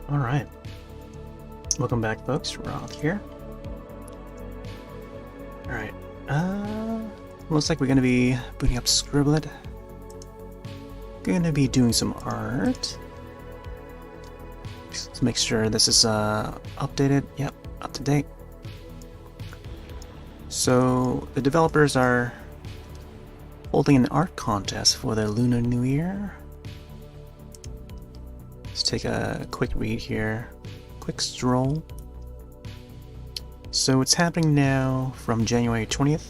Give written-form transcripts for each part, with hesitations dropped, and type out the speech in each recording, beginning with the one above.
Alright, welcome back folks, Roth here. Alright, looks like we're gonna be booting up Scribblet. Gonna be doing some art. Let's make sure this is updated. Yep, up to date. So the developers are holding an art contest for the Lunar New Year. Let's take a quick read here, quick stroll. So it's happening now from January 20th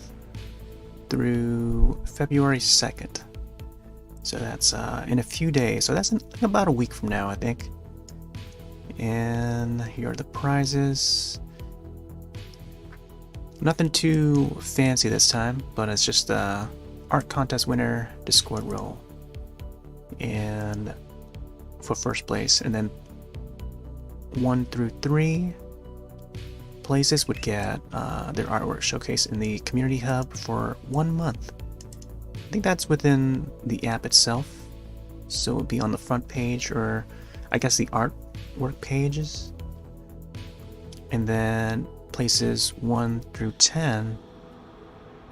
through February 2nd. So that's in a few days. So that's in about a week from now, I think. And here are the prizes. Nothing too fancy this time, but it's just art contest winner, Discord role, and for first place, and then 1 through 3 places would get their artwork showcased in the community hub for 1 month. I think that's within the app itself, so it would be on the front page, or I guess the artwork pages. And then places 1 through 10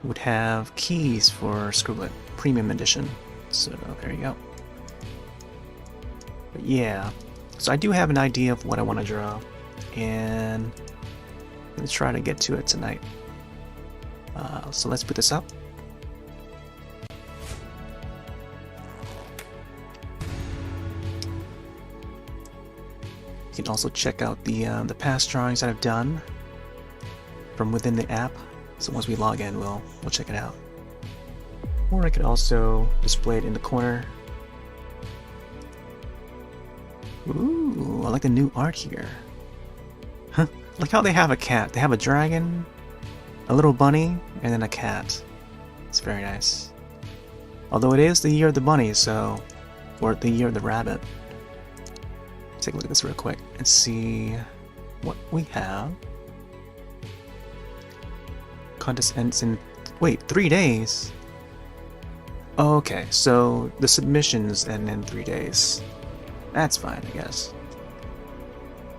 would have keys for Scribblet Premium Edition. So there you go. But yeah, so I do have an idea of what I want to draw, and let's try to get to it tonight. So let's put this up. You can also check out the past drawings that I've done from within the app. So once we log in, we'll check it out. Or I could also display it in the corner. Ooh, I like the new art here. Huh? Like how they have a cat. They have a dragon, a little bunny, and then a cat. It's very nice. Although it is the year of the bunny, so, or the year of the rabbit. Take a look at this real quick and see what we have. Contest ends in, wait, 3 days? Okay, so the submissions end in 3 days. That's fine, I guess.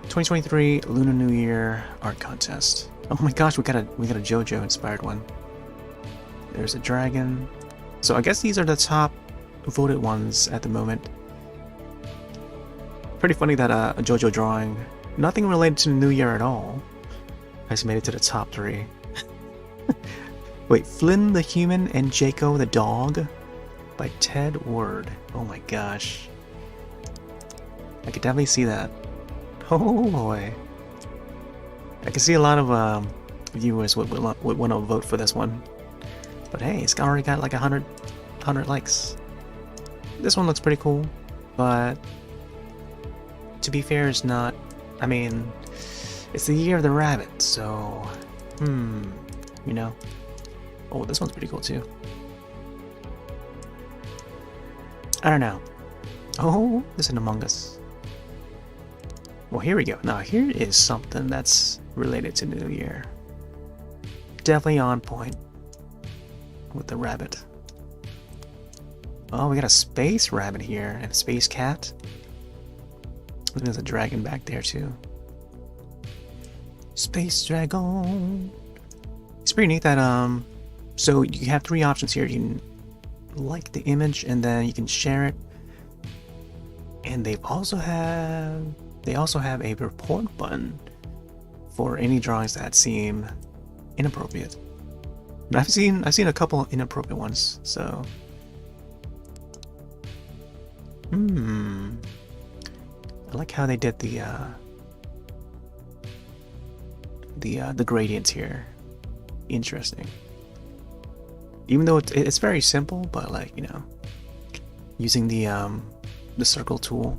2023 Lunar New Year art contest. Oh my gosh, we got a JoJo inspired one. There's a dragon. So I guess these are the top voted ones at the moment. Pretty funny that a JoJo drawing, nothing related to the New Year at all, has made it to the top 3. Wait, Flynn the Human and Jaco the Dog by Ted Word. Oh my gosh. I could definitely see that. Oh boy. I can see a lot of viewers would want to vote for this one. But hey, it's already got like 100 likes. This one looks pretty cool, but to be fair, it's not. I mean, it's the year of the rabbit, so you know. Oh, this one's pretty cool too. I don't know. Oh, this is an Among Us. Well, here we go. Now, here is something that's related to New Year. Definitely on point with the rabbit. Oh, we got a space rabbit here and a space cat. There's a dragon back there too. Space dragon. It's pretty neat that so you have 3 options here. You can like the image and then you can share it. And they also have a report button for any drawings that seem inappropriate. And I've seen a couple inappropriate ones, so I like how they did the gradients here. Interesting. Even though it's very simple, but like, you know, using the circle tool.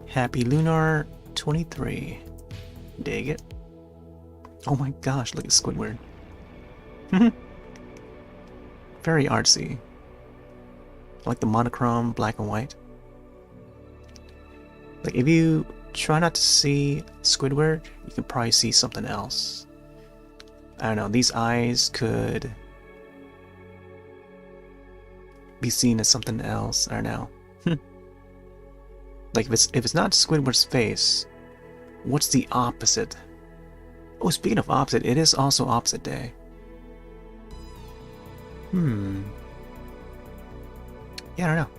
Happy Lunar 23. Dig it. Oh my gosh, look at Squidward. Very artsy. I like the monochrome black and white. Like if you try not to see Squidward, you can probably see something else. I don't know, these eyes could be seen as something else. I don't know. Like if it's not Squidward's face, what's the opposite? Oh, speaking of opposite, it is also opposite day. Yeah, I don't know.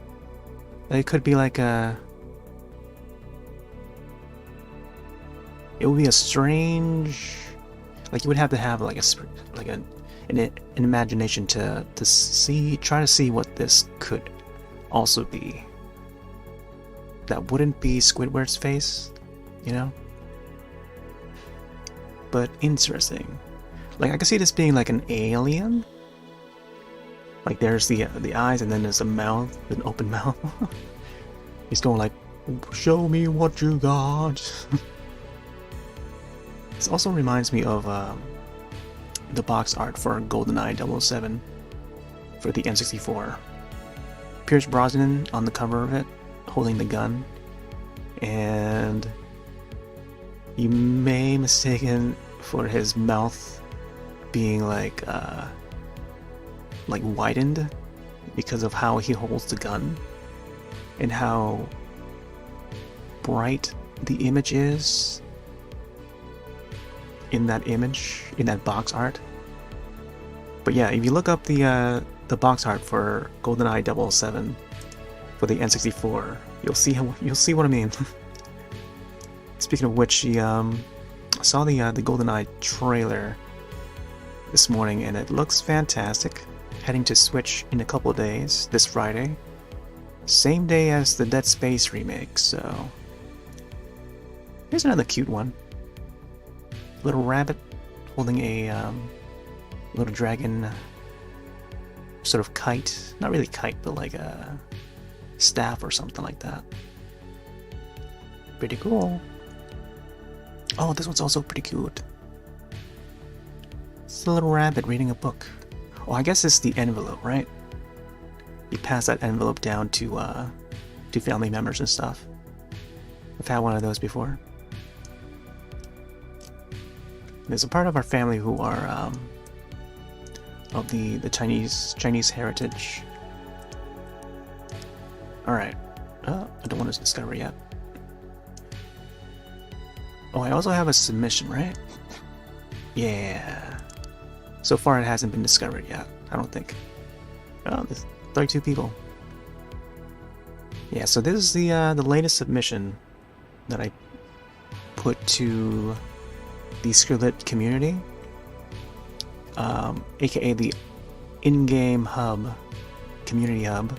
It could be like a... It would be a strange... Like you would have to have like an imagination to try to see what this could also be. That wouldn't be Squidward's face, you know? But interesting. Like I could see this being like an alien. Like there's the eyes and then there's a mouth, an open mouth. He's going like, show me what you got. This also reminds me of the box art for GoldenEye 007 for the N64. Pierce Brosnan on the cover of it, holding the gun, and you may mistaken for his mouth being like widened because of how he holds the gun and how bright the image is in that image, in that box art. But yeah, if you look up the box art for GoldenEye 007 for the N64, you'll see what I mean. Speaking of which, I saw the GoldenEye trailer this morning, and it looks fantastic. Heading to Switch in a couple of days, this Friday, same day as the Dead Space remake. So here's another cute one. Little rabbit holding a little dragon sort of kite. Not really kite, but like a staff or something like that. Pretty cool. Oh, this one's also pretty cute. It's a little rabbit reading a book. Oh, I guess it's the envelope, right? You pass that envelope down to family members and stuff. I've had one of those before. There's a part of our family who are of the Chinese heritage. All right. I don't want to discover yet. Oh, I also have a submission, right? Yeah. So far, it hasn't been discovered yet. I don't think. Oh, there's 32 people. Yeah. So this is the latest submission that I put to the Skrillet community, aka the in-game hub, community hub.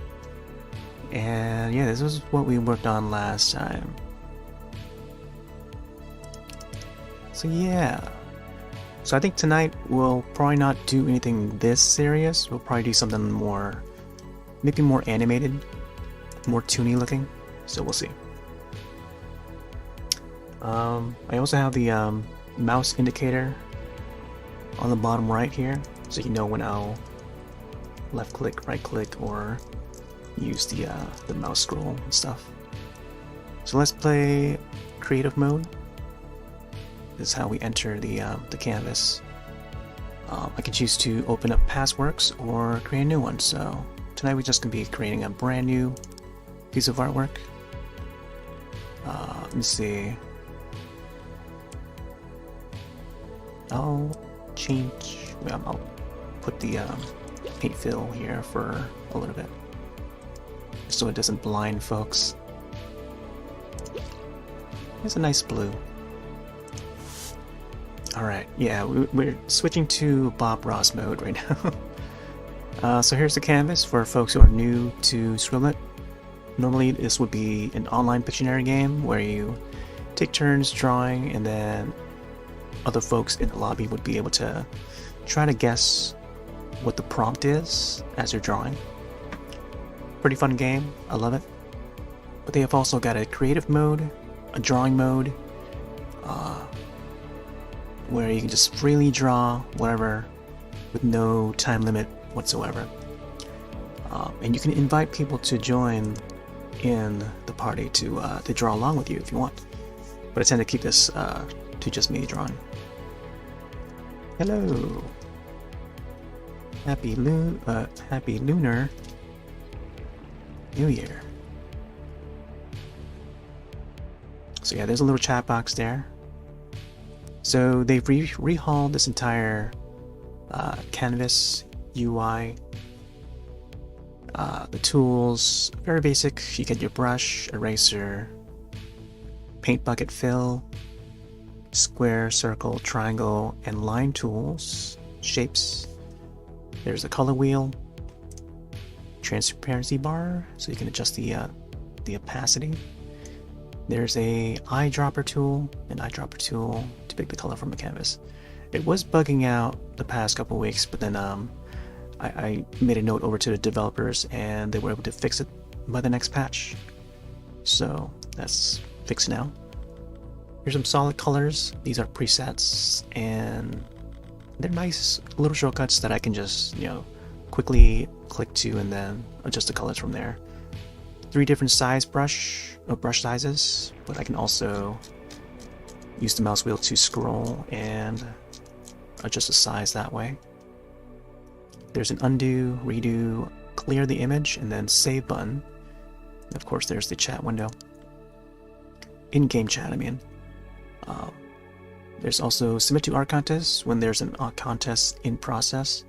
And yeah, this was what we worked on last time. So yeah. So I think tonight we'll probably not do anything this serious. We'll probably do something more, maybe more animated, more toony looking. So we'll see. I also have the mouse indicator on the bottom right here, so you know when I'll left click, right click, or use the mouse scroll and stuff. So let's play creative mode. This is how we enter the canvas. I can choose to open up past works or create a new one. So tonight we're just gonna be creating a brand new piece of artwork. Let me see. I'll put the paint fill here for a little bit, so it doesn't blind folks. It's a nice blue. Alright, yeah, we're switching to Bob Ross mode right now. So here's the canvas for folks who are new to Skrillet. Normally this would be an online Pictionary game where you take turns drawing, and then other folks in the lobby would be able to try to guess what the prompt is as you're drawing. Pretty fun game, I love it. But they have also got a creative mode, a drawing mode, where you can just freely draw whatever with no time limit whatsoever. And you can invite people to join in the party to draw along with you if you want. But I tend to keep this to just me drawing. Hello. Happy Lunar New Year. So yeah, there's a little chat box there. So they've rehauled this entire canvas UI. The tools, very basic. You get your brush, eraser, paint bucket fill, square, circle, triangle, and line tools, shapes. There's a color wheel, transparency bar, so you can adjust the opacity. There's a eyedropper tool, to pick the color from the canvas. It was bugging out the past couple weeks, but then I made a note over to the developers and they were able to fix it by the next patch. So that's fixed now. Here's some solid colors. These are presets and they're nice little shortcuts that I can just, quickly click to and then adjust the colors from there. 3 different brush sizes, but I can also use the mouse wheel to scroll and adjust the size that way. There's an undo, redo, clear the image, and then save button. And of course, there's the chat window. In-game chat, I mean. There's also submit to art contests when there's an art contest in process.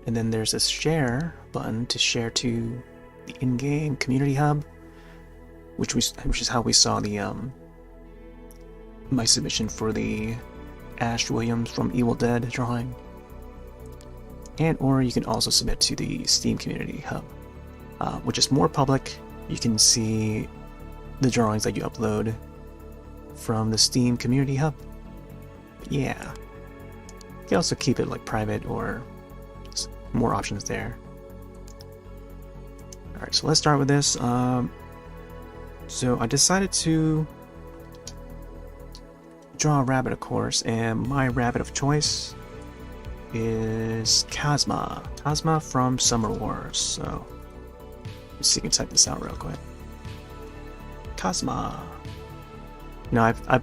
And then there's a share button to share to the in-game community hub, which is how we saw the my submission for the Ash Williams from Evil Dead drawing. Or you can also submit to the Steam community hub, which is more public. You can see the drawings that you upload from the Steam community hub. But yeah, you can also keep it like private or more options there. Alright, so let's start with this. So I decided to draw a rabbit, of course, and my rabbit of choice is Kazma. Kazma from Summer Wars. So let's see if I can type this out real quick. Kazma. I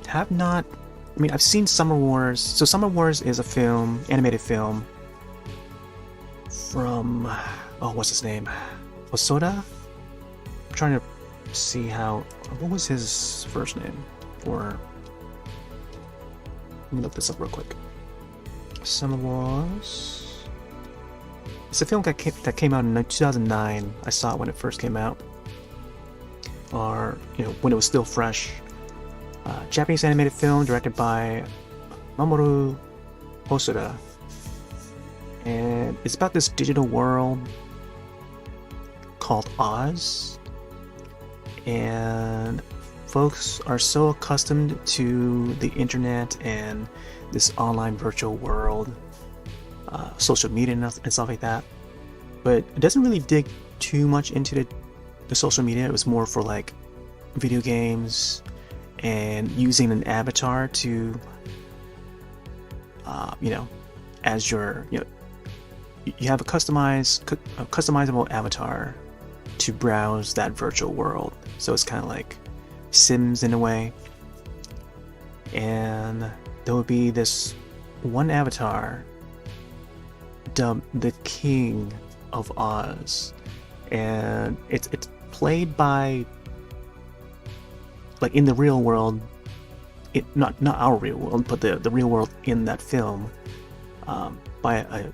have not. I mean, I've seen Summer Wars. So Summer Wars is a film, animated film from what's his name? Osoda? I'm trying to see what was his first name? Or let me look this up real quick. Summer Wars. It's a film that came out in 2009. I saw it when it first came out, or when it was still fresh. Japanese animated film directed by Mamoru Hosoda, and it's about this digital world called Oz, and folks are so accustomed to the internet and this online virtual world, social media and stuff like that, but it doesn't really dig too much into the social media. It was more for like video games and using an avatar to as your you have a customizable avatar to browse that virtual world. So it's kind of like Sims in a way, and there would be this one avatar dubbed the King of Oz, and it's played by, like, in the real world, not our real world, but the real world in that film, by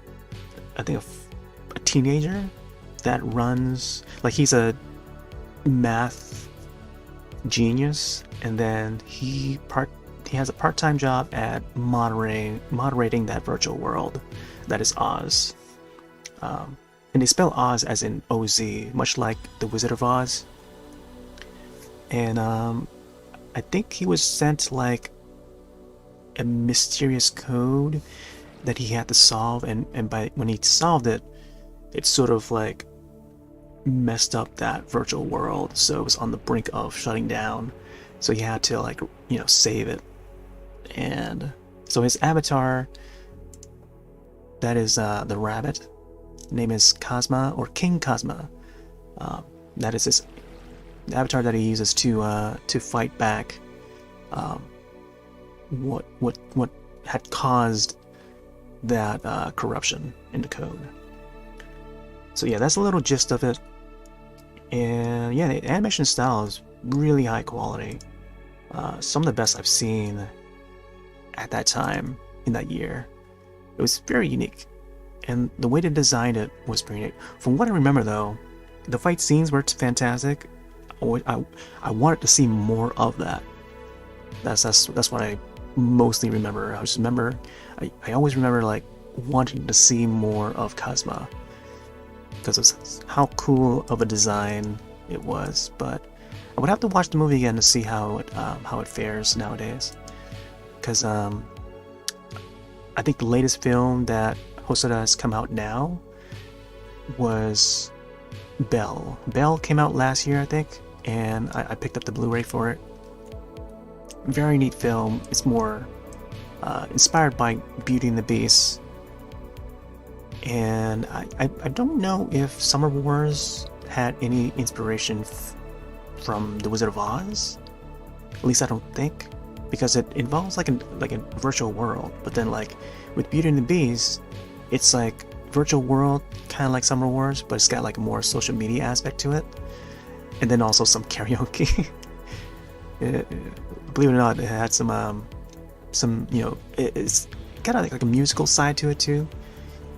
I think a teenager that runs, like, he's a math genius, and then he has a part-time job at moderating that virtual world that is Oz, and they spell Oz as in OZ, much like the Wizard of Oz. And I think he was sent like a mysterious code that he had to solve, and when he solved it, it sort of like messed up that virtual world, so it was on the brink of shutting down. So he had to, like, save it. And so his avatar, that is the rabbit, name is Kazma, or King Kazma. That is his avatar that he uses to fight back what had caused that corruption in the code. So yeah, that's a little gist of it. And yeah, the animation style is really high quality. some of the best I've seen at that time in that year. It was very unique, and the way they designed it was pretty unique. From what I remember, though, the fight scenes were fantastic. I wanted to see more of that. That's what I mostly remember. I always remember like wanting to see more of Kazma because of how cool of a design it was. But I would have to watch the movie again to see how it fares nowadays. Because I think the latest film that Hosoda has come out now was Bell. Bell came out last year, I think, and I picked up the Blu-ray for it. Very neat film. It's more inspired by Beauty and the Beast. And I don't know if Summer Wars had any inspiration from The Wizard of Oz. At least I don't think, because it involves like a virtual world. But then like with Beauty and the Beast, it's like virtual world, kind of like Summer Wars, but it's got like a more social media aspect to it, and then also some karaoke. Believe it or not, it had some it's kind of like a musical side to it too.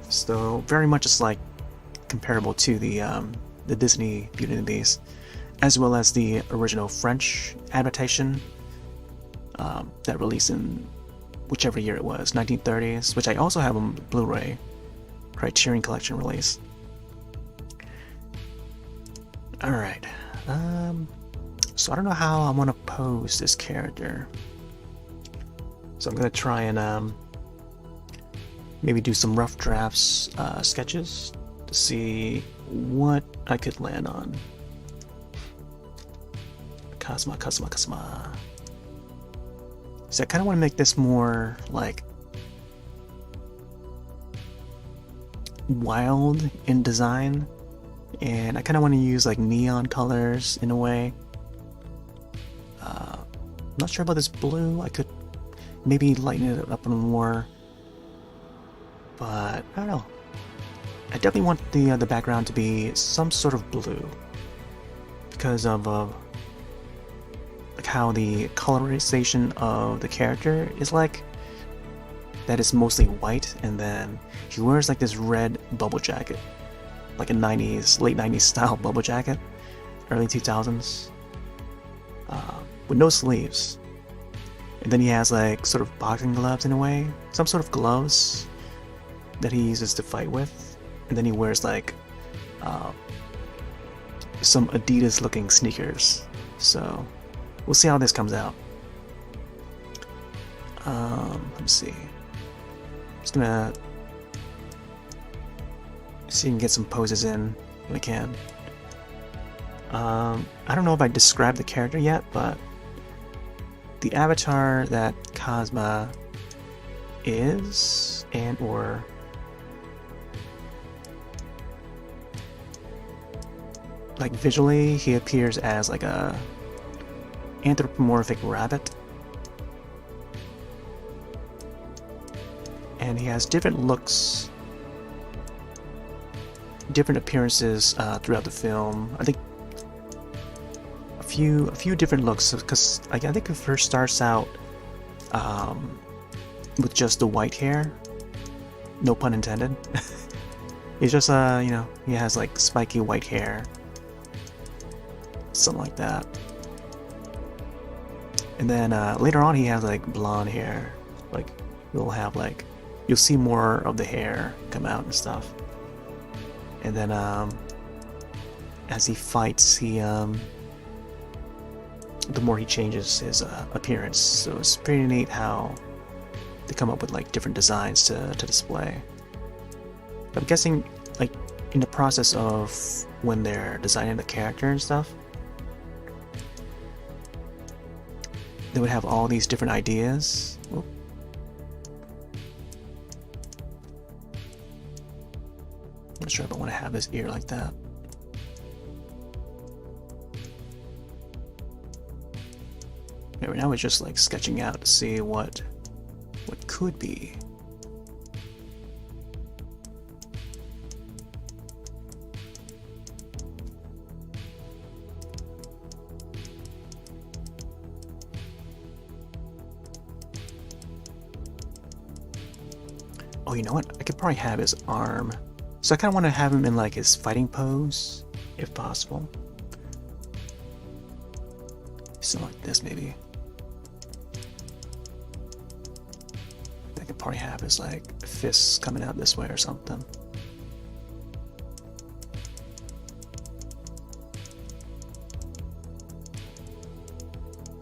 So very much just like comparable to the Disney Beauty and the Beast, as well as the original French adaptation that released in whichever year it was, 1930s, which I also have on Blu-ray, Criterion Collection release. Alright, so I don't know how I'm gonna pose this character. So I'm gonna try and maybe do some rough drafts, sketches to see what I could land on. Kazma. So I kind of want to make this more like wild in design, and I kind of want to use like neon colors in a way. Not sure about this blue. I could maybe lighten it up a little more, but I don't know. I definitely want the background to be some sort of blue because of like how the colorization of the character is like. That is mostly white, and then he wears like this red bubble jacket, like a late 90s style bubble jacket, early 2000s, with no sleeves. And then he has like sort of boxing gloves in a way, some sort of gloves that he uses to fight with. And then he wears like some Adidas looking sneakers. So we'll see how this comes out. Let's see. Just gonna see if I can get some poses in when I can. I don't know if I described the character yet, but the avatar that Kazma is, and or like visually, he appears as like a anthropomorphic rabbit. And he has different looks, different appearances throughout the film. I think a few different looks, because I think it first starts out with just the white hair. No pun intended. He's just he has like spiky white hair, something like that. And then later on, he has like blonde hair. Like you'll see more of the hair come out and stuff. And then as he fights, the more he changes his appearance. So it's pretty neat how they come up with like different designs to display. I'm guessing like in the process of when they're designing the character and stuff, they would have all these different ideas. Oop. Not sure if I want to have his ear like that. Okay, right now we're just like sketching out to see what could be. Oh, you know what? I could probably have his arm. So I kind of want to have him in like his fighting pose, if possible. Something like this, maybe. I could probably have his like fists coming out this way or something.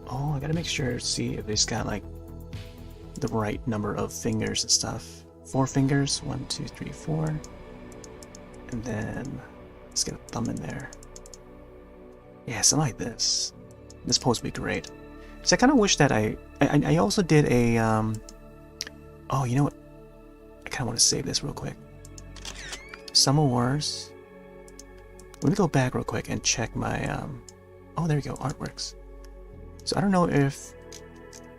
Oh, I gotta make sure to see if he's got like the right number of fingers and stuff. 4 fingers, 1, 2, 3, 4. And then let's get a thumb in there. Yeah, something like this. This pose would be great. So I kind of wish that I also did a oh, you know what? I kind of want to save this real quick. Summer Wars. Let me go back real quick and check my oh, there we go, artworks. So I don't know if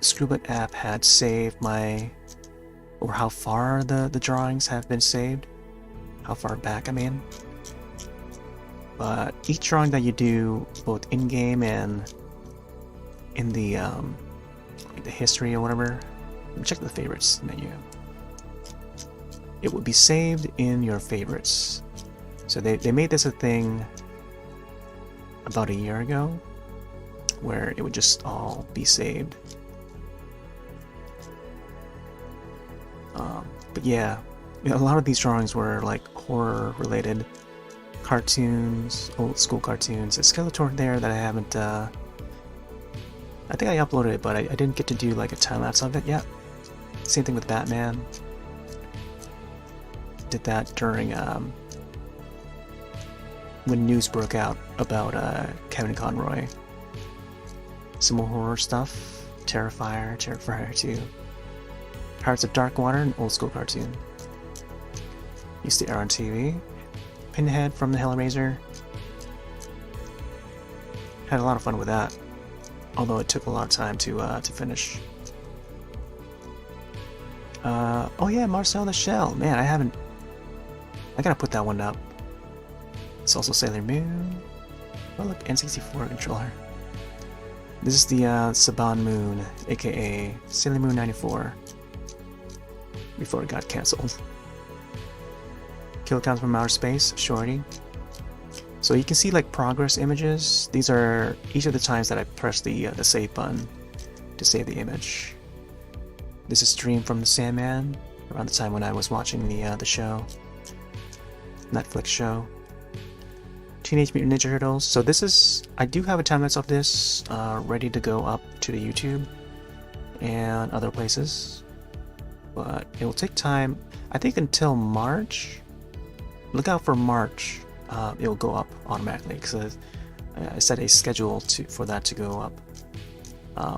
Scribblet app had saved my, or how far the drawings have been saved. How far back, I mean. But each drawing that you do, both in-game and in the like the history or whatever, check the favorites menu. It would be saved in your favorites. So they made this a thing about a year ago, where it would just all be saved. But yeah, a lot of these drawings were like horror related cartoons, old school cartoons. There's Skeletor there that I haven't I think I uploaded it, but I didn't get to do like a time-lapse of it yet. Same thing with Batman. Did that during when news broke out about Kevin Conroy. Some more horror stuff. Terrifier 2. Pirates of Darkwater, an old school cartoon. Used to air on TV. Pinhead from the Hellraiser. Had a lot of fun with that, although it took a lot of time to finish. Oh yeah, Marcel the Shell. Man, I gotta put that one up. It's also Sailor Moon. Oh look, N64 controller. This is the Saban Moon, aka Sailor Moon 94. Before it got cancelled. Kilograms from Outer Space, Shorty. So you can see like progress images. These are each of the times that I press the save button to save the image. This is Dream from the Sandman, around the time when I was watching the show, Netflix show. Teenage Mutant Ninja Turtles. So this is, I do have a time-lapse of this ready to go up to the YouTube and other places, but it will take time. I think until March. Look out for March. It will go up automatically because I set a schedule for that to go up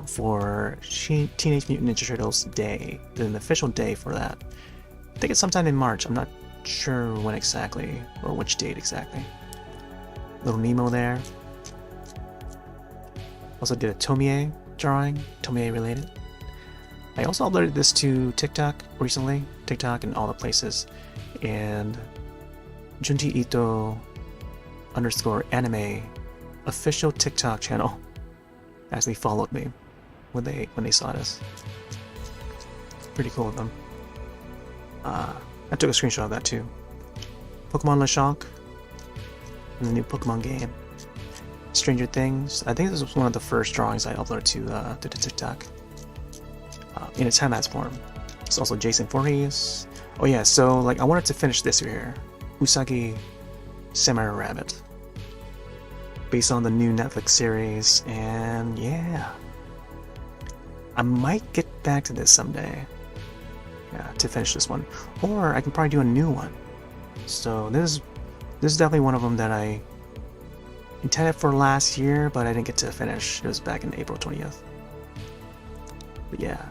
for Teenage Mutant Ninja Turtles Day, an official day for that. I think it's sometime in March. I'm not sure when exactly or which date exactly. Little Nemo there. Also did a Tomie drawing, Tomie related. I also uploaded this to TikTok recently, TikTok and all the places, and Junji Ito _anime official TikTok channel actually followed me when they saw this. Pretty cool of them. I took a screenshot of that too. Pokemon LeShonk, the new Pokemon game. Stranger Things. I think this was one of the first drawings I uploaded to the TikTok in a time-lapse form. It's also Jason Voorhees. Oh yeah, so like I wanted to finish this here, Usagi Samurai Rabbit, based on the new Netflix series, and yeah, I might get back to this someday. Yeah, to finish this one, or I can probably do a new one. So this is definitely one of them that I intended for last year, but I didn't get to finish. It was back in April 20th. But yeah,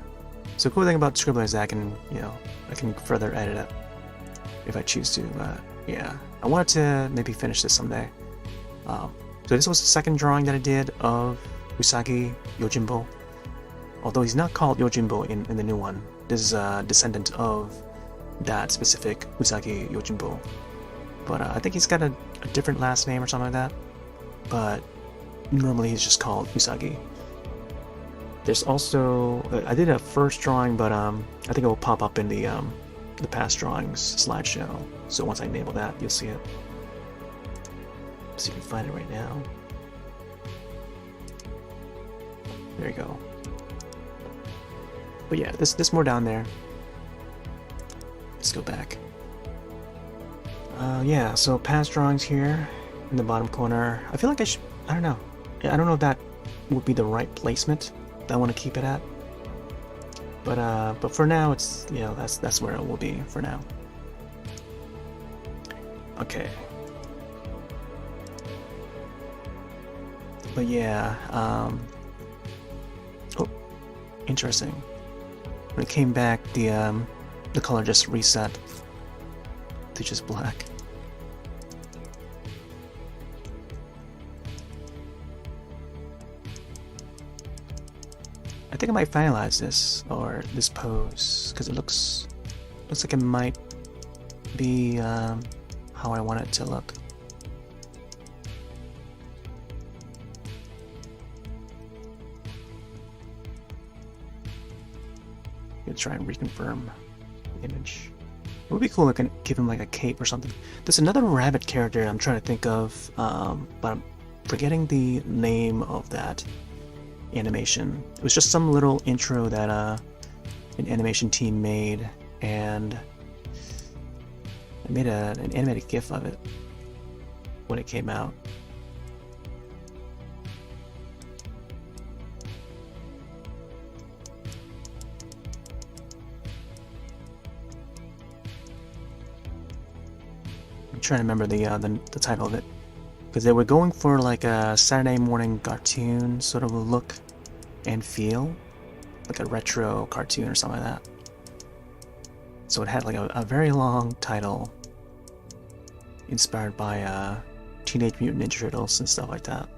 so the cool thing about Scribbler is that I can further edit it if I choose to. But yeah, I wanted to maybe finish this someday. So this was the second drawing that I did of Usagi Yojimbo. Although he's not called Yojimbo in the new one. This is a descendant of that specific Usagi Yojimbo. But I think he's got a different last name or something like that. But normally he's just called Usagi. There's also, I did a first drawing, but I think it will pop up in the the past drawings slideshow. So once I enable that, you'll see it. Let's see if we can find it right now. There you go. But yeah, there's more down there. Let's go back. Yeah, so past drawings here in the bottom corner. I feel like I don't know. I don't know if that would be the right placement that I want to keep it at. But for now, it's, you know, that's where it will be for now. Okay. But yeah, oh, interesting. When it came back, the color just reset to just black. I think I might finalize this, or this pose, because it looks like it might be how I want it to look. I'm gonna try and reconfirm the image. It would be cool if I could give him like a cape or something. There's another rabbit character I'm trying to think of, but I'm forgetting the name of that animation. It was just some little intro that an animation team made, and I made an animated GIF of it when it came out. I'm trying to remember the title of it, because they were going for like a Saturday morning cartoon sort of a look and feel, like a retro cartoon or something like that. So it had like a very long title inspired by Teenage Mutant Ninja Turtles and stuff like that.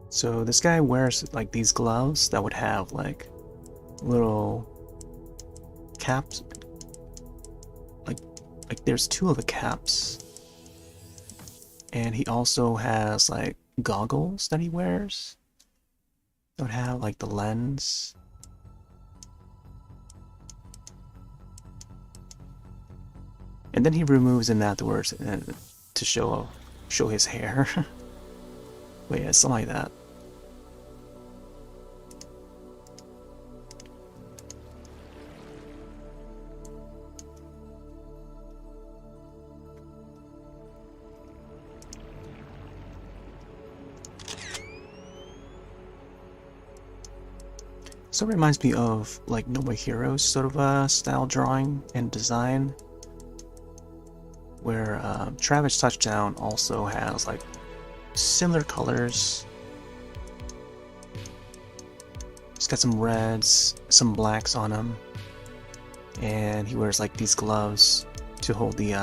So this guy wears like these gloves that would have like little caps. Like there's two of the caps. And he also has like goggles that he wears that would have like the lens. And then he removes them afterwards to show his hair. But yeah, something like that. So it reminds me of like No More Heroes sort of a style drawing and design, where Travis Touchdown also has like similar colors. He's got some reds, some blacks on him, and he wears like these gloves to hold the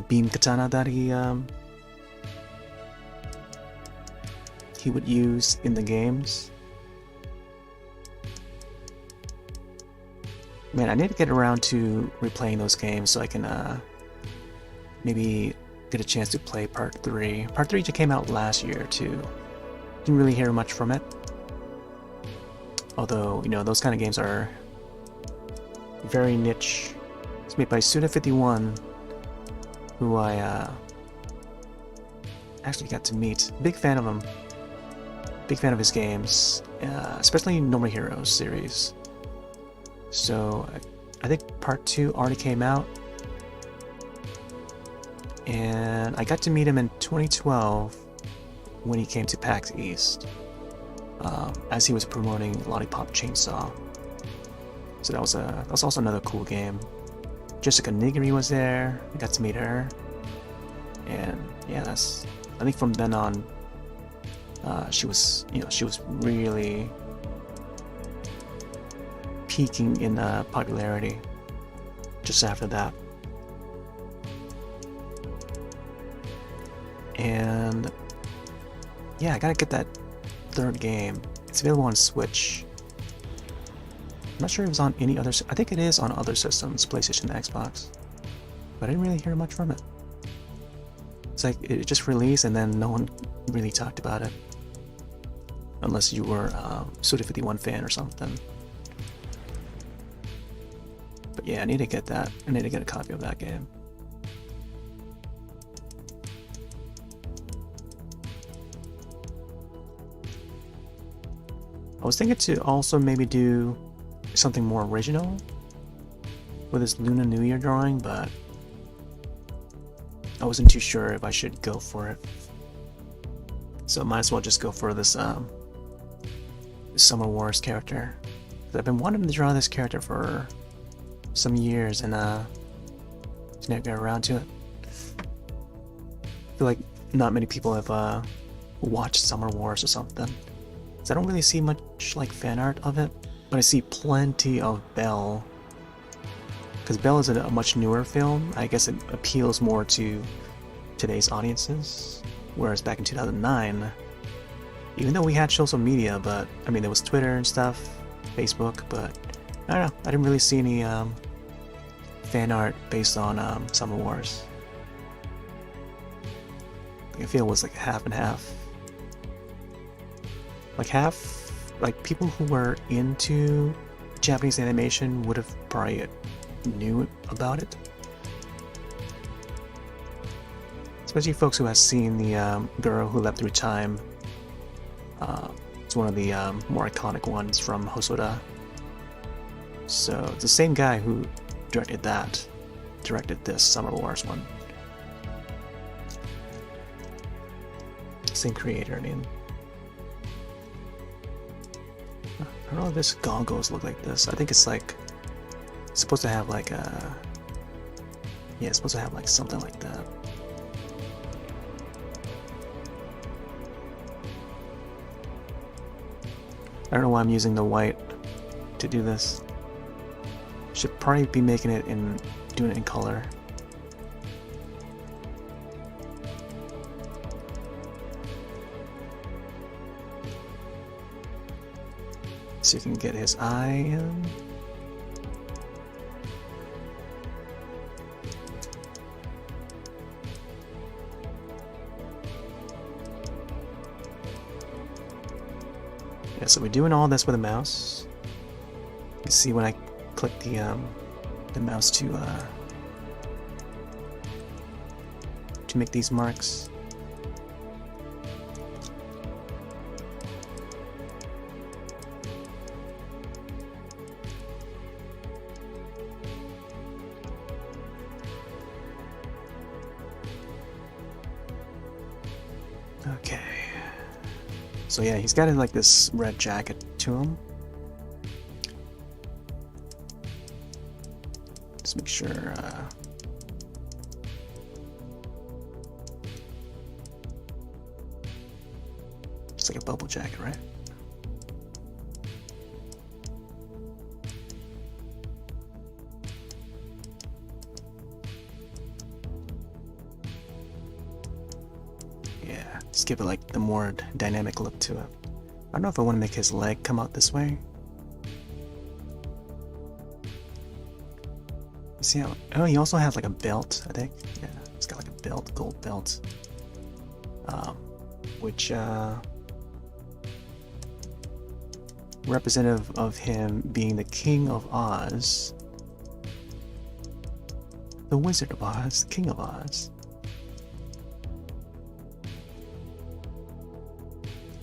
beam katana that he would use in the games. Man, I need to get around to replaying those games so I can maybe get a chance to play Part 3. Part 3 just came out last year too. Didn't really hear much from it. Although, you know, those kind of games are very niche. It's made by Suda51, who I actually got to meet. Big fan of him. Big fan of his games, especially No More Heroes series. So I think Part 2 already came out, and I got to meet him in 2012 when he came to PAX East, as he was promoting Lollipop Chainsaw. So that was also another cool game. Jessica Nigri was there. I got to meet her. And yeah, that's, I think from then on, she was, she was really peaking in popularity just after that. And yeah, I gotta get that third game. It's available on Switch. I'm not sure if it's on any other. I think it is on other systems, PlayStation and Xbox. But I didn't really hear much from it. It's like it just released and then no one really talked about it. Unless you were a Suda51 fan or something. But yeah, I need to get that. I need to get a copy of that game. I was thinking to also maybe do something more original with this Lunar New Year drawing, but I wasn't too sure if I should go for it. So might as well just go for this Summer Wars character. I've been wanting to draw this character for some years and just never got around to it. I feel like not many people have watched Summer Wars or something. So I don't really see much like fan art of it, but I see plenty of Belle. Because Belle is a much newer film. I guess it appeals more to today's audiences. Whereas back in 2009, even though we had social media, but I mean there was Twitter and stuff, Facebook, but I don't know. I didn't really see any fan art based on Summer Wars. I feel it was like half and half. Like half, like people who were into Japanese animation would have probably knew about it. Especially folks who have seen the Girl Who Leapt Through Time. It's one of the more iconic ones from Hosoda. So it's the same guy who directed that, directed this Summer Wars one. Same creator, I mean. I don't know if this goggles look like this. I think it's like it's supposed to have like a it's supposed to have like something like that. I don't know why I'm using the white to do this. Should probably be making it in doing it in color. So you can get his eye in. Yeah, so we're doing all this with a mouse. You can see when I click the mouse to make these marks. Okay. So yeah, he's got like this red jacket to him. Just make sure it's like a bubble jacket, right? Yeah, just give it like the more dynamic look to it. I don't know if I want to make his leg come out this way. See how? Oh, he also has like a belt, I think. Yeah, he's got like a belt, gold belt, which representative of him being the King of Oz, the Wizard of Oz, the King of Oz.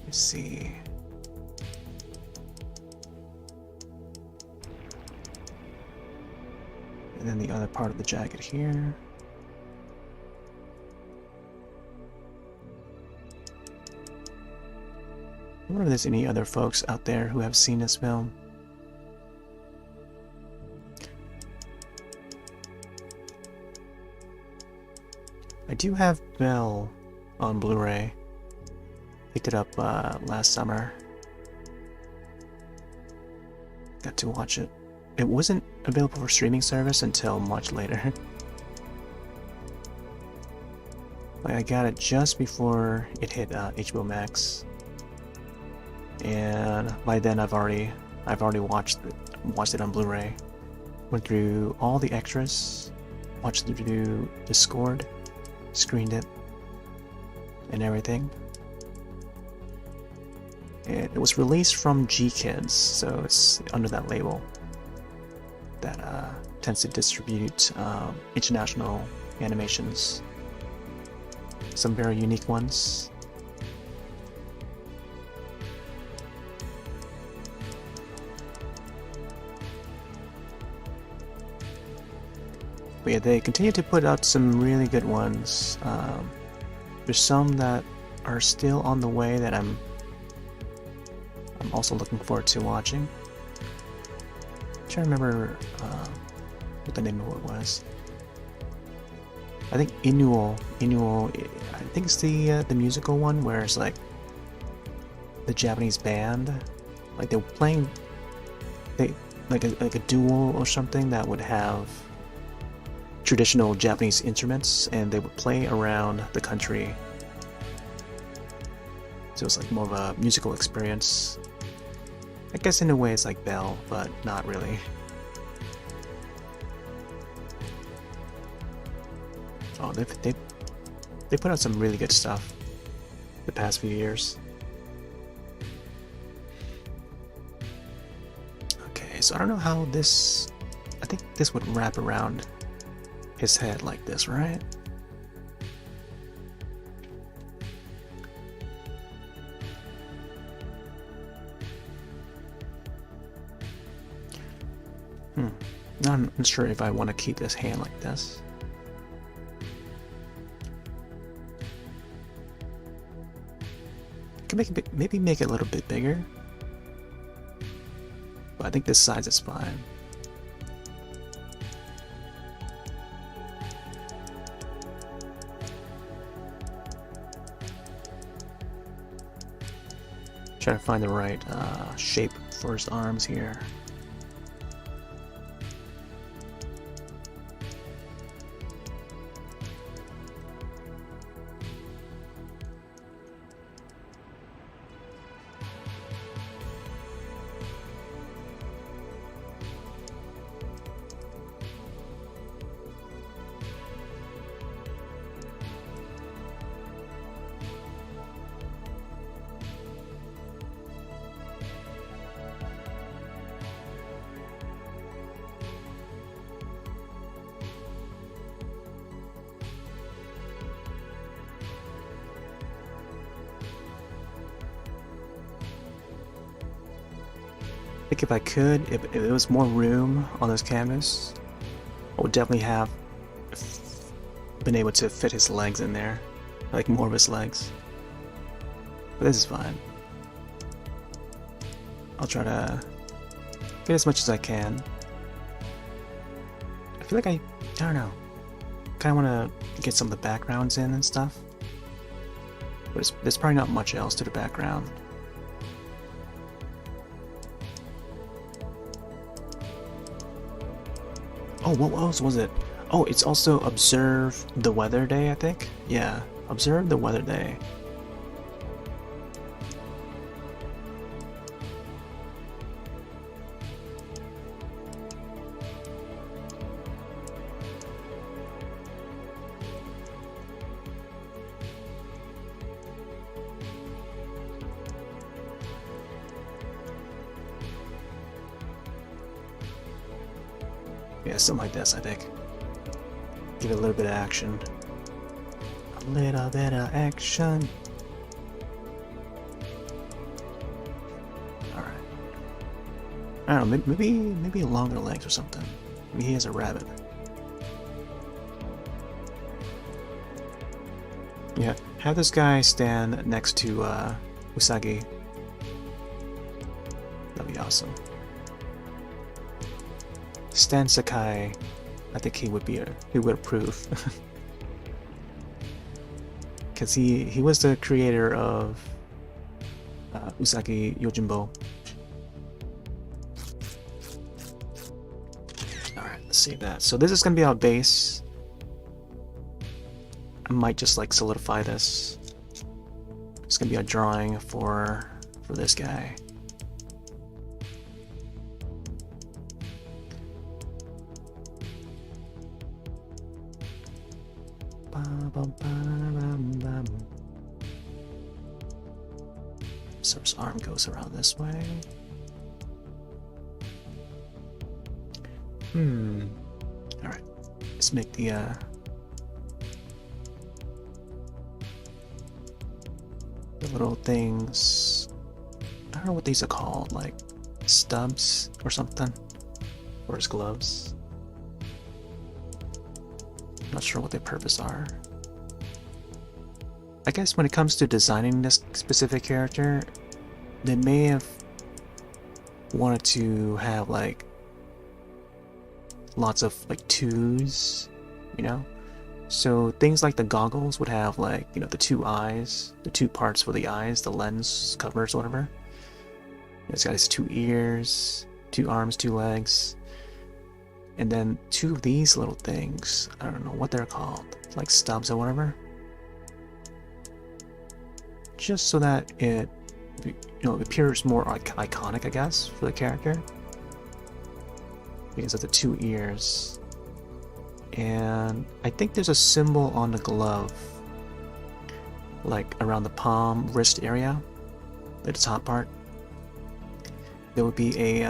Let's see. And then the other part of the jacket here. I wonder if there's any other folks out there who have seen this film. I do have Belle on Blu-ray. Picked it up last summer. Got to watch it. It wasn't available for streaming service until much later. Like, I got it just before it hit HBO Max, and by then I've already watched it on Blu-ray. Went through all the extras, watched through Discord, screened it, and everything. It was released from G-Kids, so it's under that label that tends to distribute international animations. Some very unique ones. But yeah, they continue to put out some really good ones. There's some that are still on the way that I'm also looking forward to watching. I'm trying to remember what the name of it was. I think Innual, I think it's the musical one where it's like the Japanese band, like they're playing, like a duo or something that would have traditional Japanese instruments, and they would play around the country. So it's like more of a musical experience. I guess in a way it's like Belle, but not really. Oh, they put out some really good stuff the past few years. Okay, so I don't know how this... I think this would wrap around his head like this, right? I'm not sure if I want to keep this hand like this. Can maybe make it a little bit bigger, but I think this size is fine. Trying to find the right shape for his arms here. I think if I could, if there was more room on this canvas, I would definitely have been able to fit his legs in there, like more of his legs. But this is fine. I'll try to get as much as I can. I feel like I don't know, kind of want to get some of the backgrounds in and stuff. But there's probably not much else to the background. Oh, what else was it? Oh, it's also Observe the Weather Day, I think? Yeah, Observe the Weather Day. Yeah, something like this, I think. Give it a little bit of action. A little bit of action. Alright. I don't know, maybe longer legs or something. Maybe he has a rabbit. Yeah, have this guy stand next to Usagi. That'd be awesome. Stan Sakai, I think he would approve. because he was the creator of Usagi Yojimbo. Alright, let's save that. So this is gonna be our base. I might just like solidify this. It's gonna be a drawing for this guy. So his arm goes around this way. Alright. Let's make the little things. I don't know what these are called, like stubs or something. Or his gloves. Not sure what their purpose are. I guess when it comes to designing this specific character, they may have wanted to have like lots of like twos, you know? So things like the goggles would have like, you know, the two eyes, the two parts for the eyes, the lens covers, whatever. It's got his two ears, two arms, two legs. And then two of these little things, I don't know what they're called, like stubs or whatever. Just so that it, you know, appears more iconic, I guess, for the character. Because of the two ears. And I think there's a symbol on the glove, like around the palm, wrist area, like the top part. There would be a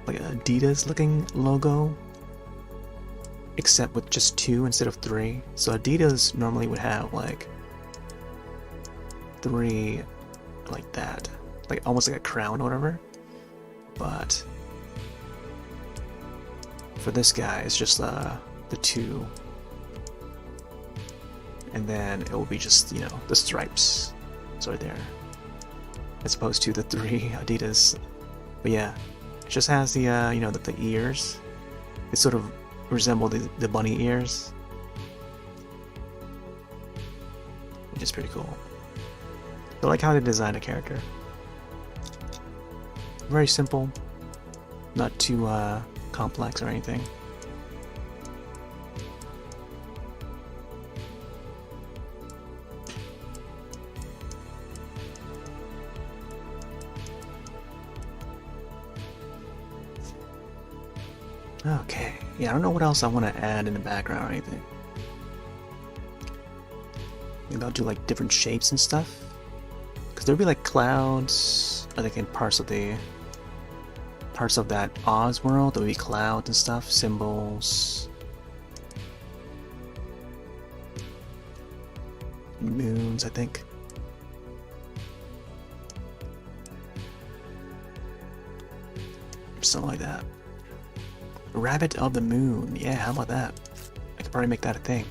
like an Adidas looking logo, except with just two instead of three. So Adidas normally would have like three like that, like almost like a crown or whatever. But for this guy, it's just the two, and then it will be just, you know, the stripes. It's right there, as opposed to the three Adidas. But yeah, it just has the you know, the ears. It sort of resemble the bunny ears, which is pretty cool. I like how they designed a character. Very simple, not too complex or anything. Okay, yeah, I don't know what else I want to add in the background or anything. Maybe I'll do like different shapes and stuff. Because there'll be like clouds, I think in parts of that Oz world, there'll be clouds and stuff, symbols. Moons, I think. Something like that. Rabbit of the Moon. Yeah, how about that? I could probably make that a thing.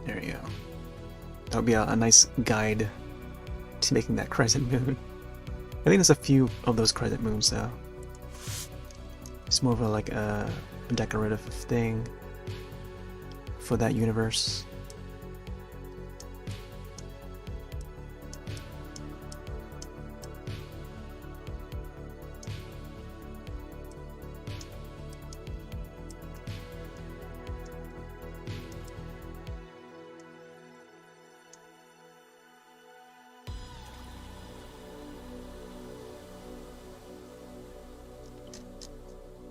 There you go. That would be a nice guide to making that crescent moon. I think there's a few of those crescent moons though. It's more of a like a decorative thing for that universe.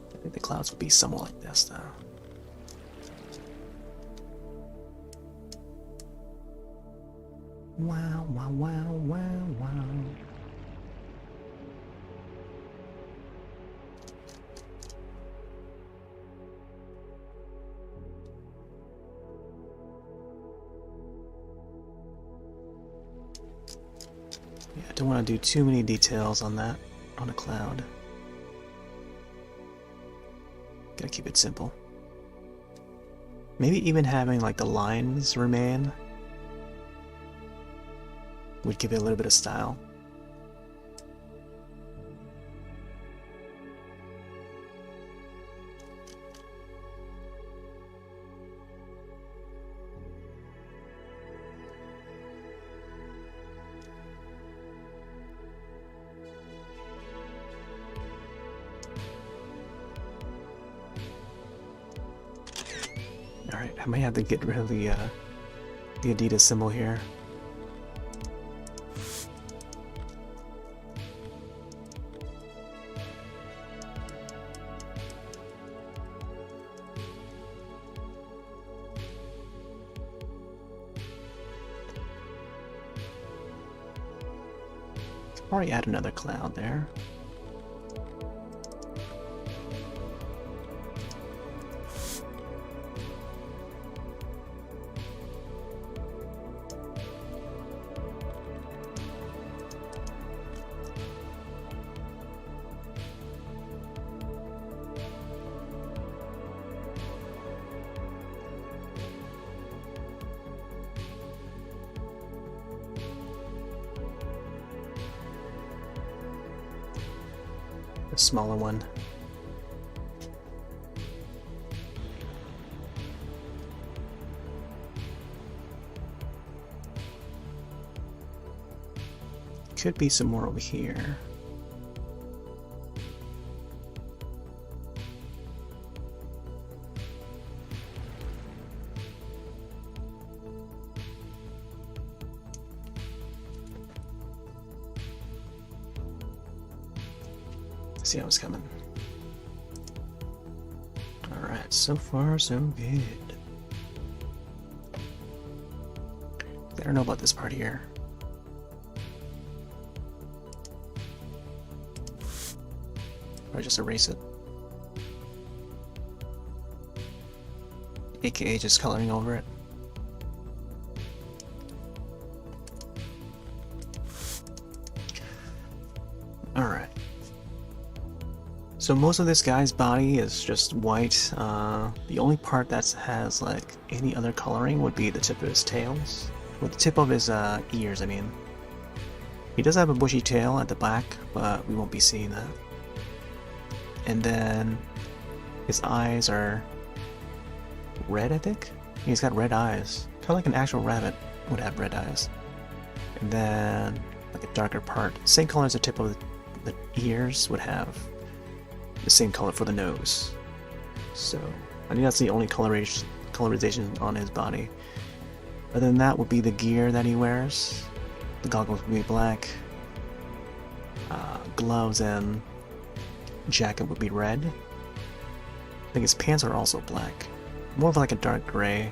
I think the clouds would be somewhat like this though. Wow, wow, wow, wow, wow. Yeah, I don't want to do too many details on that, on a cloud. Gotta keep it simple. Maybe even having like the lines remain would give it a little bit of style. Alright, I might have to get rid of the Adidas symbol here. Probably add another cloud there. A smaller one. Could be some more over here. See how it's coming. Alright, so far so good. I don't know about this part here. Or just erase it. AKA just coloring over it. Alright. So most of this guy's body is just white. The only part that has like any other coloring would be the tip of his tails. Well, the tip of his ears, I mean. He does have a bushy tail at the back, but we won't be seeing that. And then his eyes are red, I think? He's got red eyes. Kind of like an actual rabbit would have red eyes. And then like a darker part, same color as the tip of the ears would have. The same color for the nose. So I think that's the only colorization on his body. Other than that would be the gear that he wears. The goggles would be black. Gloves and jacket would be red. I think his pants are also black. More of like a dark gray.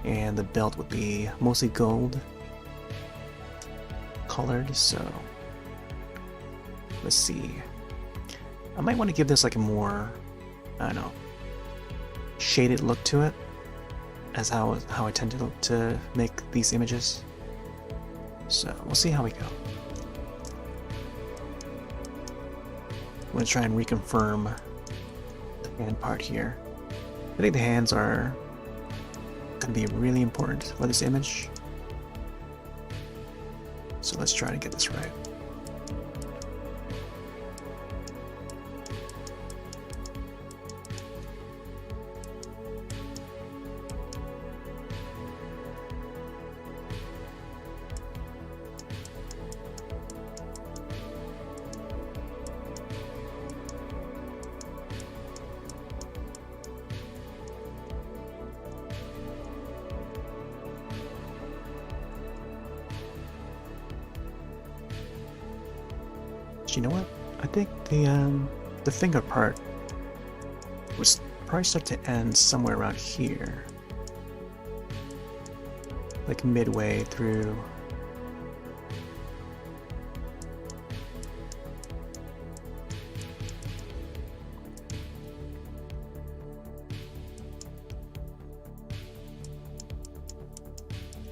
And the belt would be mostly gold colored, so let's see. I might want to give this like a more, I don't know, shaded look to it, as how I tend to make these images. So we'll see how we go. I'm going to try and reconfirm the hand part here. I think the hands are going to be really important for this image. So let's try to get this right. You know what? I think the finger part was probably start to end somewhere around here, like midway through.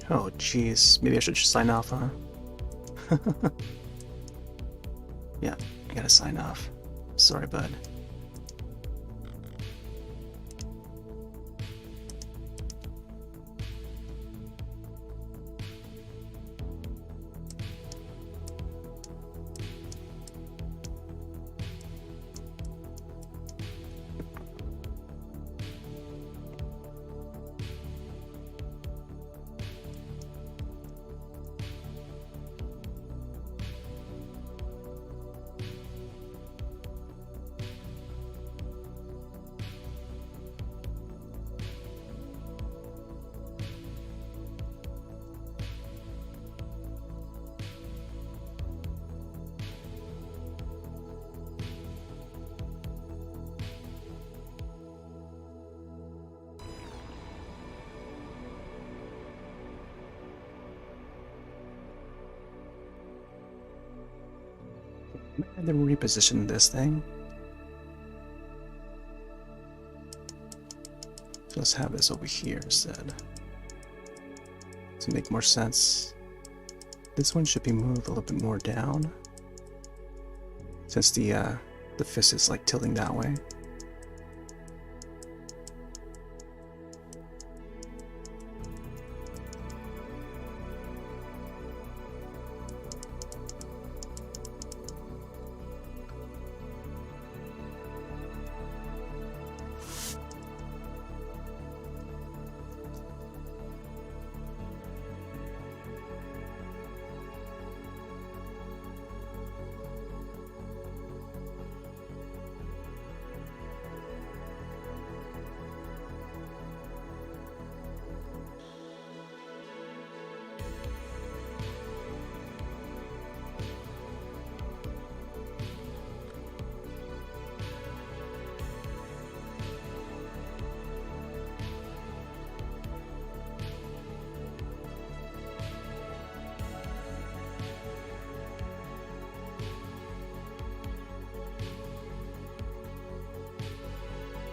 Oh jeez, maybe I should just sign off, huh? Yeah, I gotta sign off. Sorry, bud. And then reposition this thing. So let's have this over here instead. To make more sense. This one should be moved a little bit more down. Since the fist is like tilting that way.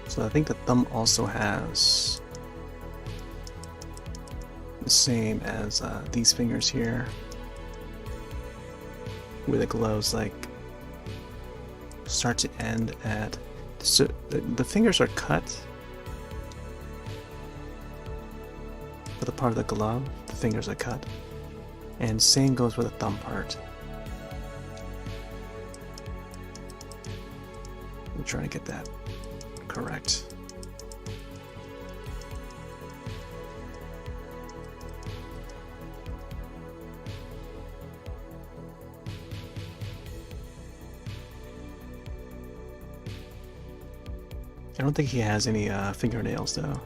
So I think the thumb also has the same as these fingers here, where the gloves like start to end at. So the fingers are cut for the part of the glove. The fingers are cut, and same goes for the thumb part. I'm trying to get that correct. I don't think he has any fingernails though.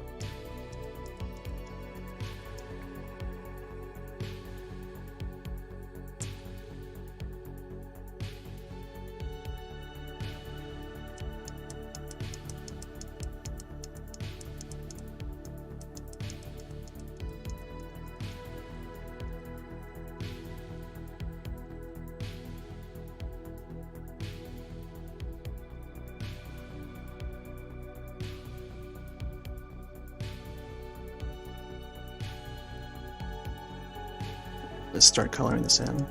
Let's start coloring this in.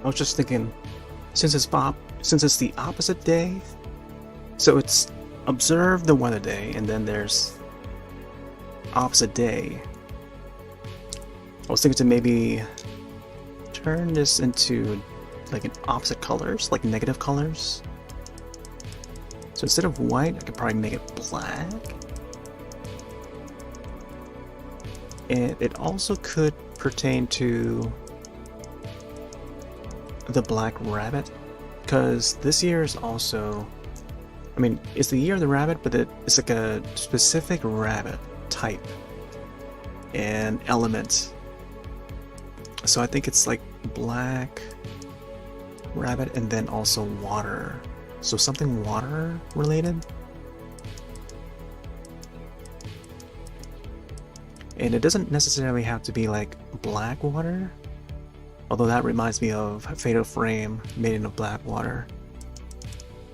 I was just thinking, since it's the opposite day, so it's observe the weather day, and then there's opposite day. I was thinking to maybe turn this into like an opposite colors, like negative colors. So instead of white, I could probably make it black. And it also could pertain to the Black Rabbit, because this year is also, I mean, it's the year of the rabbit, but it's like a specific rabbit type and element So I think it's like black rabbit and then also water. So something water related. And it doesn't necessarily have to be like black water. Although that reminds me of Fatal Frame made in black water.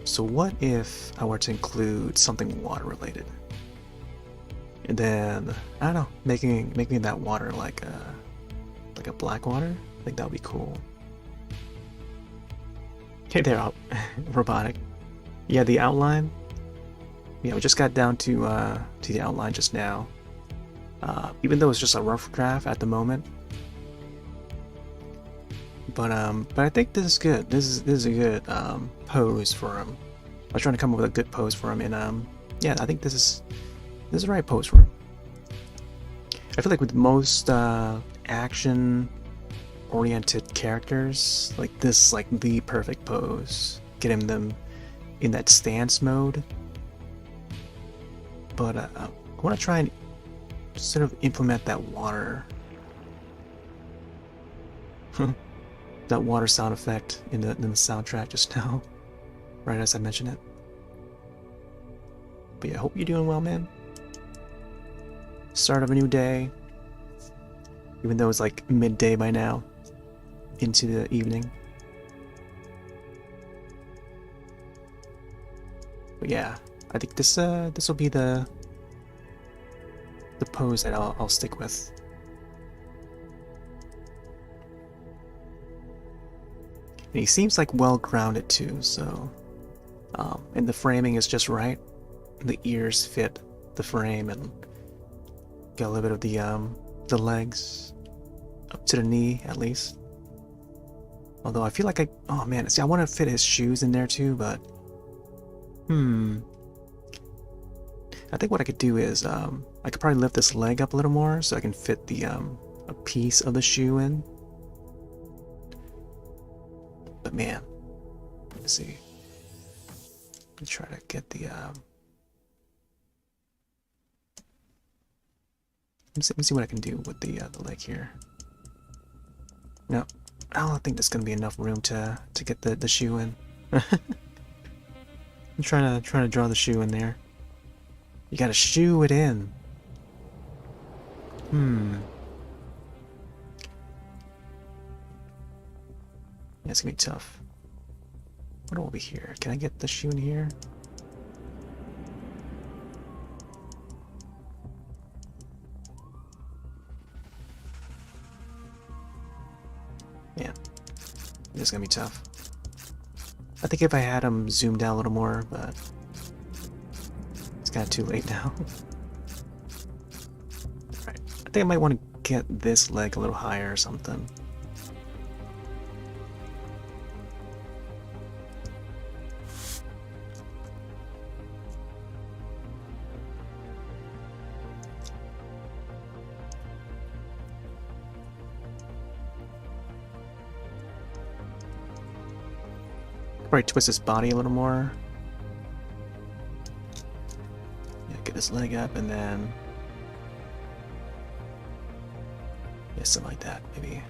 So what if I were to include something water related? And then, I don't know, making that water like a black water? I think that would be cool. Okay, they're out. Robotic. Yeah, the outline. Yeah, we just got down to the outline just now. Even though it's just a rough draft at the moment. But I think this is good. This is a good pose for him. I was trying to come up with a good pose for him, and yeah, I think this is the right pose for him. I feel like with most action-oriented characters, like this, like the perfect pose, getting them in that stance mode. But I want to try and sort of implement that water. That water sound effect in the soundtrack just now, right as I mentioned it. But yeah, I hope you're doing well, man. Start of a new day, even though it's like midday by now, into the evening. But yeah, I think this will be the pose that I'll stick with. And he seems like well grounded too, so and the framing is just right. The ears fit the frame and got a little bit of the legs up to the knee at least. Although I feel like oh man, see, I want to fit his shoes in there too, but I think what I could do is I could probably lift this leg up a little more so I can fit the a piece of the shoe in. But man, let's see. Let me try to get the let me see what I can do with the leg here. No, I don't think there's gonna be enough room to get the shoe in. I'm trying to draw the shoe in there. You gotta shoe it in. Yeah, it's gonna be tough. What over here? Can I get the shoe in here? Yeah, this is gonna be tough. I think if I had him zoomed out a little more, but it's kind of too late now. Alright, I think I might want to get this leg a little higher or something. Probably twist his body a little more. Yeah, get his leg up and then yeah, something like that, maybe.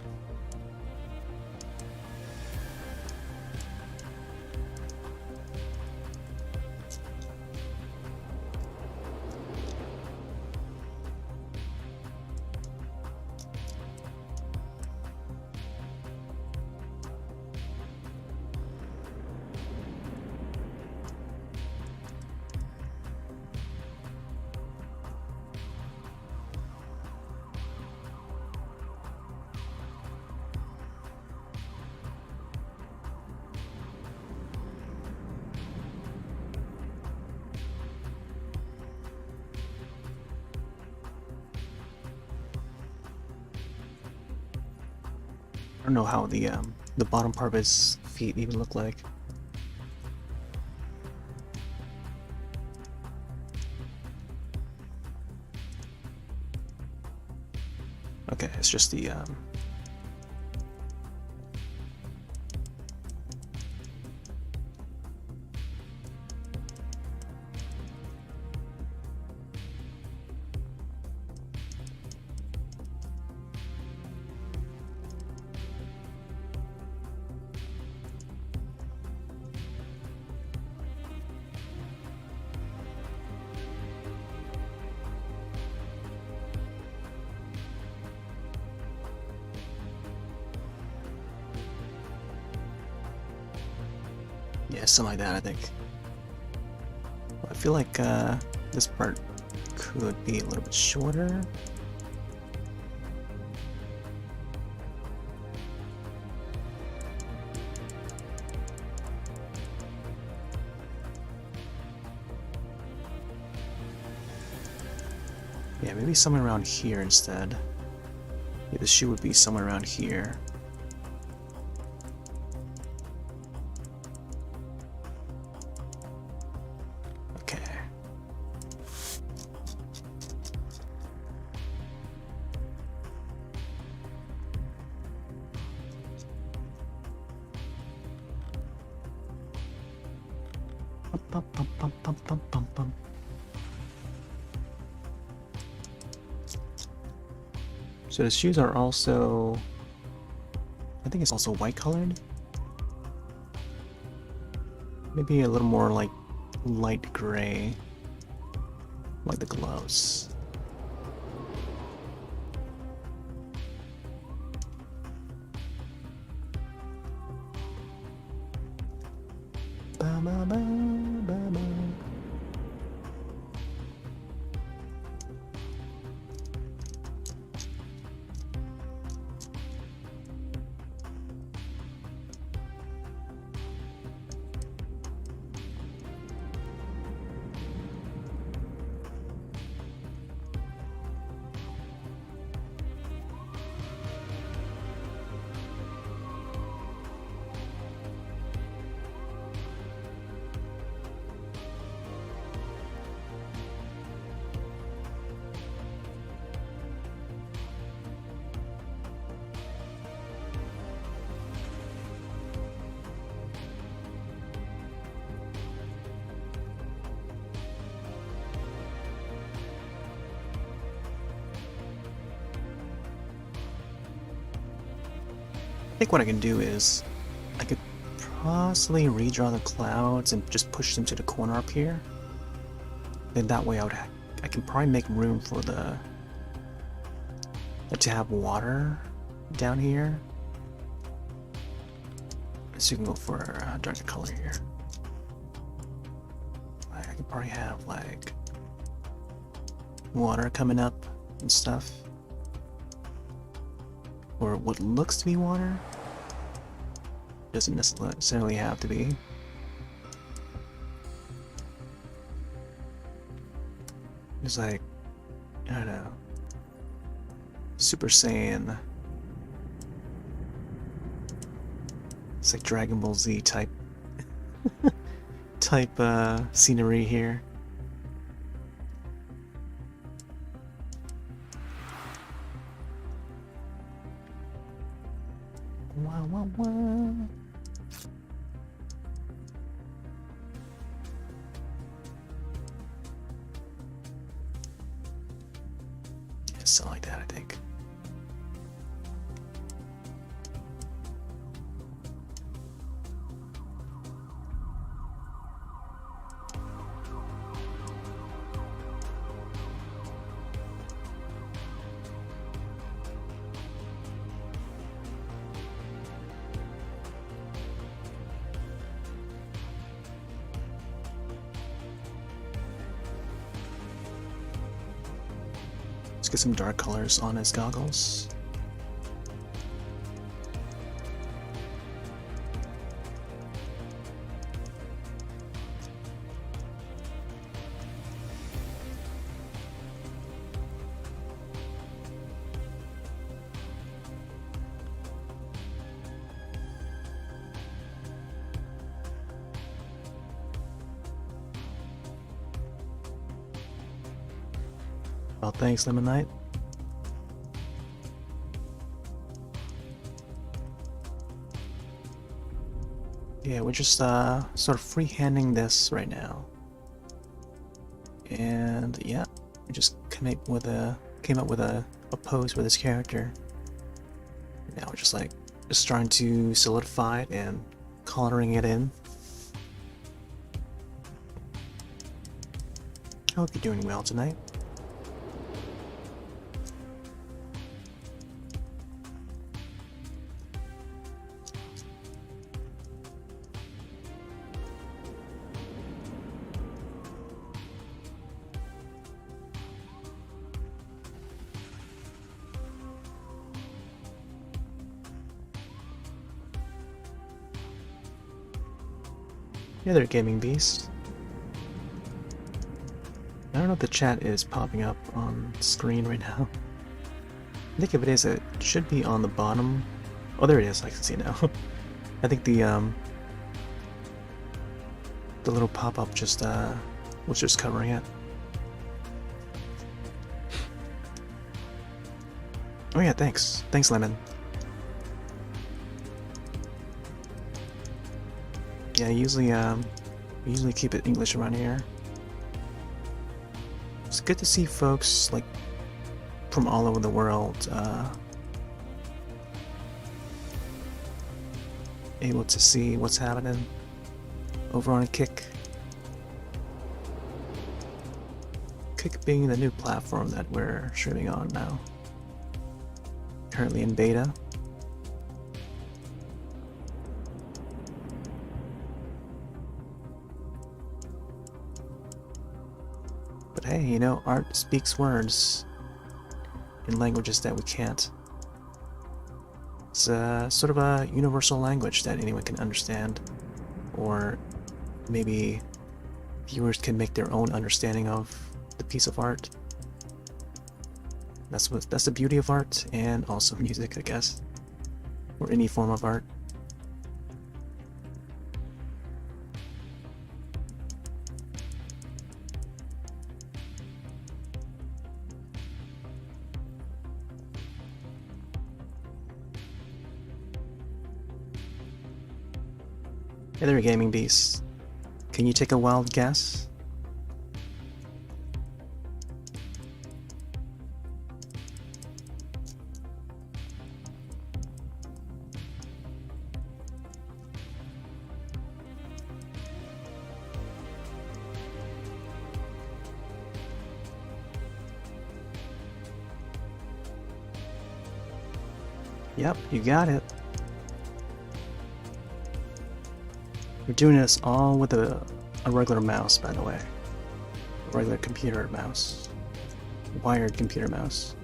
I don't know how the bottom part of his feet even look like. Okay, it's just the Yeah, something like that, I think. I feel like this part could be a little bit shorter. Yeah, maybe somewhere around here instead. Yeah, the shoe would be somewhere around here. Okay. Bum, bum, bum, bum, bum, bum, bum. So the shoes are also, I think it's also white colored. Maybe a little more like light gray, like the gloves. Ba, ba, ba, ba, ba. I think what I can do is I could possibly redraw the clouds and just push them to the corner up here. Then that way I can probably make room for the to have water down here. So you can go for a darker color here. I could probably have like water coming up and stuff. Or what looks to be water. Doesn't necessarily have to be. It's like, I don't know, Super Saiyan. It's like Dragon Ball Z type scenery here. Wah, wah, wah. Yeah, something like that, I think. Let's get some dark colors on his goggles. Well, thanks, Lemon Knight. Yeah, we're just sort of freehanding this right now. And yeah, we just came up with a pose for this character. Now we're just trying to solidify it and coloring it in. I hope you're doing well tonight. Yeah, they're gaming beast. I don't know if the chat is popping up on screen right now. I think if it is, it should be on the bottom. Oh, there it is. I can see it now. I think the little pop-up just was just covering it. Oh yeah, thanks. Thanks, Lemon. Yeah, we usually keep it English around here. It's good to see folks like from all over the world able to see what's happening over on Kick. Kick being the new platform that we're streaming on now. Currently in beta. But hey, you know, art speaks words in languages that we can't. It's sort of a universal language that anyone can understand, or maybe viewers can make their own understanding of the piece of art. That's the beauty of art, and also music, I guess, or any form of art. Hey there, gaming beasts. Can you take a wild guess? Yep, you got it. We're doing this all with a regular mouse, by the way. A regular computer mouse. Wired computer mouse.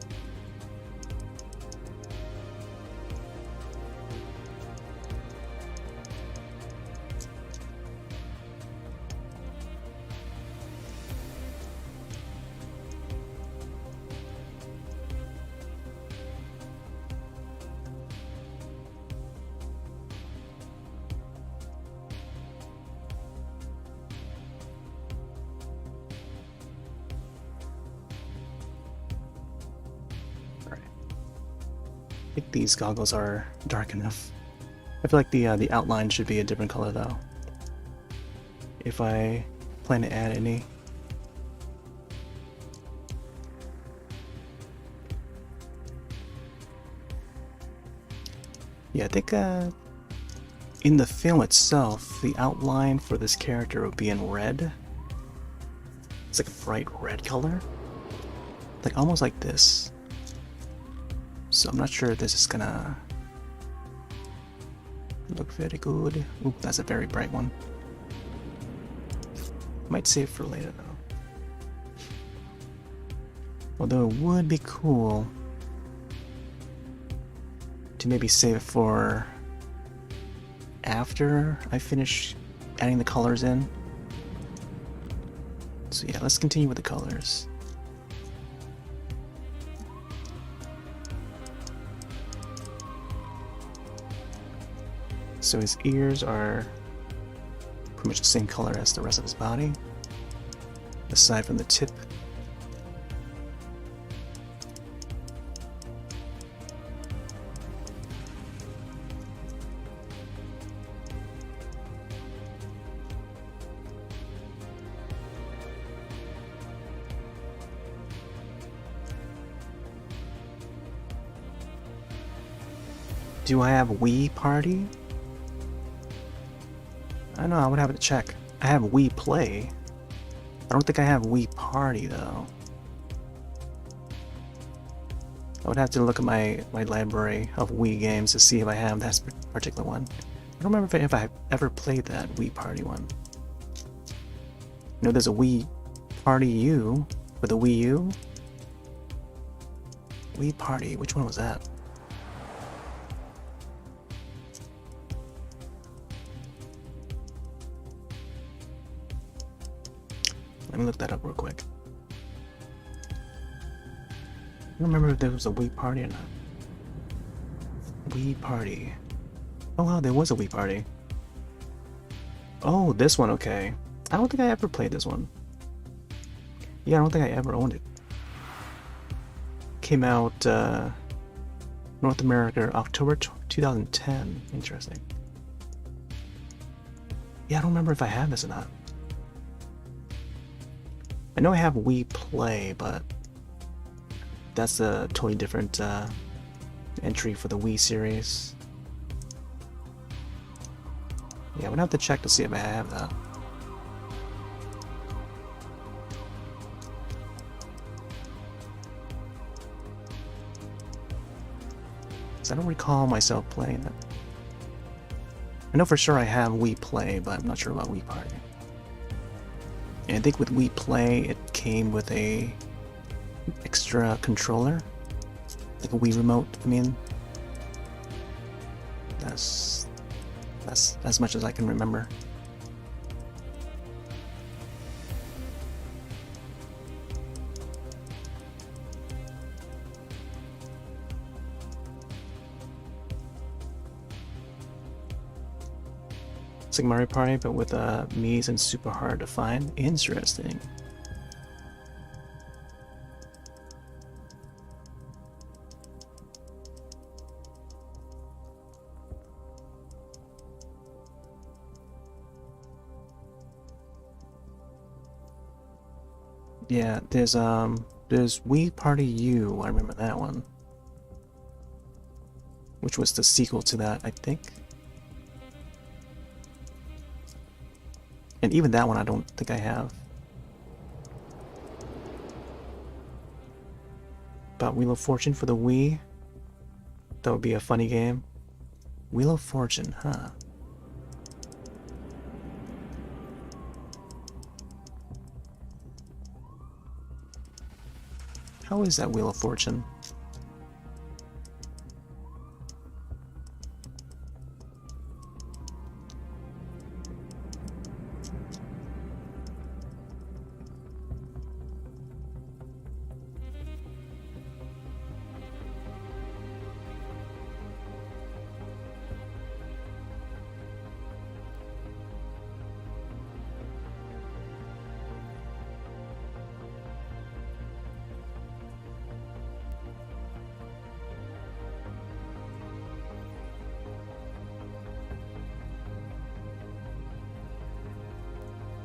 I think these goggles are dark enough. I feel like the outline should be a different color though, if I plan to add any. Yeah, I think in the film itself, the outline for this character would be in red. It's like a bright red color, like almost like this. So I'm not sure if this is gonna look very good. Ooh, that's a very bright one. Might save for later though. Although it would be cool to maybe save it for after I finish adding the colors in. So yeah, let's continue with the colors. So his ears are pretty much the same color as the rest of his body, aside from the tip. Do I have Wii Party? I don't know, I would have to check. I have Wii Play. I don't think I have Wii Party though. I would have to look at my library of Wii games to see if I have that particular one. I don't remember if I ever played that Wii Party one. You know, there's a Wii Party U for the Wii U. Wii Party, which one was that? Let me look that up real quick. I don't remember if there was a Wii Party or not. Wii Party. Oh wow, there was a Wii Party. Oh, this one, okay. I don't think I ever played this one. Yeah, I don't think I ever owned it. Came out North America, October 2010. Interesting. Yeah, I don't remember if I have this or not. I know I have Wii Play, but that's a totally different entry for the Wii series. Yeah, I'm gonna have to check to see if I have that. I don't recall myself playing it. I know for sure I have Wii Play, but I'm not sure about Wii Party. And I think with Wii Play, it came with a extra controller, like a Wii remote. I mean, that's as much as I can remember. It's like Mario Party, but with Mii's and super hard to find. Interesting. Yeah, there's Wii Party U. I remember that one, which was the sequel to that, I think. And even that one I don't think I have. But Wheel of Fortune for the Wii. That would be a funny game. Wheel of Fortune, huh? How is that Wheel of Fortune?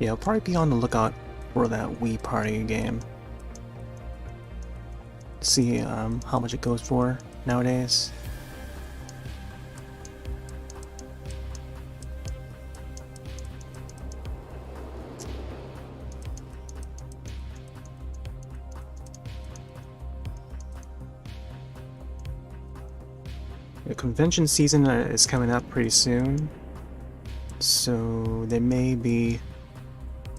Yeah, I'll probably be on the lookout for that Wii Party game. See how much it goes for nowadays. The convention season is coming up pretty soon, so there may be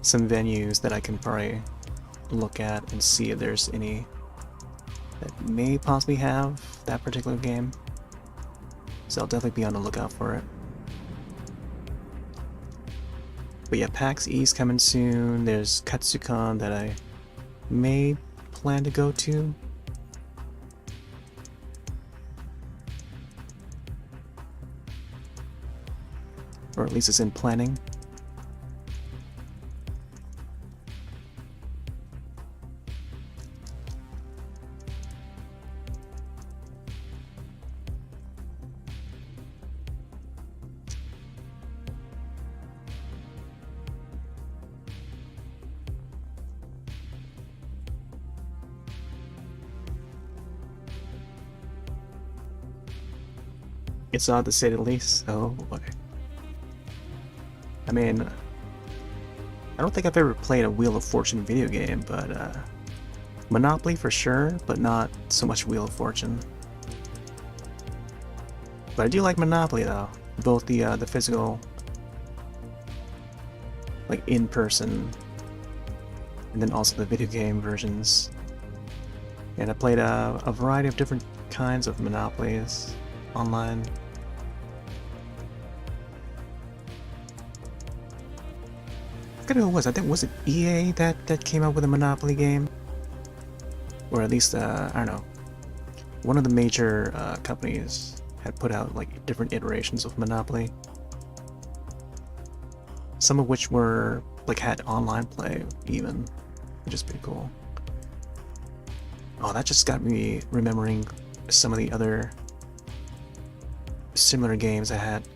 some venues that I can probably look at and see if there's any that may possibly have that particular game. So I'll definitely be on the lookout for it. But yeah, PAX East coming soon. There's Katsucon that I may plan to go to. Or at least it's in planning. It's odd to say the least. Oh boy. I mean, I don't think I've ever played a Wheel of Fortune video game, but Monopoly for sure, but not so much Wheel of Fortune. But I do like Monopoly though, both the physical, like in person, and then also the video game versions. And I played a variety of different kinds of Monopolies online. forget who it was. I think, was it EA that came up with a Monopoly game? Or at least, I don't know. One of the major companies had put out like different iterations of Monopoly. Some of which were like had online play even, which is pretty cool. Oh, that just got me remembering some of the other similar games I had,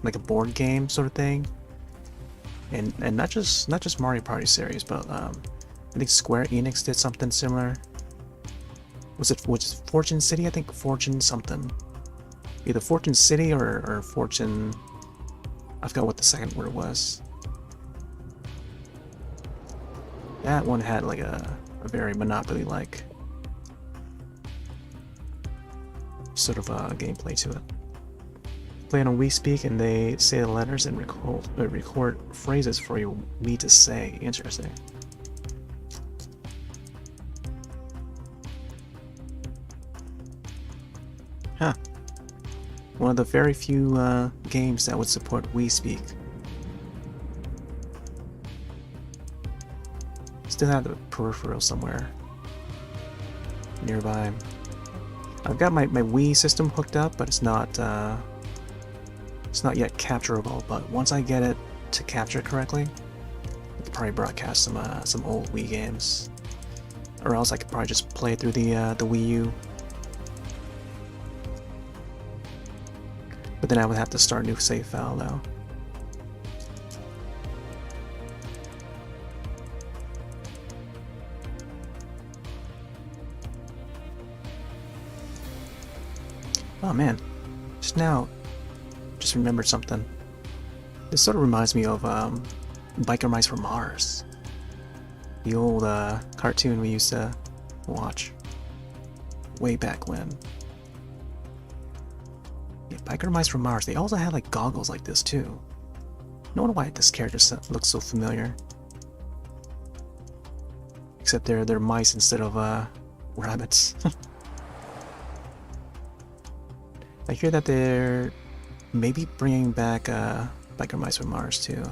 like a board game sort of thing, and not just Mario Party series, but I think Square Enix did something similar. Was it Fortune City? I think Fortune something, either Fortune City or Fortune. I forgot what the second word was. That one had like a very Monopoly-like sort of gameplay to it. Play it on WeSpeak and they say the letters and record phrases for you me to say. Interesting. Huh. One of the very few games that would support WeSpeak. Still have the peripheral somewhere nearby. I've got my Wii system hooked up, but it's not yet capturable. But once I get it to capture it correctly, I could probably broadcast some old Wii games, or else I could probably just play it through the Wii U. But then I would have to start a new save file though. Oh man, just remembered something. This sort of reminds me of Biker Mice from Mars, the old cartoon we used to watch way back when. Yeah, Biker Mice from Mars. They also had like goggles like this too. No wonder why this character looks so familiar. Except they're mice instead of rabbits. I hear that they're maybe bringing back Biker Mice from Mars too.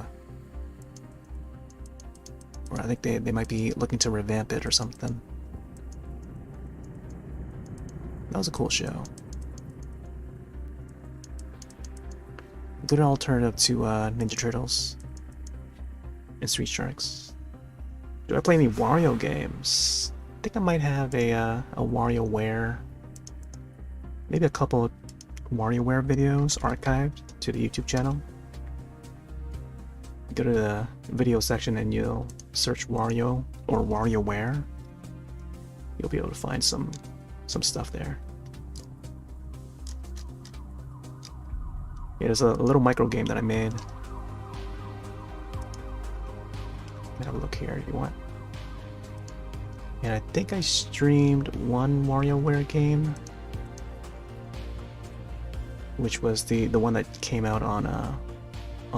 Or I think they might be looking to revamp it or something. That was a cool show. Good alternative to Ninja Turtles and Street Sharks. Do I play any Wario games? I think I might have a WarioWare. Maybe a couple of WarioWare videos archived to the YouTube channel. Go to the video section and you'll search Wario or WarioWare. You'll be able to find some stuff there. Yeah, there's a little micro game that I made. Have a look here if you want. And I think I streamed one WarioWare game, which was the one that came out on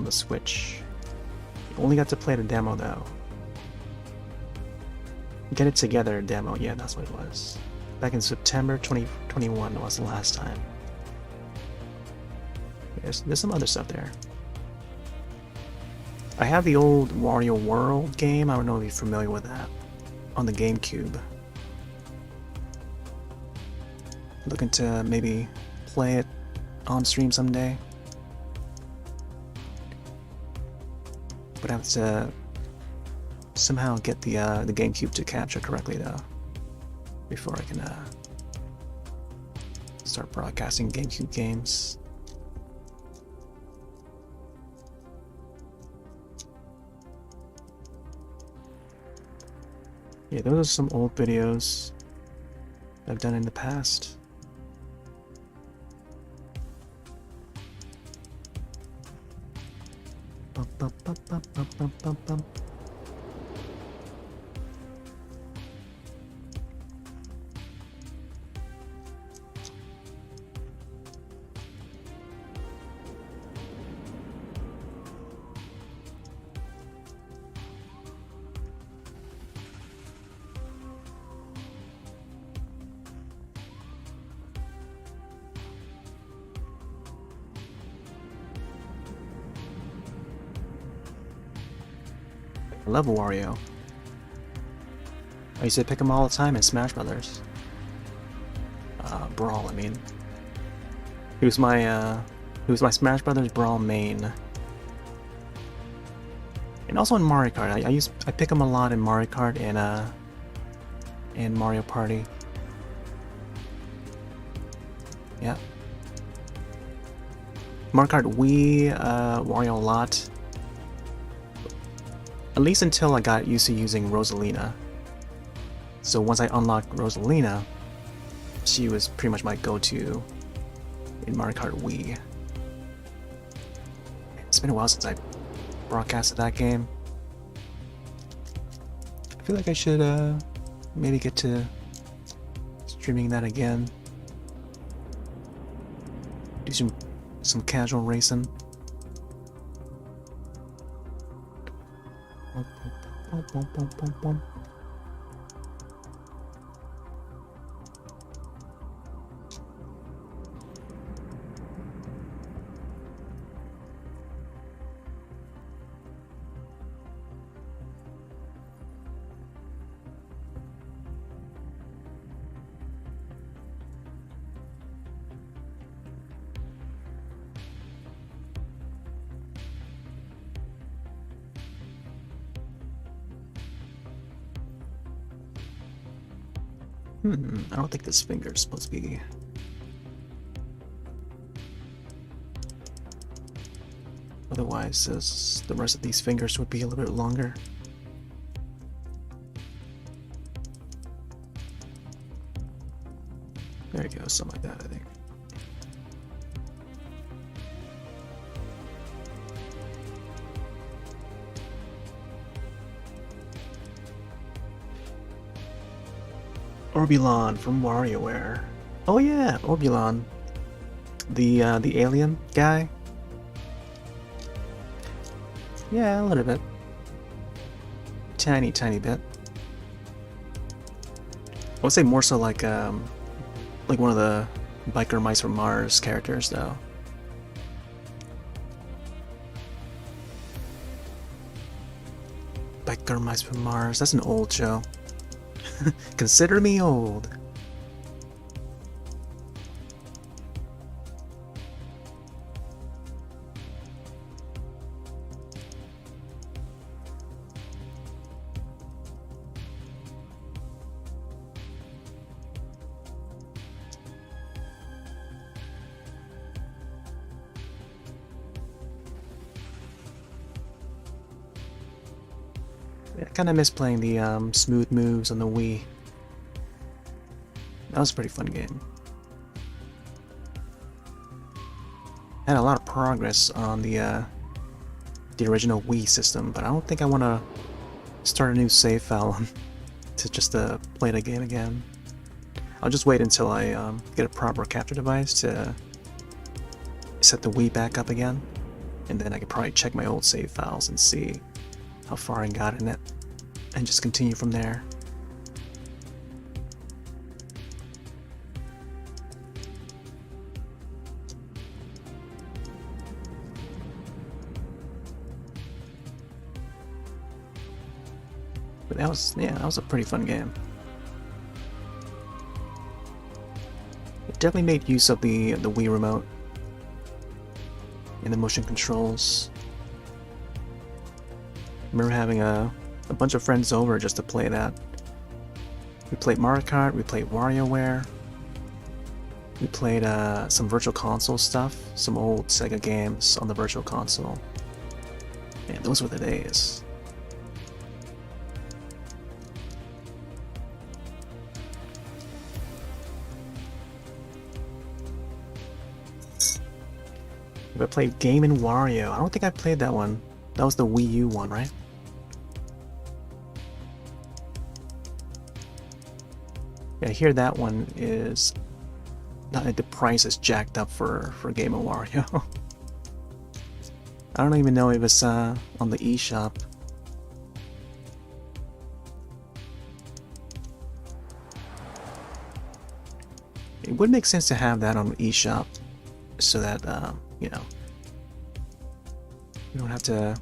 the Switch. Only got to play the demo though. Get It Together demo, yeah, that's what it was. Back in September 2021 was the last time. There's some other stuff there. I have the old Wario World game. I don't know if you're familiar with that. On the GameCube. Looking to maybe play it on stream someday. But I have to somehow get the GameCube to capture correctly though, before I can start broadcasting GameCube games. Yeah, those are some old videos I've done in the past. Bum, bum, bum, bum, bum, bum, bum, bum. I love Wario. I used to pick him all the time in Smash Brothers. Brawl, I mean. He was my Smash Brothers Brawl main. And also in Mario Kart, I pick him a lot in Mario Kart and Mario Party. Yeah. Mario Kart Wii, Wario a lot. At least until I got used to using Rosalina. So once I unlocked Rosalina, she was pretty much my go-to in Mario Kart Wii. It's been a while since I broadcasted that game. I feel like I should maybe get to streaming that again. Do some casual racing. I don't think this finger is supposed to be... Otherwise, the rest of these fingers would be a little bit longer. There you go, something like that, I think. Orbulon from WarioWare. Oh yeah, Orbulon. The alien guy. Yeah, a little bit. Tiny bit. I would say more so like one of the Biker Mice from Mars characters, though. Biker Mice from Mars. That's an old show. Consider me old. I kind of miss playing the smooth moves on the Wii. That was a pretty fun game. Had a lot of progress on the original Wii system, but I don't think I want to start a new save file to just play the game again. I'll just wait until I get a proper capture device to set the Wii back up again, and then I could probably check my old save files and see how far I got in it, and just continue from there. But that was a pretty fun game. It definitely made use of the Wii remote and the motion controls. I remember having a bunch of friends over just to play that. We played Mario Kart, we played WarioWare, we played some Virtual Console stuff, some old Sega games on the Virtual Console. Man, those were the days. I played Game & Wario. I don't think I played that one. That was the Wii U one, right? Yeah, I hear that one is... the price is jacked up for Game & Wario. I don't even know if it's on the eShop. It would make sense to have that on the eShop so that, you know, you don't have to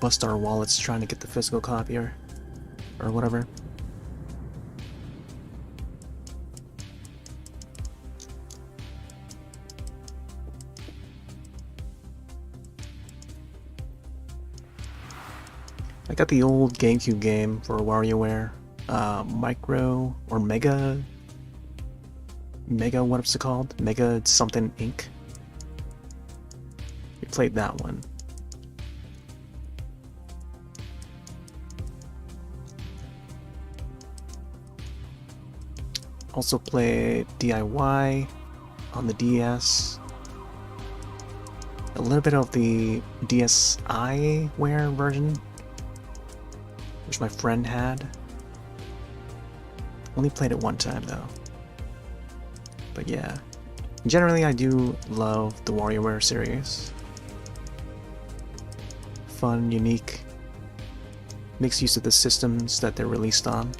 bust our wallets trying to get the physical copy or whatever. I got the old GameCube game for WarioWare, Micro or Mega, what's it called? Mega something Inc. We played that one. Also played DIY on the DS. A little bit of the DSiWare version, which my friend had. Only played it one time though. But yeah, generally I do love the WarioWare series. Fun, unique, makes use of the systems that they're released on.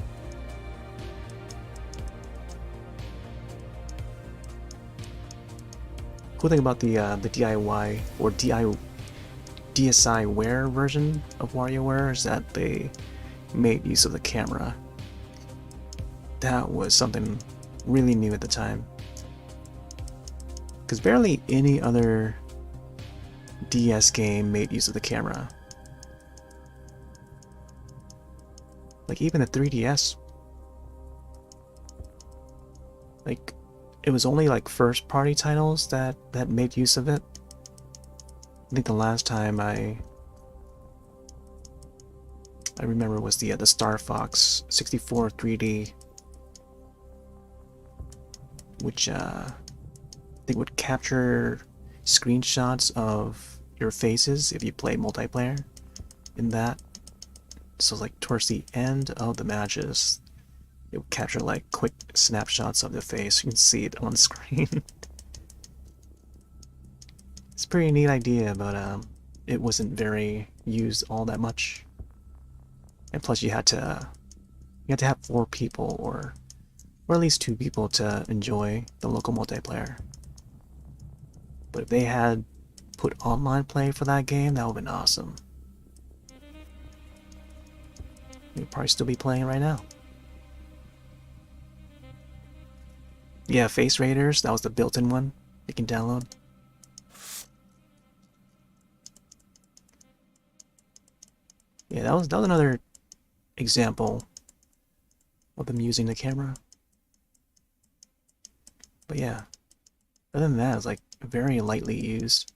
Cool thing about the DIY or DSiWare version of WarioWare is that they made use of the camera. That was something really new at the time, because barely any other DS game made use of the camera. Like even the 3DS, like it was only like first party titles that made use of it. I think the last time I remember was the Star Fox 64 3D, which I think would capture screenshots of your faces if you play multiplayer in that. So like towards the end of the matches, it would capture like quick snapshots of the face. You can see it on screen. It's a pretty neat idea, but it wasn't very used all that much. And plus, you had to have 4 people or at least 2 people to enjoy the local multiplayer. But if they had put online play for that game, that would have been awesome. You'd probably still be playing right now. Yeah, Face Raiders, that was the built-in one you can download. Yeah, that was another example of them using the camera. But yeah, other than that, it's like very lightly used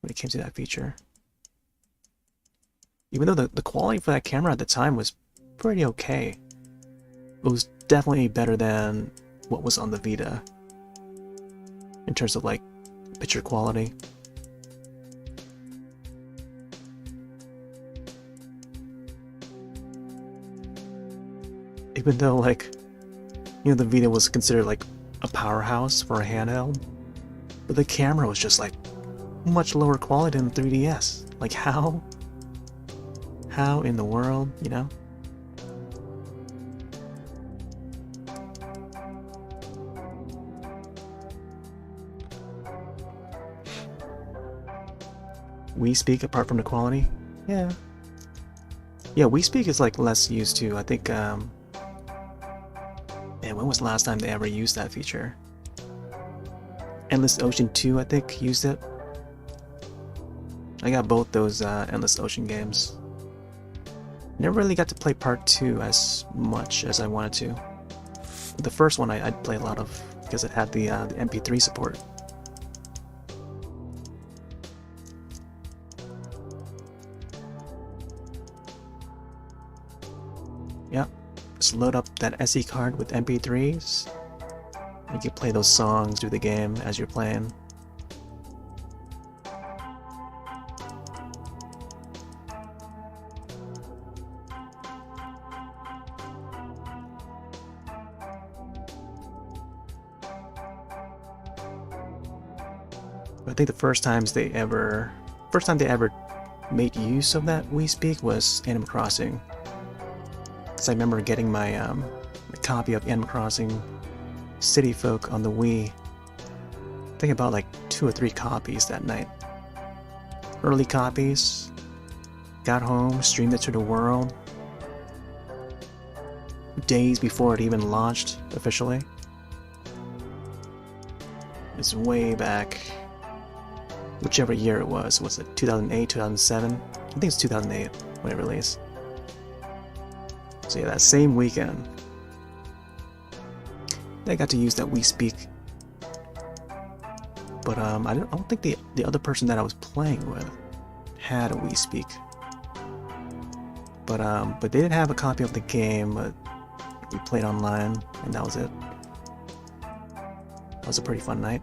when it came to that feature. Even though the quality for that camera at the time was pretty okay, it was definitely better than what was on the Vita in terms of like picture quality. Even though, like, you know, the Vita was considered like a powerhouse for a handheld, but the camera was just like much lower quality than the 3DS. Like how in the world, you know? WeSpeak apart from the quality? Yeah. Yeah, WeSpeak is like less used too. I think man, when was the last time they ever used that feature? Endless Ocean 2, I think, used it. I got both those Endless Ocean games. Never really got to play part 2 as much as I wanted to. The first one I'd play a lot of because it had the MP3 support. Yep, just load up that SD card with MP3s. You can play those songs through the game as you're playing. I think the first time they ever made use of that WeSpeak was Animal Crossing. Because I remember getting my copy of Animal Crossing City Folk on the Wii. I think about like 2 or 3 copies that night. early copies. Got home, streamed it to the world. Days before it even launched officially. It's way back. Whichever year it was it 2008, 2007? I think it's 2008 when it released. So yeah, that same weekend, I got to use that We Speak. But I don't think the other person that I was playing with had a We Speak. But they did have a copy of the game, but we played online, and that was it. That was a pretty fun night.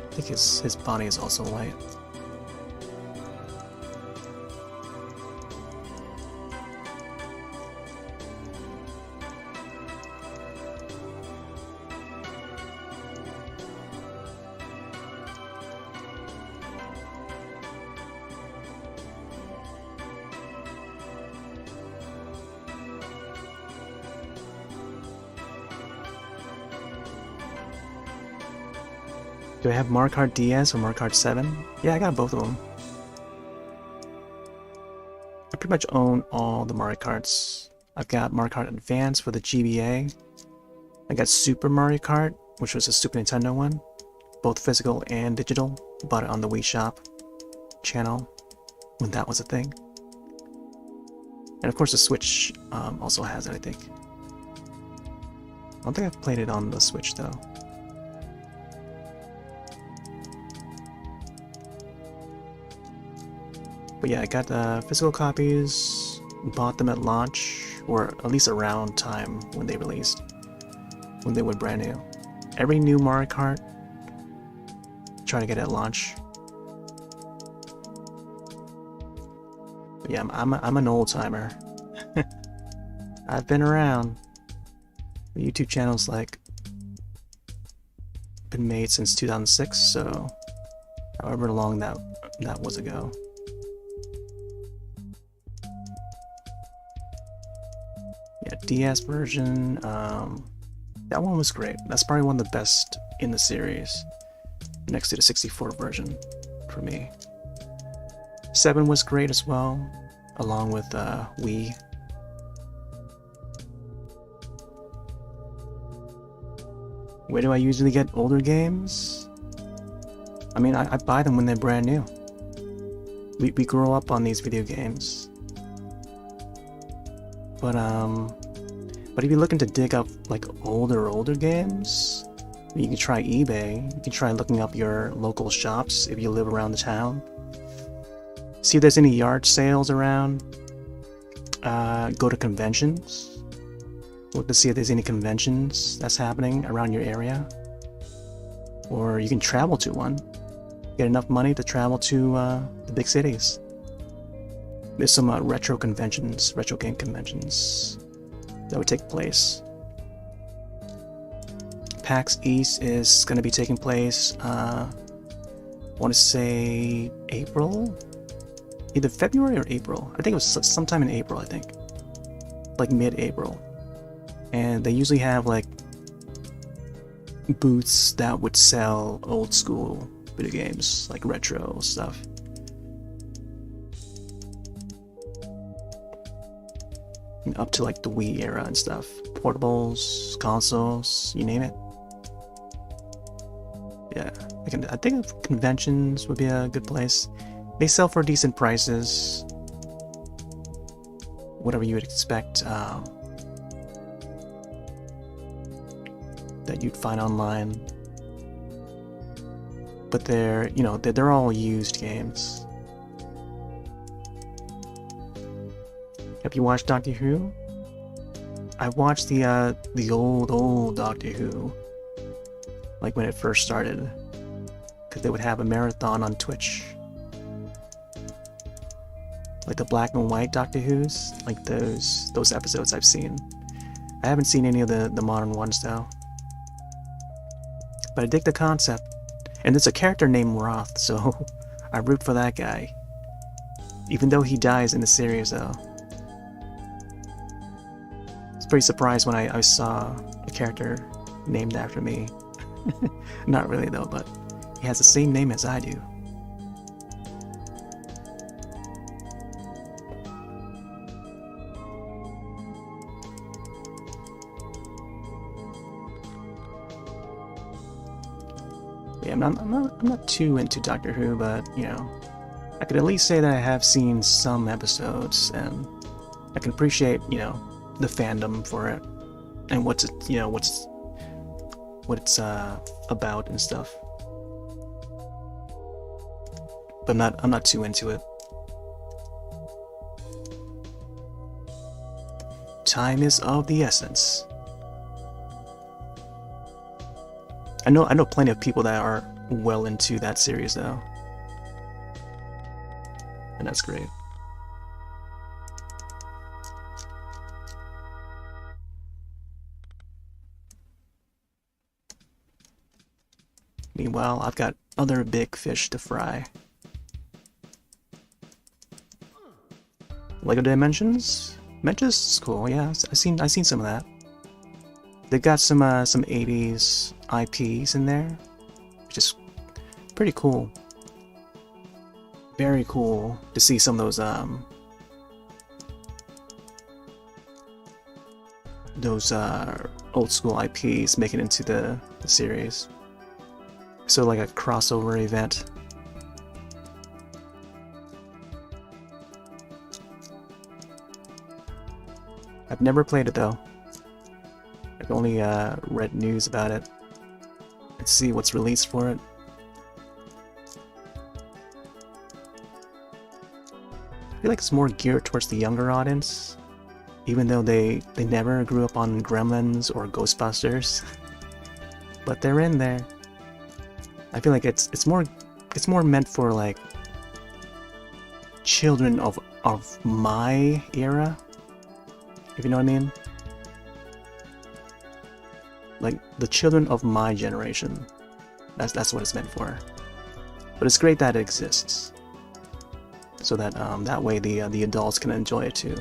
I think his body is also white. Do I have Mario Kart DS or Mario Kart 7? Yeah, I got both of them. I pretty much own all the Mario Karts. I've got Mario Kart Advance for the GBA. I got Super Mario Kart, which was a Super Nintendo one. Both physical and digital. Bought it on the Wii Shop channel when that was a thing. And of course the Switch also has it, I think. I don't think I've played it on the Switch though. But yeah, I got physical copies, bought them at launch, or at least around time when they released, when they were brand new. Every new Mario Kart, try to get it at launch. But yeah, I'm an old timer. I've been around. The YouTube channel's like been made since 2006, so however long that was ago. Yeah, DS version, that one was great. That's probably one of the best in the series, next to the 64 version for me. 7 was great as well, along with Wii. Where do I usually get older games? I mean, I buy them when they're brand new. We grow up on these video games. But if you're looking to dig up like older games, you can try eBay. You can try looking up your local shops if you live around the town. See if there's any yard sales around. Go to conventions. Look to see if there's any conventions that's happening around your area. Or you can travel to one. Get enough money to travel to the big cities. There's some retro conventions, retro game conventions that would take place. PAX East is going to be taking place, I want to say April? Either February or April. I think it was sometime in April, I think. Like mid-April. And they usually have like booths that would sell old school video games, like retro stuff. Up to like the Wii era and stuff. Portables, consoles, you name it. Yeah, I think conventions would be a good place. They sell for decent prices. Whatever you would expect that you'd find online. But they're all used games. Have you watched Doctor Who? I watched the old Doctor Who, like when it first started, because they would have a marathon on Twitch. like the black and white Doctor Who's, like those episodes I've seen. I haven't seen any of the modern ones though. But I dig the concept. And there's a character named Roth, so I root for that guy. Even though he dies in the series though. I was pretty surprised when I saw a character named after me. Not really though, but he has the same name as I do. Yeah, I'm not too into Doctor Who, but you know, I could at least say that I have seen some episodes, and I can appreciate, you know, the fandom for it, and what it's about and stuff. But I'm not too into it. Time is of the essence. I know plenty of people that are well into that series though. And that's great. Meanwhile, I've got other big fish to fry. Lego Dimensions? Manchester's cool, yeah. I've seen some of that. They got some 80s IPs in there, which is pretty cool. Very cool to see some of those old school IPs make it into the series. So like a crossover event. I've never played it though. I've only read news about it. Let's see what's released for it. I feel like it's more geared towards the younger audience, even though they never grew up on Gremlins or Ghostbusters. But they're in there. I feel like it's more meant for like children of my era, if you know what I mean. Like the children of my generation. That's what it's meant for. But it's great that it exists, so that that way the adults can enjoy it too.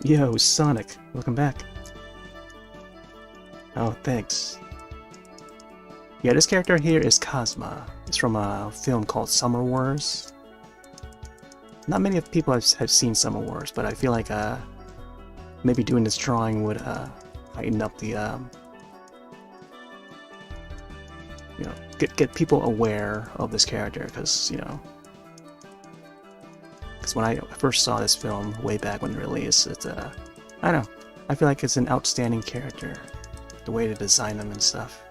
Yo, Sonic, welcome back. Oh, thanks. Yeah, this character here is Kazma. It's from a film called Summer Wars. Not many of people have seen Summer Wars, but I feel like maybe doing this drawing would heighten up the you know, get people aware of this character, because you know, when I first saw this film way back when it released, it's I don't know, I feel like it's an outstanding character, the way to design them and stuff.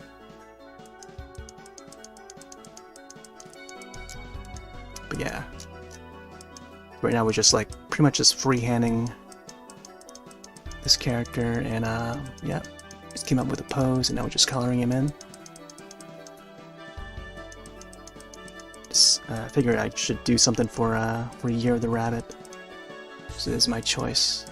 But yeah, right now we're just like pretty much just freehanding this character, and yeah, just came up with a pose, and now we're just coloring him in. I figured I should do something for Year of the Rabbit, so this is my choice.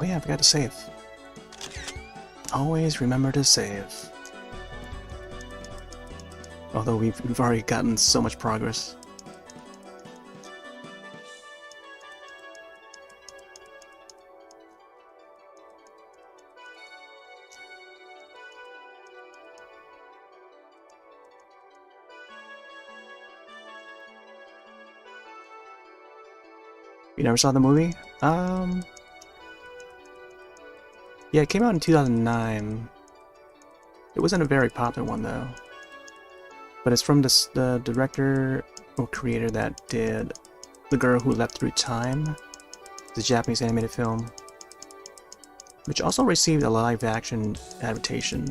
Oh yeah, I forgot to save. Always remember to save. Although we've already gotten so much progress. You never saw the movie? Yeah, it came out in 2009. It wasn't a very popular one though. But it's from the director or creator that did The Girl Who Leapt Through Time. the Japanese animated film, which also received a live-action adaptation.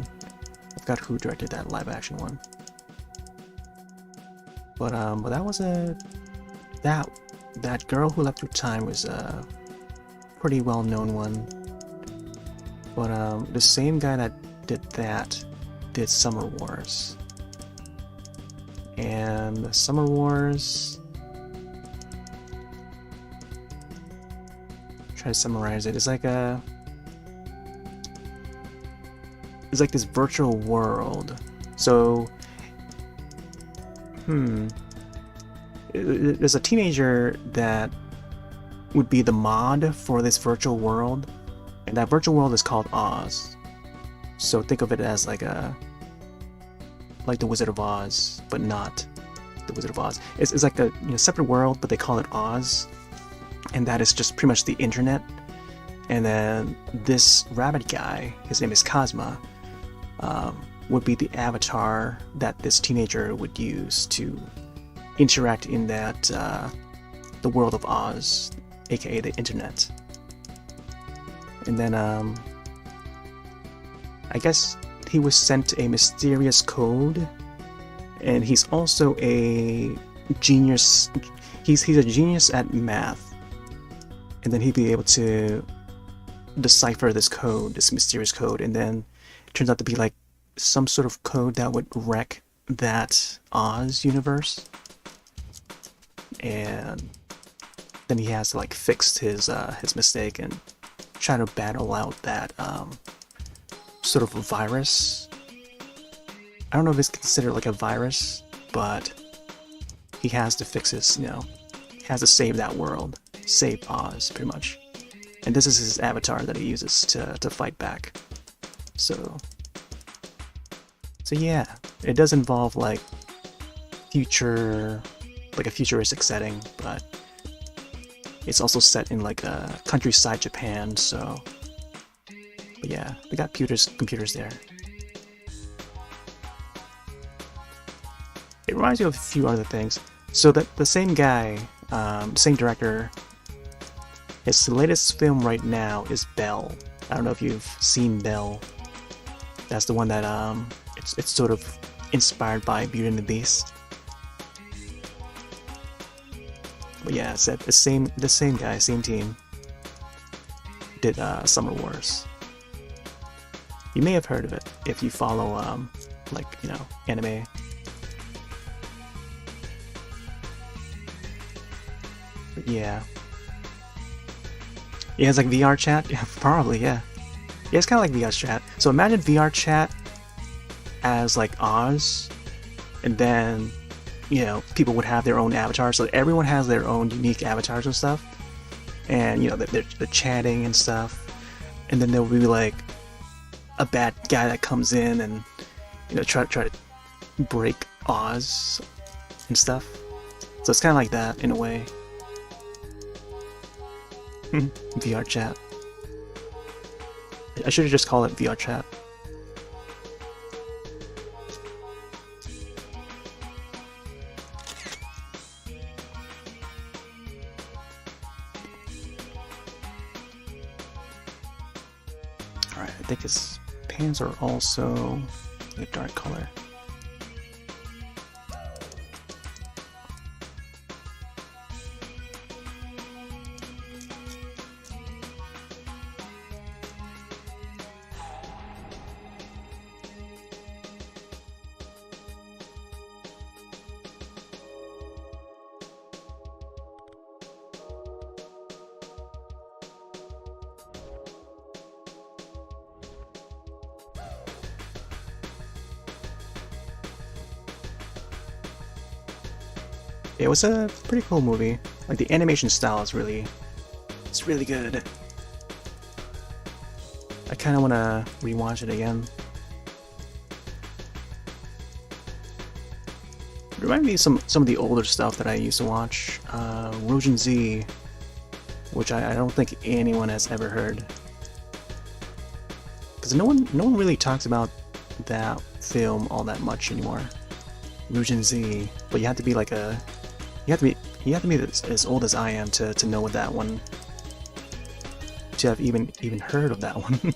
I forgot who directed that live-action one. But that was that Girl Who Left Through Time was a pretty well-known one. But the same guy that did that did Summer Wars. And Summer Wars, try to summarize it. It's like this virtual world. So, there's a teenager that would be the mod for this virtual world, and that virtual world is called Oz. So think of it as like the Wizard of Oz, but not the Wizard of Oz. It's like a separate world, but they call it Oz, and that is just pretty much the internet. And then this rabbit guy, his name is Kazma, would be the avatar that this teenager would use to interact in that the world of Oz, aka the internet. And then I guess he was sent a mysterious code, and he's also a genius. He's a genius at math, and then he'd be able to decipher this code, this mysterious code, and then it turns out to be like some sort of code that would wreck that Oz universe, and then he has to like fix his mistake and try to battle out that sort of a virus. I don't know if it's considered like a virus, but he has to fix his, he has to save that world, save Oz, pretty much. And this is his avatar that he uses to fight back. So yeah, it does involve like a futuristic setting, but it's also set in like a countryside Japan, so. But yeah, they got computers there. It reminds me of a few other things. So that the same guy, same director, his latest film right now is Belle. I don't know if you've seen Belle. That's the one that it's sort of inspired by Beauty and the Beast. But yeah, it's the same guy, same team did Summer Wars. You may have heard of it if you follow anime. But yeah. Yeah, it's like VR chat? Yeah, probably, yeah. Yeah, it's kind of like VR chat. So imagine VR chat as like Oz, and then, people would have their own avatars. So everyone has their own unique avatars and stuff. And, they're chatting and stuff. And then there will be like a bad guy that comes in and, try to break Oz and stuff. So it's kind of like that in a way. VR chat. I should have just called it VR chat. Alright, I think his pants are also a dark color. It was a pretty cool movie. Like the animation style is really good. I kind of want to rewatch it again. It reminded me of some of the older stuff that I used to watch. Rojin Z, which I don't think anyone has ever heard, because no one really talks about that film all that much anymore. Rojin Z, but you have to be like you have to be as old as I am to know what that one to have even heard of that one.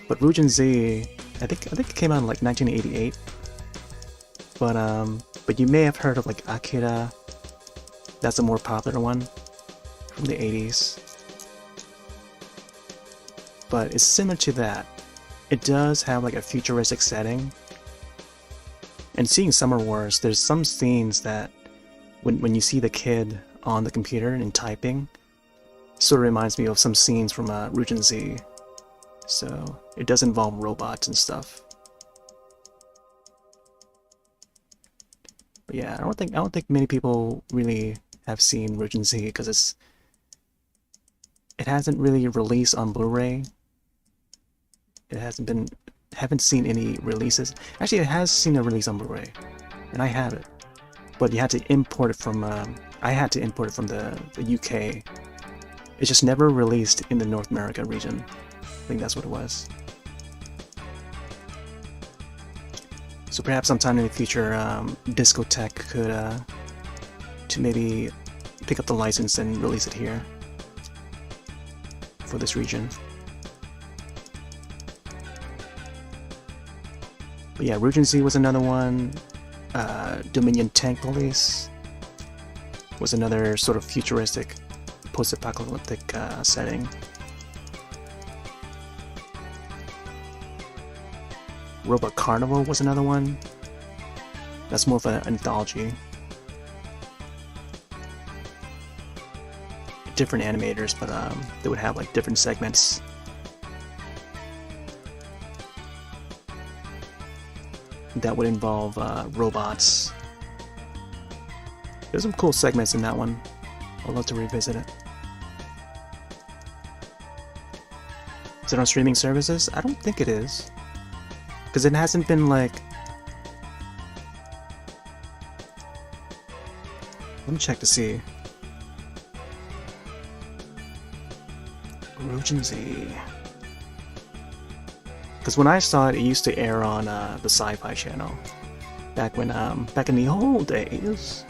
But Ryujin Z, I think it came out in like 1988. But you may have heard of like Akira. That's a more popular one from the 80s. But it's similar to that. It does have like a futuristic setting. And seeing Summer Wars, there's some scenes that when you see the kid on the computer and typing, sort of reminds me of some scenes from Ryujin Z. So it does involve robots and stuff. But yeah, I don't think many people really have seen Ryujin Z because it hasn't really released on Blu-ray. It haven't seen any releases. Actually, it has seen a release on Blu-ray, and I have it. But you had to import it from. I had to import it from the UK. It's just never released in the North America region. I think that's what it was. So perhaps sometime in the future, Discotech could to maybe pick up the license and release it here for this region. But yeah, Ryujin Z was another one. Dominion Tank Police was another sort of futuristic, post-apocalyptic setting. Robot Carnival was another one. That's more of an anthology. Different animators, but they would have like different segments. That would involve robots. There's some cool segments in that one. I'd love to revisit it. Is it on streaming services? I don't think it is. Because it hasn't been like... Let me check to see. Ryujin Z. Because when I saw it, it used to air on the Sci-Fi Channel. Back when, back in the old days.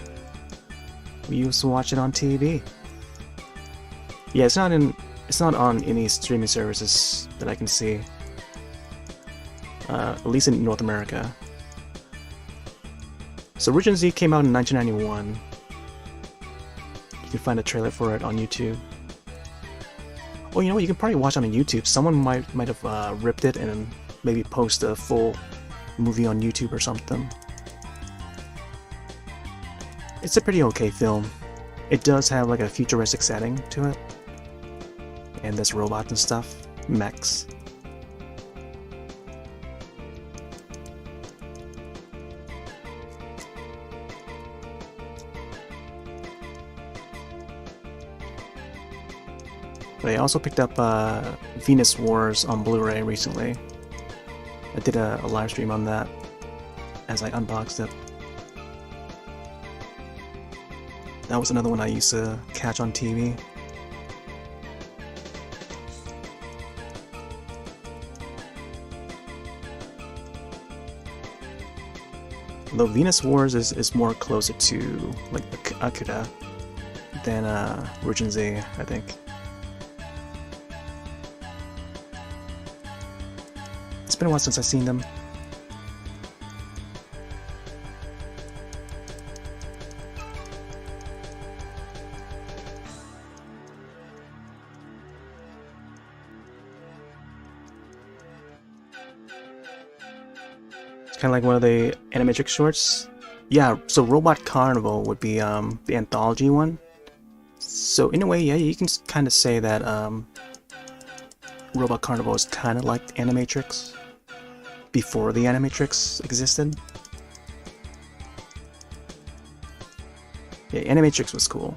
We used to watch it on TV. Yeah, it's not on any streaming services that I can see. At least in North America. So Ryujin Z came out in 1991. You can find a trailer for it on YouTube. Oh, you know what? You can probably watch it on YouTube. Someone might have ripped it and maybe post a full movie on YouTube or something. It's a pretty okay film. It does have like a futuristic setting to it. And there's robots and stuff. Mechs. But I also picked up Venus Wars on Blu-ray recently. I did a live stream on that as I unboxed it. That was another one I used to catch on TV. Though Venus Wars is more closer to like Akira than Ryujin Z, I think. It's been a while since I've seen them. It's kind of like one of the animatrix shorts. Yeah, so Robot Carnival would be the anthology one. So in a way, yeah, you can kind of say that Robot Carnival is kind of like Animatrix before the Animatrix existed. Yeah, Animatrix was cool.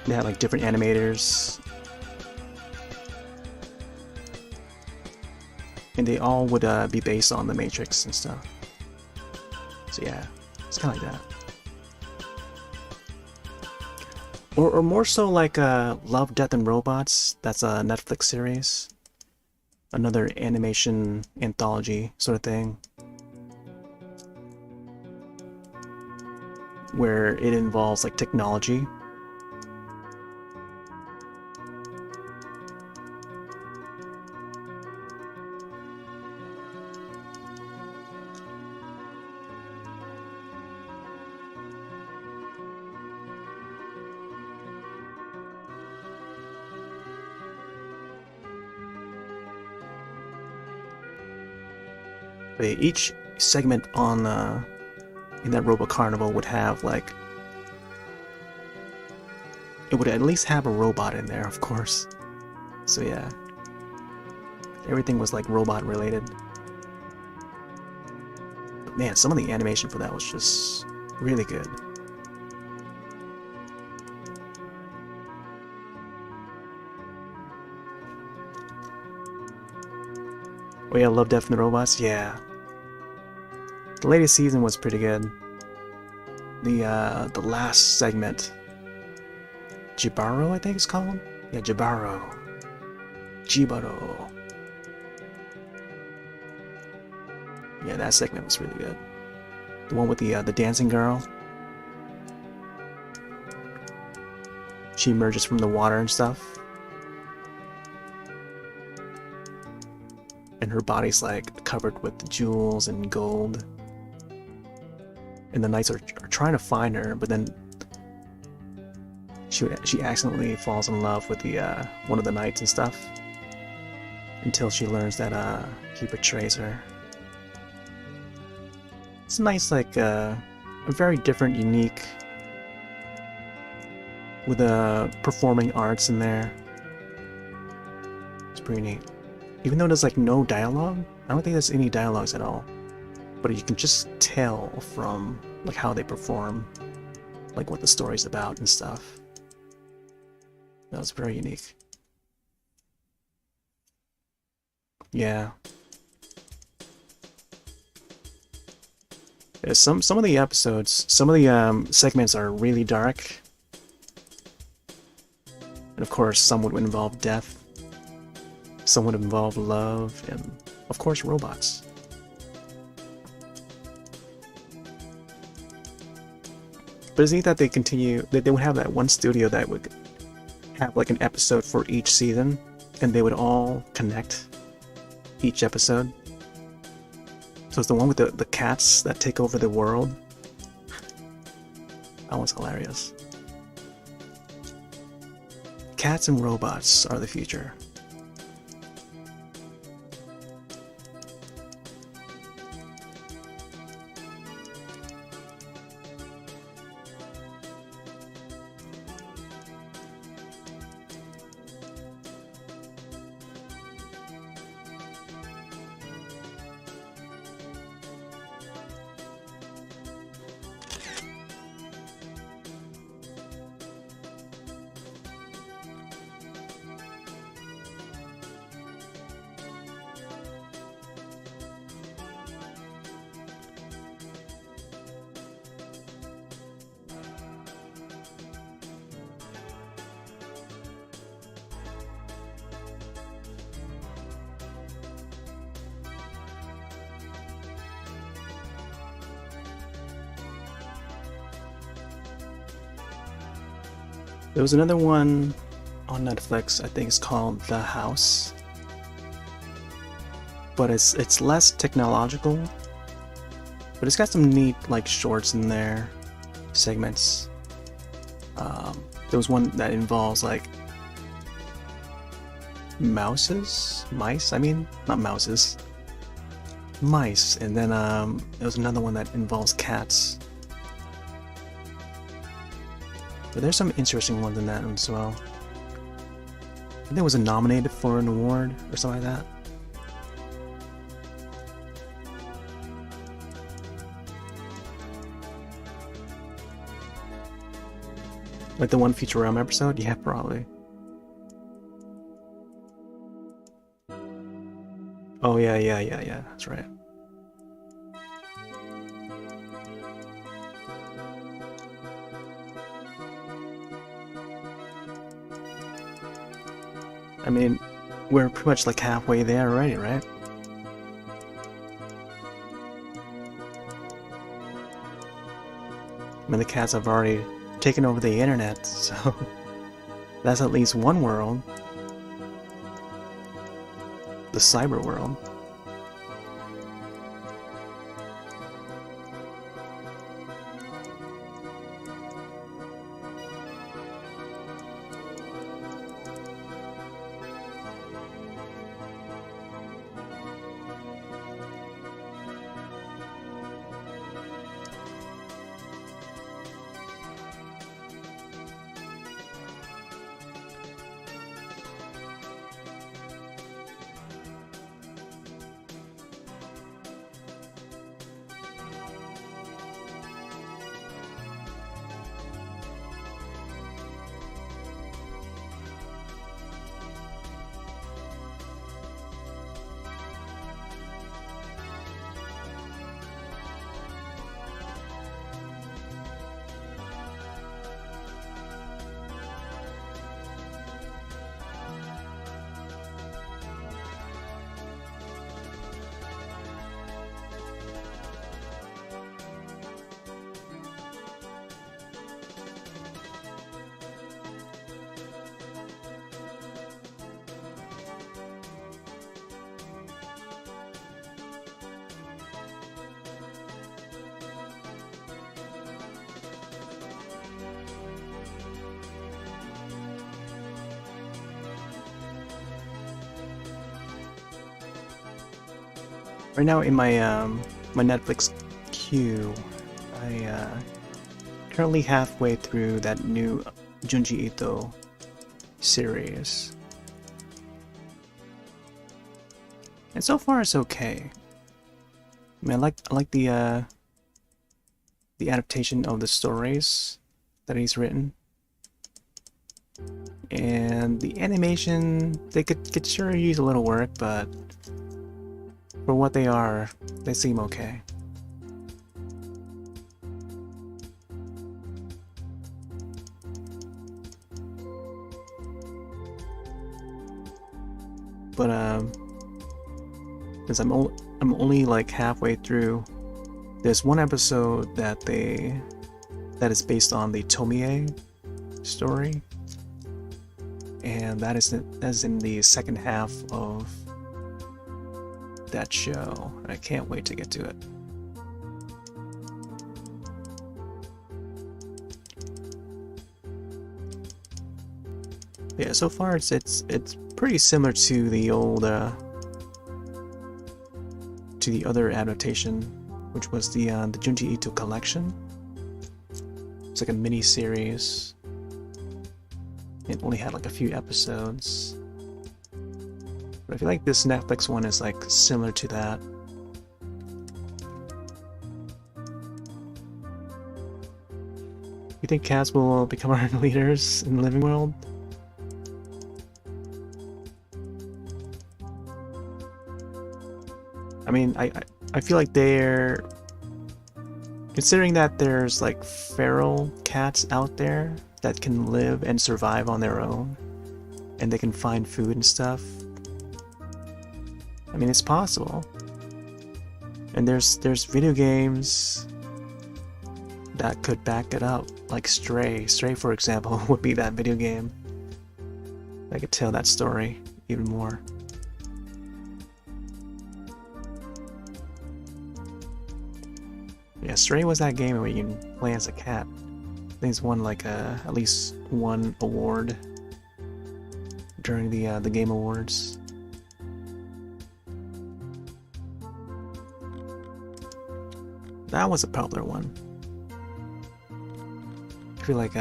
They had like different animators. And they all would be based on the Matrix and stuff. So yeah, it's kind of like that. Or more so like Love, Death, and Robots. That's a Netflix series. Another animation anthology sort of thing. Where it involves like technology. Each segment on in that Robo Carnival would have like, it would at least have a robot in there, of course. So yeah, everything was like robot related. But man, some of the animation for that was just really good. Oh yeah, Love, Death, and the Robots. Yeah, the latest season was pretty good. The last segment, Jibaro, I think it's called. Yeah, Jibaro. Jibaro. Yeah, that segment was really good. The one with the dancing girl. She emerges from the water and stuff. And her body's like covered with jewels and gold. And the knights are trying to find her, but then she accidentally falls in love with the one of the knights and stuff. Until she learns that he betrays her. It's nice, like a very different, unique, with performing arts in there. It's pretty neat. Even though there's like no dialogue, I don't think there's any dialogues at all. But you can just tell from like how they perform, like what the story's about and stuff. That was very unique. Yeah. Some of the episodes, some of the segments are really dark, and of course some would involve death, some would involve love, and of course robots. But it's neat that they continue. They would have that one studio that would have like an episode for each season, and they would all connect each episode. So it's the one with the cats that take over the world. That one's hilarious. Cats and robots are the future. There was another one on Netflix, I think it's called The House. But it's less technological. But it's got some neat like shorts in there, segments. There was one that involves like mice, I mean, not mouses. Mice, and then there was another one that involves cats. But there's some interesting ones in that one as well. I think it was nominated for an award or something like that. Like the one Futurama episode? Yeah, probably. Oh yeah, that's right. I mean, we're pretty much like halfway there already, right? I mean, the cats have already taken over the internet, so that's at least one world. The cyber world. Right now in my my Netflix queue, I currently halfway through that new Junji Ito series. And so far it's okay. I mean, I like the adaptation of the stories that he's written. And the animation, they could sure use a little work, but for what they are, they seem okay. But because I'm only like halfway through. There's one episode that is based on the Tomie story, and that is in the second half of that show. I can't wait to get to it. Yeah, so far it's pretty similar to the old to the other adaptation, which was the Junji Ito collection. It's like a mini series. It only had like a few episodes. But I feel like this Netflix one is like similar to that. You think Kazma will become our leaders in the living world? I mean, I feel like they're, considering that there's like feral cats out there that can live and survive on their own, and they can find food and stuff. I mean, it's possible. And there's video games that could back it up, like Stray. Stray, for example, would be that video game. I could tell that story even more. Yeah, Stray was that game where you can play as a cat. I think it's won like at least one award during the Game Awards. That was a popular one. I feel like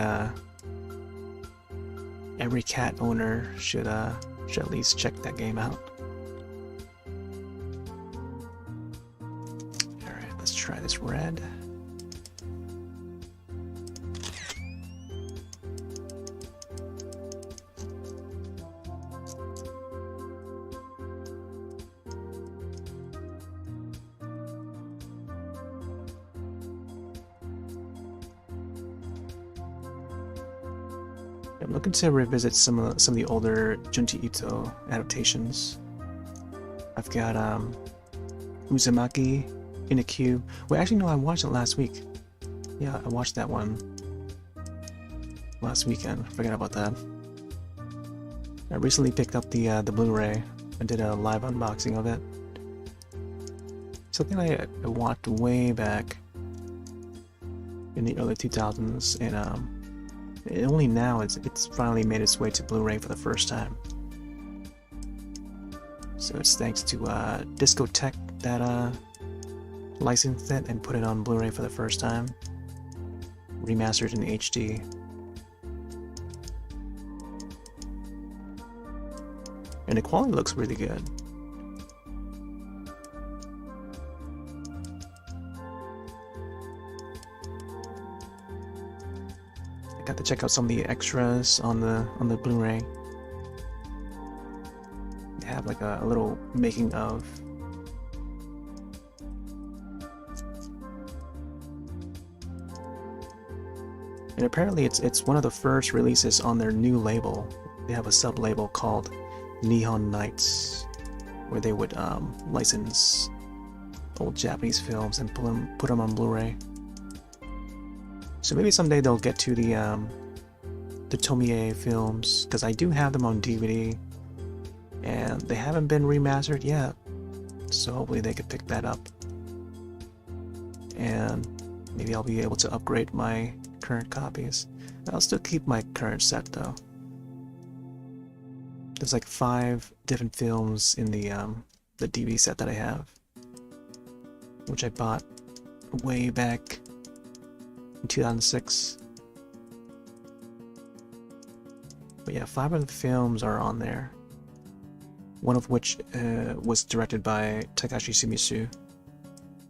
every cat owner should at least check that game out. Alright, let's try this red. I'm looking to revisit some of the older Junji Ito adaptations. I've got Uzumaki in a queue. Wait, actually no, I watched it last week. Yeah, I watched that one last weekend. I forgot about that. I recently picked up the Blu-ray and did a live unboxing of it. Something I watched way back in the early 2000s, and only now it's finally made its way to Blu-ray for the first time. So it's thanks to Discotech that licensed it and put it on Blu-ray for the first time, remastered in HD. And the quality looks really good. Got to check out some of the extras on the Blu-ray. They have like a little making of. And apparently it's one of the first releases on their new label. They have a sub-label called Nihon Nights, where they would license old Japanese films and put them on Blu-ray. So maybe someday they'll get to the Tomie films, because I do have them on DVD, and they haven't been remastered yet. So hopefully they could pick that up, and maybe I'll be able to upgrade my current copies. I'll still keep my current set though. There's like 5 different films in the DVD set that I have. which I bought way back in 2006. But yeah, 5 of the films are on there. One of which was directed by Takashi Shimizu,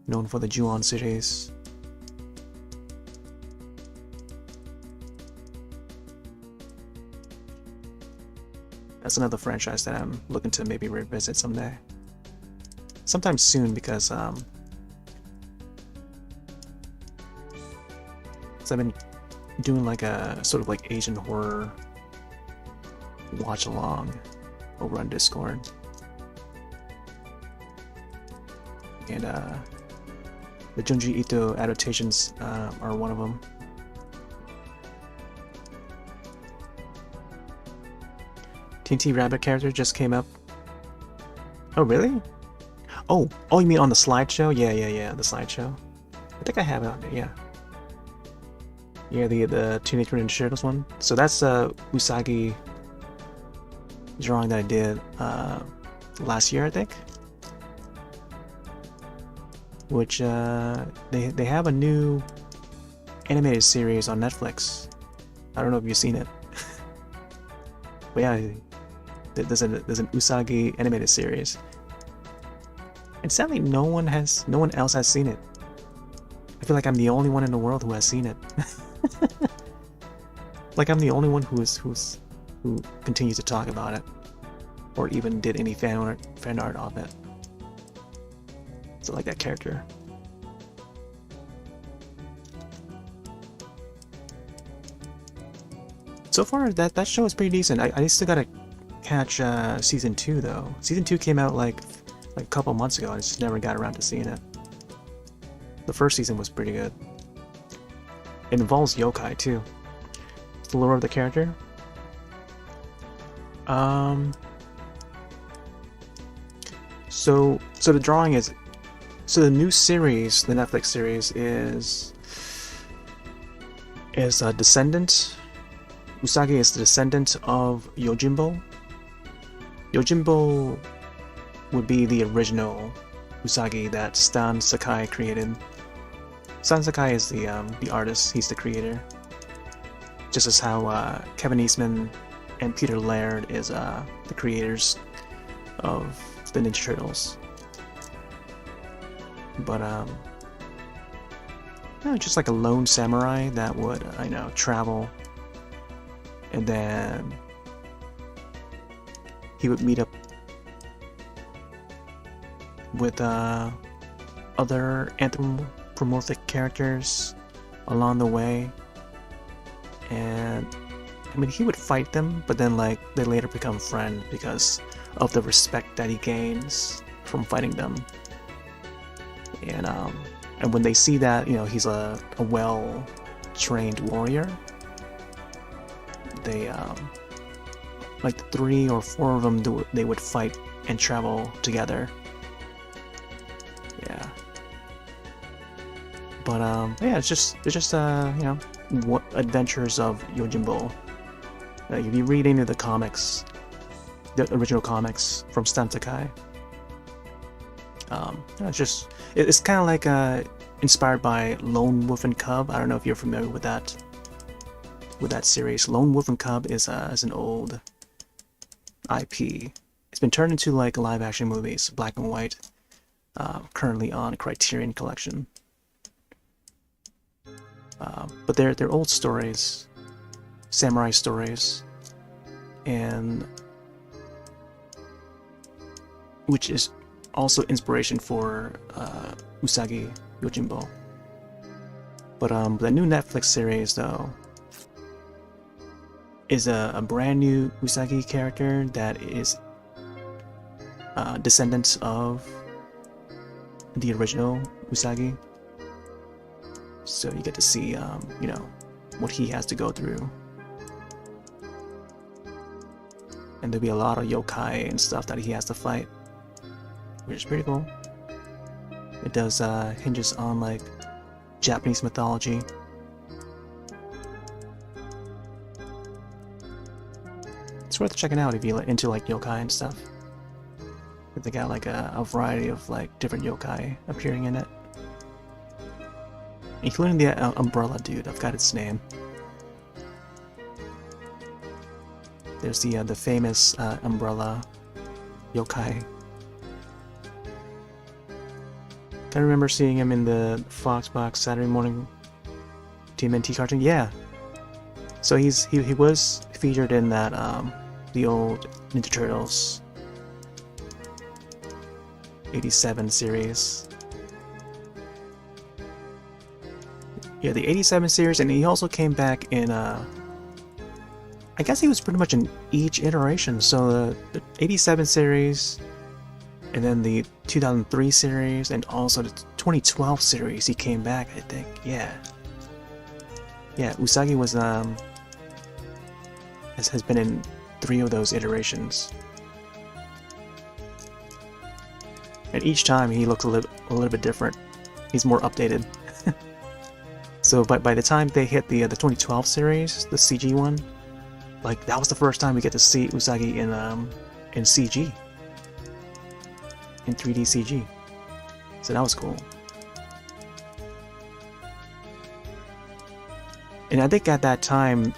known for the Ju-on series. That's another franchise that I'm looking to maybe revisit someday. Sometime soon, because I've been doing like a sort of like Asian horror watch along over on Discord. And the Junji Ito adaptations are one of them. TNT Rabbit character just came up. Oh, really? Oh, you mean on the slideshow? Yeah, the slideshow. I think I have it on there, yeah. Yeah, the Teenage Mutant Ninja Turtles one. So that's a Usagi drawing that I did last year, I think. Which they have a new animated series on Netflix. I don't know if you've seen it. But yeah, there's an Usagi animated series. And sadly no one else has seen it. I feel like I'm the only one in the world who has seen it. Like I'm the only one who continues to talk about it, or even did any fan art of it. So like that character. So far, that show is pretty decent. I still gotta catch season 2 though. Season 2 came out like a couple months ago. I just never got around to seeing it. The first season was pretty good. It involves yokai too. The lore of the character. So the drawing is. So the new series, the Netflix series, is a descendant. Usagi is the descendant of Yojimbo. Yojimbo would be the original Usagi that Stan Sakai created. Stan Sakai is the artist. He's the creator. Just as how Kevin Eastman and Peter Laird is the creators of the Ninja Turtles. But just like a lone samurai that would travel, and then he would meet up with other anthropomorphic characters along the way, and I mean he would fight them, but then like they later become friends because of the respect that he gains from fighting them. And when they see that he's a well-trained warrior, they like 3 or 4 of them they would fight and travel together. Yeah. But yeah, it's just what adventures of Yojimbo. If you read any of the comics, the original comics from Stan Sakai, it's kind of like inspired by Lone Wolf and Cub. I don't know if you're familiar with that series. Lone Wolf and Cub is an old IP. It's been turned into like live action movies, black and white, currently on Criterion Collection. But they're old stories, samurai stories, and which is also inspiration for Usagi Yojimbo. But the new Netflix series though is a brand new Usagi character that is descendants of the original Usagi. So you get to see what he has to go through. And there'll be a lot of yokai and stuff that he has to fight, which is pretty cool. It does hinges on like Japanese mythology. It's worth checking out if you're into like yokai and stuff. They got like a variety of like different yokai appearing in it. including the umbrella dude. I've got its name. There's the famous umbrella yokai. I remember seeing him in the Foxbox Saturday morning TMNT cartoon. Yeah. So he was featured in that the old Ninja Turtles '87 series. Yeah, the '87 series, and he also came back in I guess he was pretty much in each iteration. So the '87 series, and then the 2003 series, and also the 2012 series, he came back, I think. Yeah. Yeah, Usagi was has been in 3 of those iterations. And each time he looks a little bit different. He's more updated. So by the time they hit the 2012 series, the CG one, like that was the first time we get to see Usagi in CG. In 3D CG. So that was cool. And I think at that time,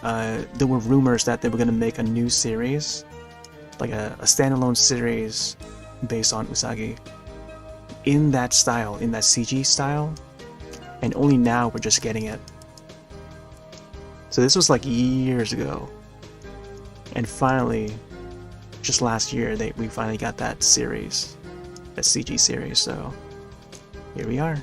there were rumors that they were going to make a new series, like a standalone series based on Usagi, in that style, in that CG style, and only now we're just getting it. So this was like years ago, and finally, just last year, we finally got that series, that CG series. So here we are.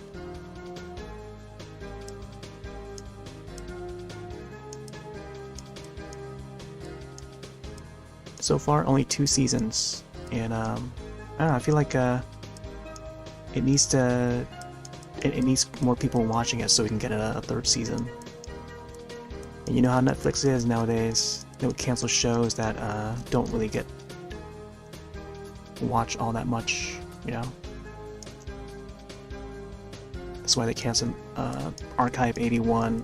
So far, only 2 seasons, and I don't know. I feel like it needs more people watching it so we can get a 3rd season. And you know how Netflix is nowadays; they would cancel shows that don't really get watched all that much. You know, that's why they canceled Archive 81,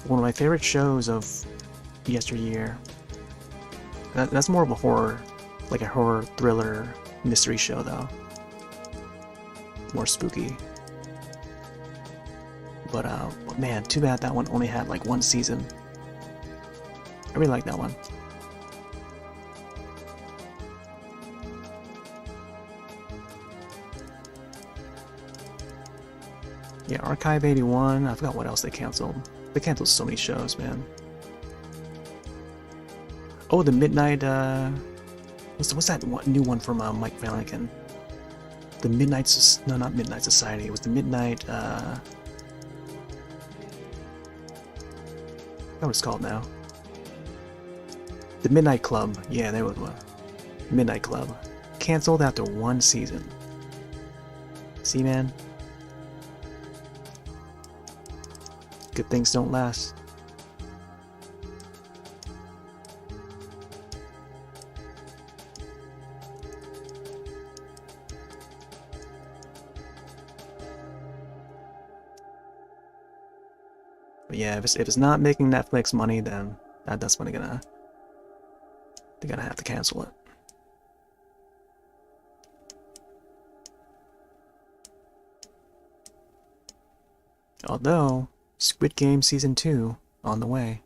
one of my favorite shows of yesteryear. That's more of a horror, like a horror thriller mystery show though. More spooky. But man, too bad that one only had like 1 season. I really like that one. Yeah, Archive 81, I forgot what else they canceled. They canceled so many shows, man. Oh, the Midnight, what's that new one from Mike Flanagan? The no, not Midnight Society. It was the Midnight, I forgot what it's called now. The Midnight Club. Yeah, there was one. Midnight Club. Canceled after 1 season. See, man? Good things don't last. But yeah, if it's not making Netflix money, then that's when they're gonna have to cancel it. Although Squid Game Season 2 on the way.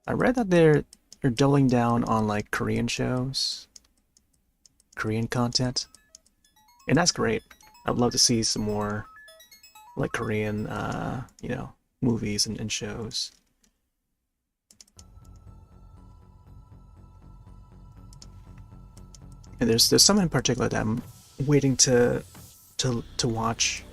I read that they're doubling down on like Korean shows, Korean content. And that's great. I'd love to see some more like Korean, you know, movies and shows. And there's some in particular that I'm waiting to watch.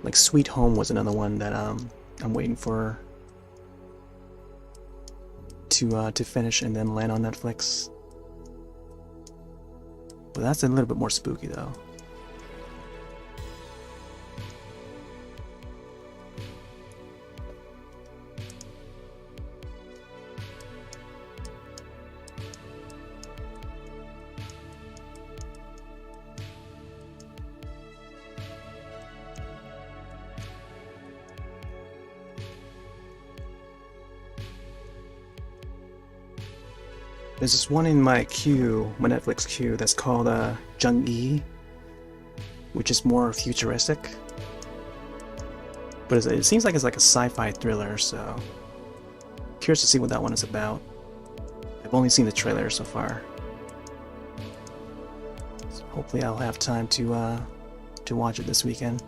Like Sweet Home was another one that I'm waiting for to finish and then land on Netflix. But that's a little bit more spooky though. There's this one in my queue, my Netflix queue, that's called Jung-E, which is more futuristic. But it seems like it's like a sci-fi thriller, so curious to see what that one is about. I've only seen the trailer so far. So hopefully I'll have time to watch it this weekend.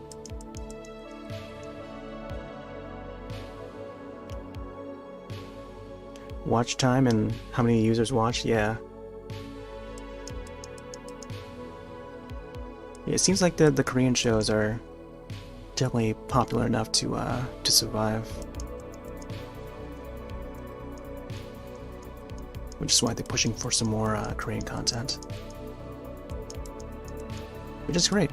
Watch time and how many users watched? Yeah. Yeah, it seems like the Korean shows are definitely popular enough to survive. Which is why they're pushing for some more Korean content. Which is great.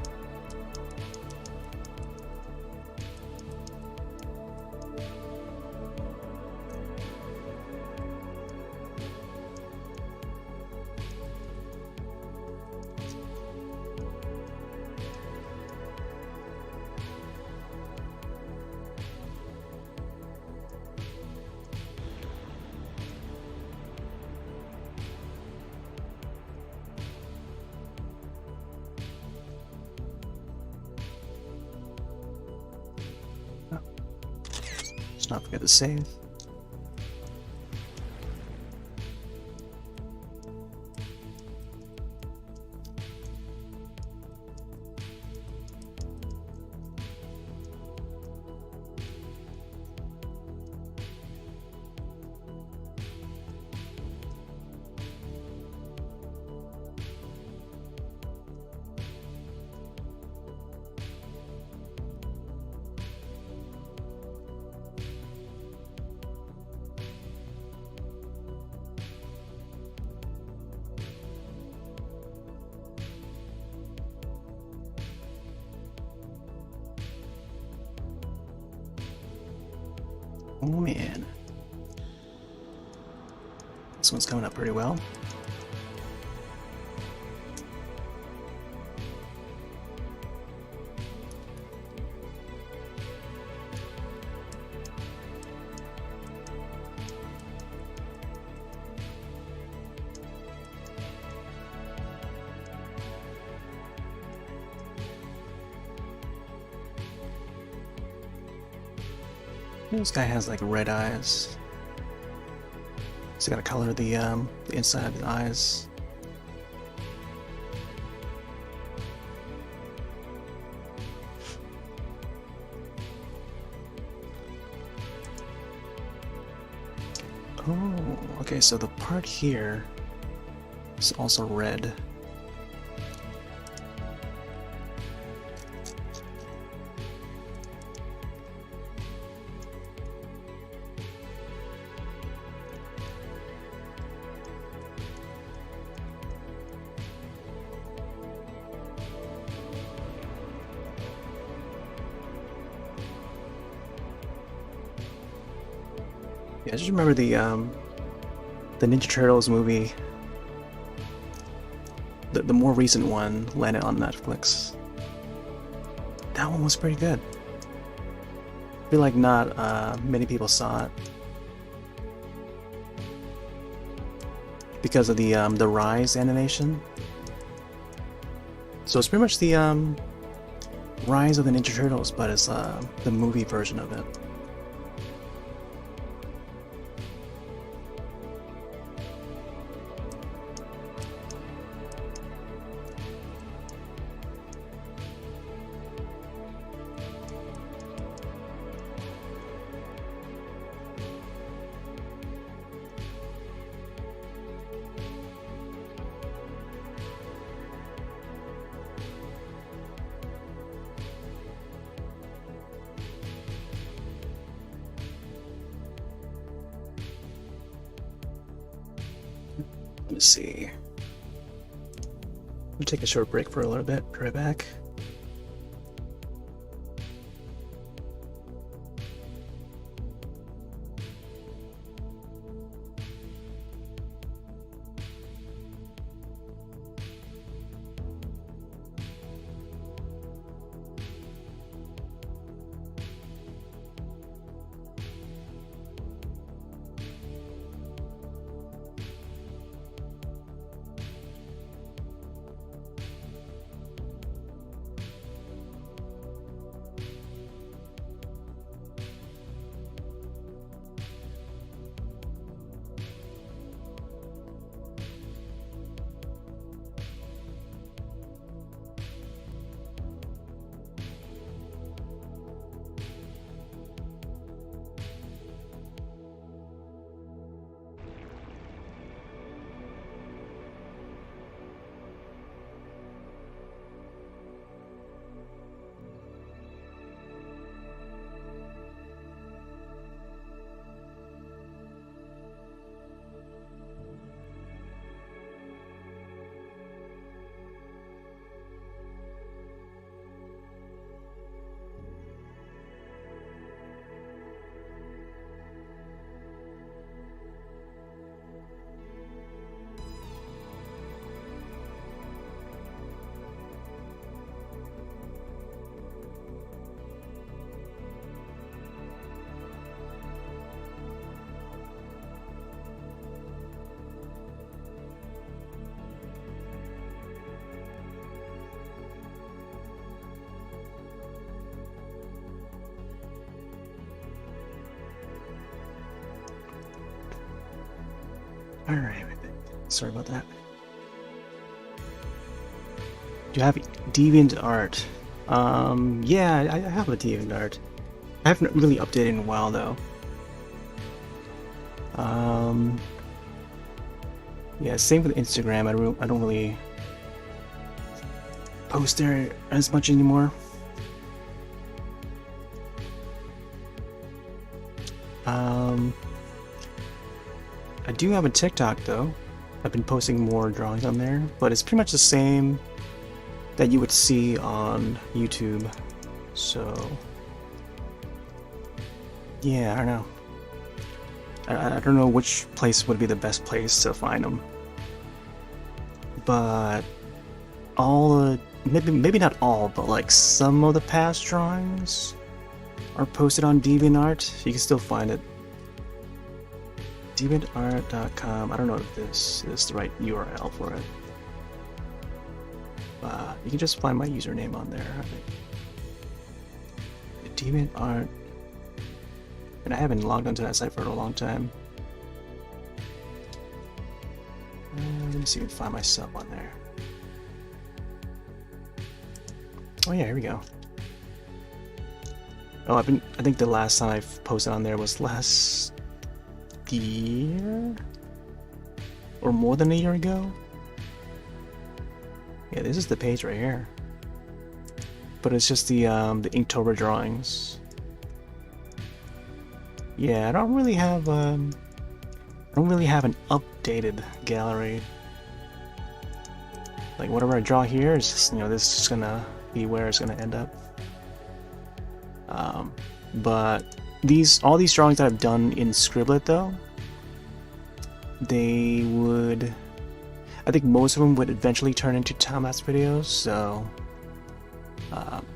Let's not forget to save. Oh man. This one's coming up pretty well. This guy has like red eyes. He's got to color the inside of the eyes. Oh, okay, so the part here is also red. Yeah, I just remember the Ninja Turtles movie, the more recent one, landed on Netflix. That one was pretty good. I feel like not many people saw it because of the Rise animation. So it's pretty much the Rise of the Ninja Turtles, but it's the movie version of it. Let's see. We'll take a short break for a little bit. Be right back. Alright, sorry about that. Do you have DeviantArt? Yeah, I have a DeviantArt. I haven't really updated in a while though. Yeah, same with Instagram. I don't really post there as much anymore. I do have a TikTok though. I've been posting more drawings on there, but it's pretty much the same that you would see on YouTube. So yeah, I don't know. I don't know which place would be the best place to find them, but all maybe not all, but like some of the past drawings are posted on DeviantArt. You can still find it. DeviantArt.com. I don't know if this is the right URL for it. You can just find my username on there. DeviantArt. And I haven't logged onto that site for a long time. Let me see if I can find myself on there. Oh yeah, here we go. Oh, I think the last time I've posted on there was last year? Or more than a year ago? Yeah, this is the page right here. But it's just the Inktober drawings. Yeah, I don't really have an updated gallery. Like whatever I draw here is just, this is gonna be where it's gonna end up. But all these drawings that I've done in Scribblet though, I think most of them would eventually turn into time-lapse videos, so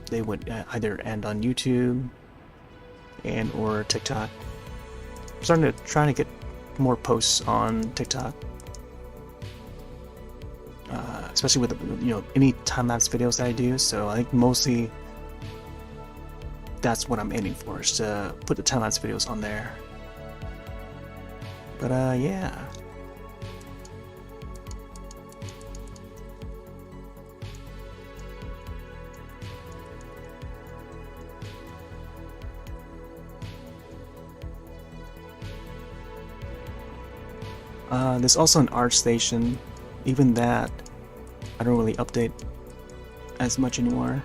they would either end on YouTube and or TikTok. I'm trying to get more posts on TikTok, especially with any time-lapse videos that I do. So I think mostly that's what I'm aiming for, is to put the time-lapse videos on there. But yeah. There's also an art station. Even that, I don't really update as much anymore.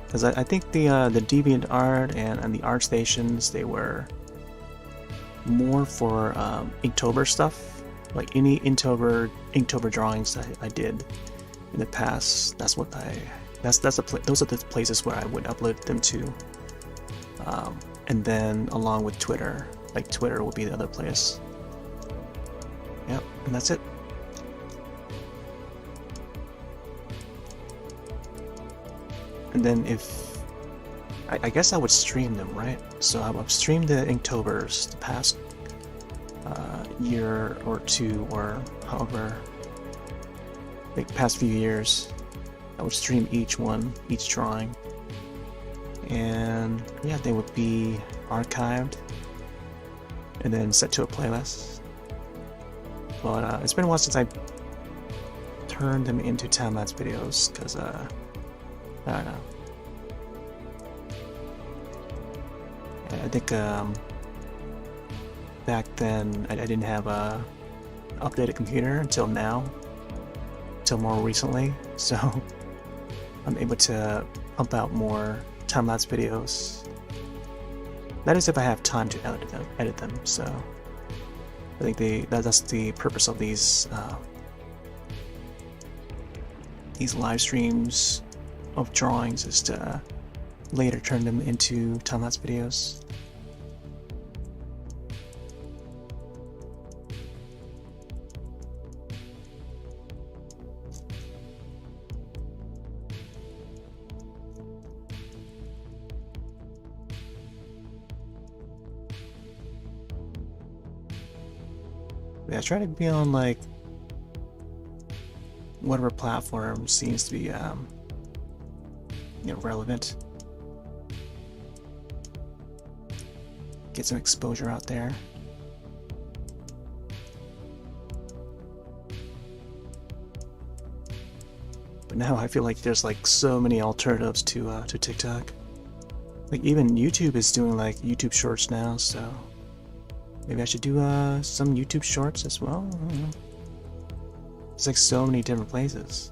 Because I think the DeviantArt and the art stations, they were more for Inktober stuff. Like any Inktober drawings that I did in the past, those are the places where I would upload them to. And then along with Twitter, like Twitter would be the other place. Yep, and that's it. And then I guess I would stream them, right? So I've streamed the Inktober's the past year or two, or however, like past few years. I would stream each drawing. And yeah, they would be archived and then set to a playlist. But it's been a while since I turned them into time-lapse videos, because I don't know. I think back then I didn't have a updated computer until more recently, so I'm able to pump out more time-lapse videos. That is if I have time to edit them. So I think that's the purpose of these live streams of drawings, is to later turn them into time-lapse videos. Yeah, I try to be on like whatever platform seems to be relevant. Get some exposure out there. But now I feel like there's like so many alternatives to TikTok. Like even YouTube is doing like YouTube Shorts now, so maybe I should do some YouTube Shorts as well. I don't know. There's like so many different places.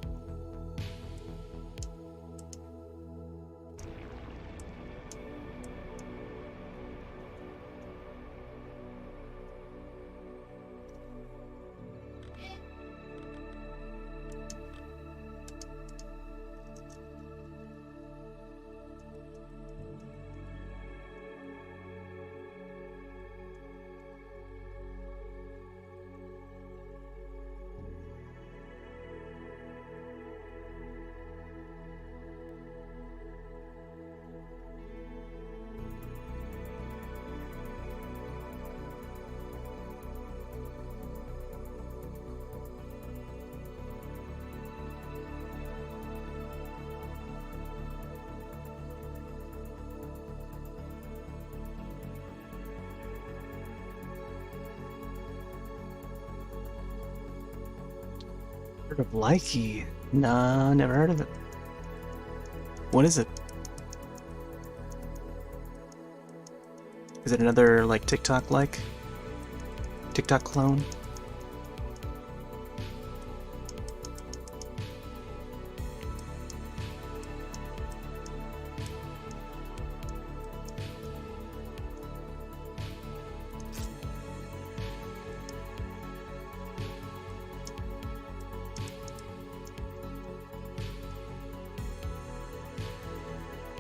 Heard of Likey? Nah, never heard of it. What is it? Is it another like TikTok clone?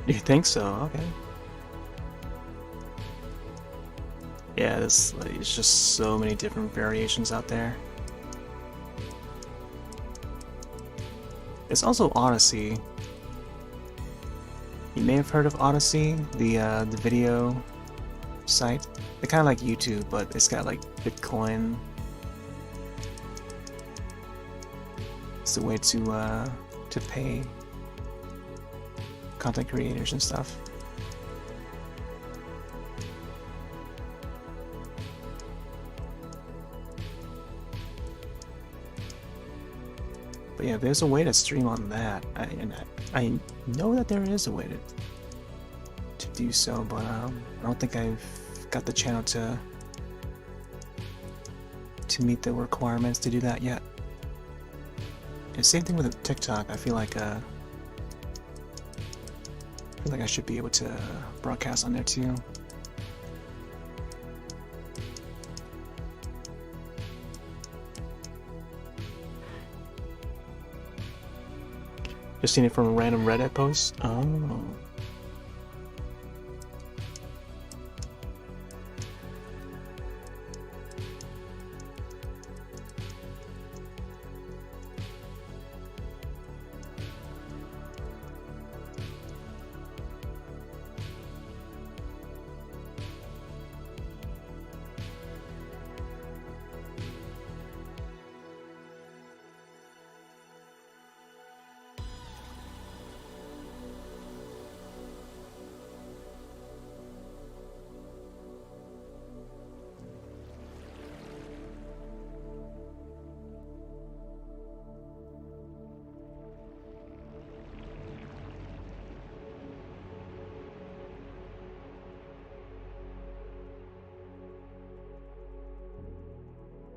You think so? Okay. Yeah, there's just so many different variations out there. There's also Odyssey. You may have heard of Odyssey, the video site. They're kind of like YouTube, but it's got like Bitcoin. It's a way to pay content creators and stuff. But yeah, there's a way to stream on that, I know that there is a way to do so, but I don't think I've got the channel to meet the requirements to do that yet. And same thing with TikTok. I feel like I should be able to broadcast on there too. Just seen it from a random Reddit post. Oh.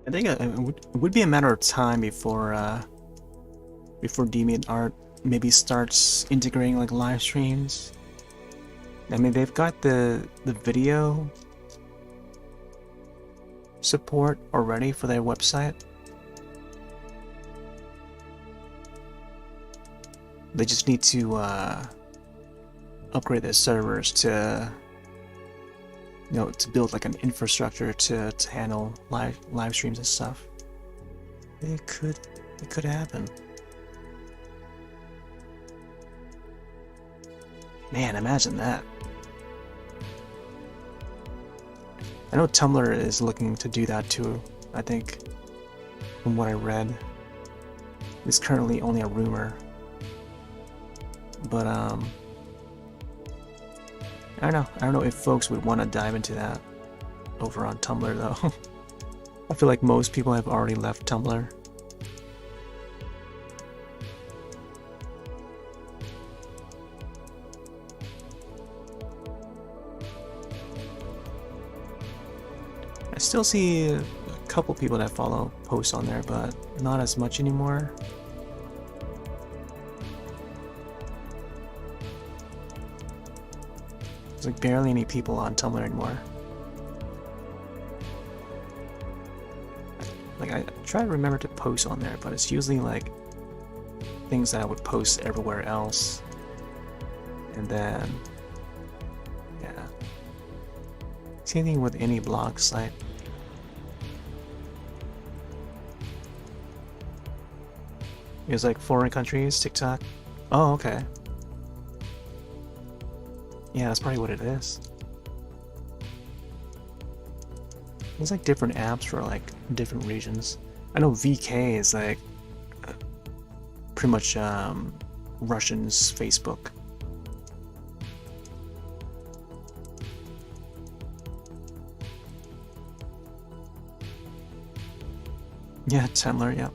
I think it would be a matter of time before DeviantArt maybe starts integrating like live streams. I mean, they've got the video support already for their website. They just need to upgrade their servers to, you know, to build like an infrastructure to handle live streams and stuff. It could happen. Man, imagine that. I know Tumblr is looking to do that too. I think, from what I read, it's currently only a rumor. But I don't know if folks would want to dive into that over on Tumblr though. I feel like most people have already left Tumblr. I still see a couple people that follow posts on there, but not as much anymore. There's like barely any people on Tumblr anymore. Like I try to remember to post on there, but it's usually like things that I would post everywhere else. And then, yeah. Same thing with any blog site. It's like foreign countries, TikTok. Oh, okay. Yeah, that's probably what it is. There's like different apps for like different regions. I know VK is like pretty much Russians' Facebook. Yeah, Tumblr, yeah.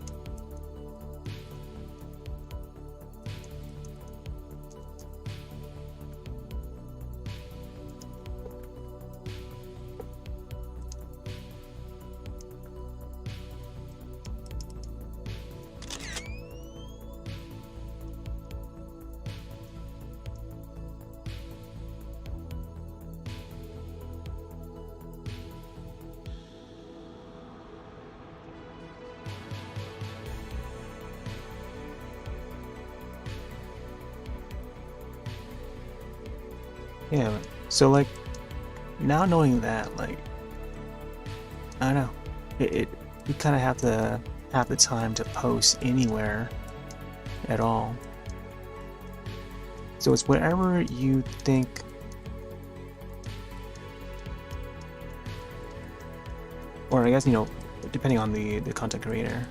Yeah, so like now knowing that, like I don't know, you kind of have to have the time to post anywhere at all. So it's whatever you think, or I guess, you know, depending on the content creator,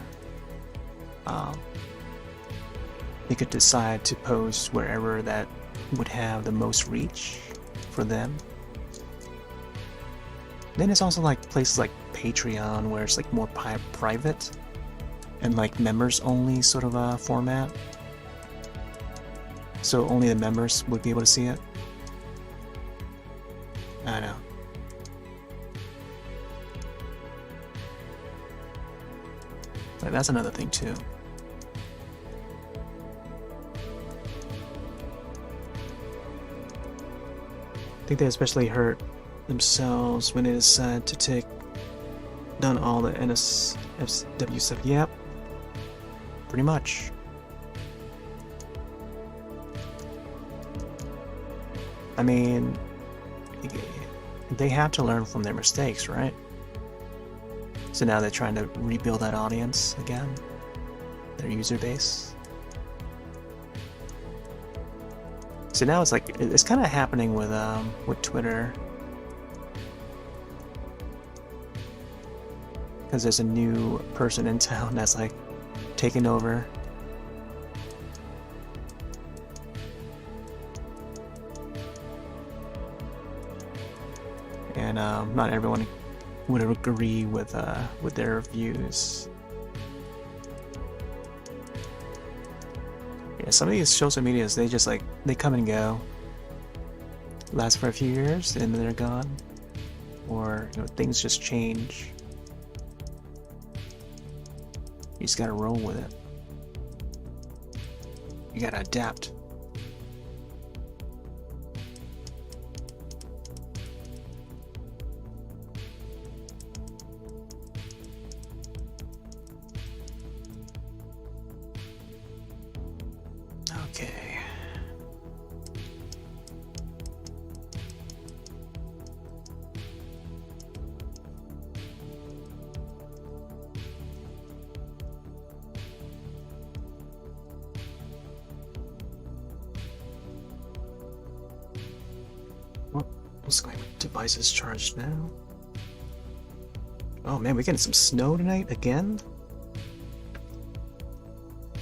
you could decide to post wherever that would have the most reach for them. Then it's also like places like Patreon where it's like more private and like members only sort of a format. So only the members would be able to see it. I know. Like, that's another thing too. I think they especially hurt themselves when they decide to take down all the NSFW stuff. Yep. Pretty much. I mean, they have to learn from their mistakes, right? So now they're trying to rebuild that audience again, their user base. So now it's like it's kind of happening with Twitter, because there's a new person in town that's like taking over. And not everyone would agree with their views. Yeah, some of these social medias, they just like, they come and go, last for a few years, and then they're gone, or you know, things just change. You just gotta roll with it. You gotta adapt. Okay. What? Looks like my device is charged now. Oh man, we getting some snow tonight again?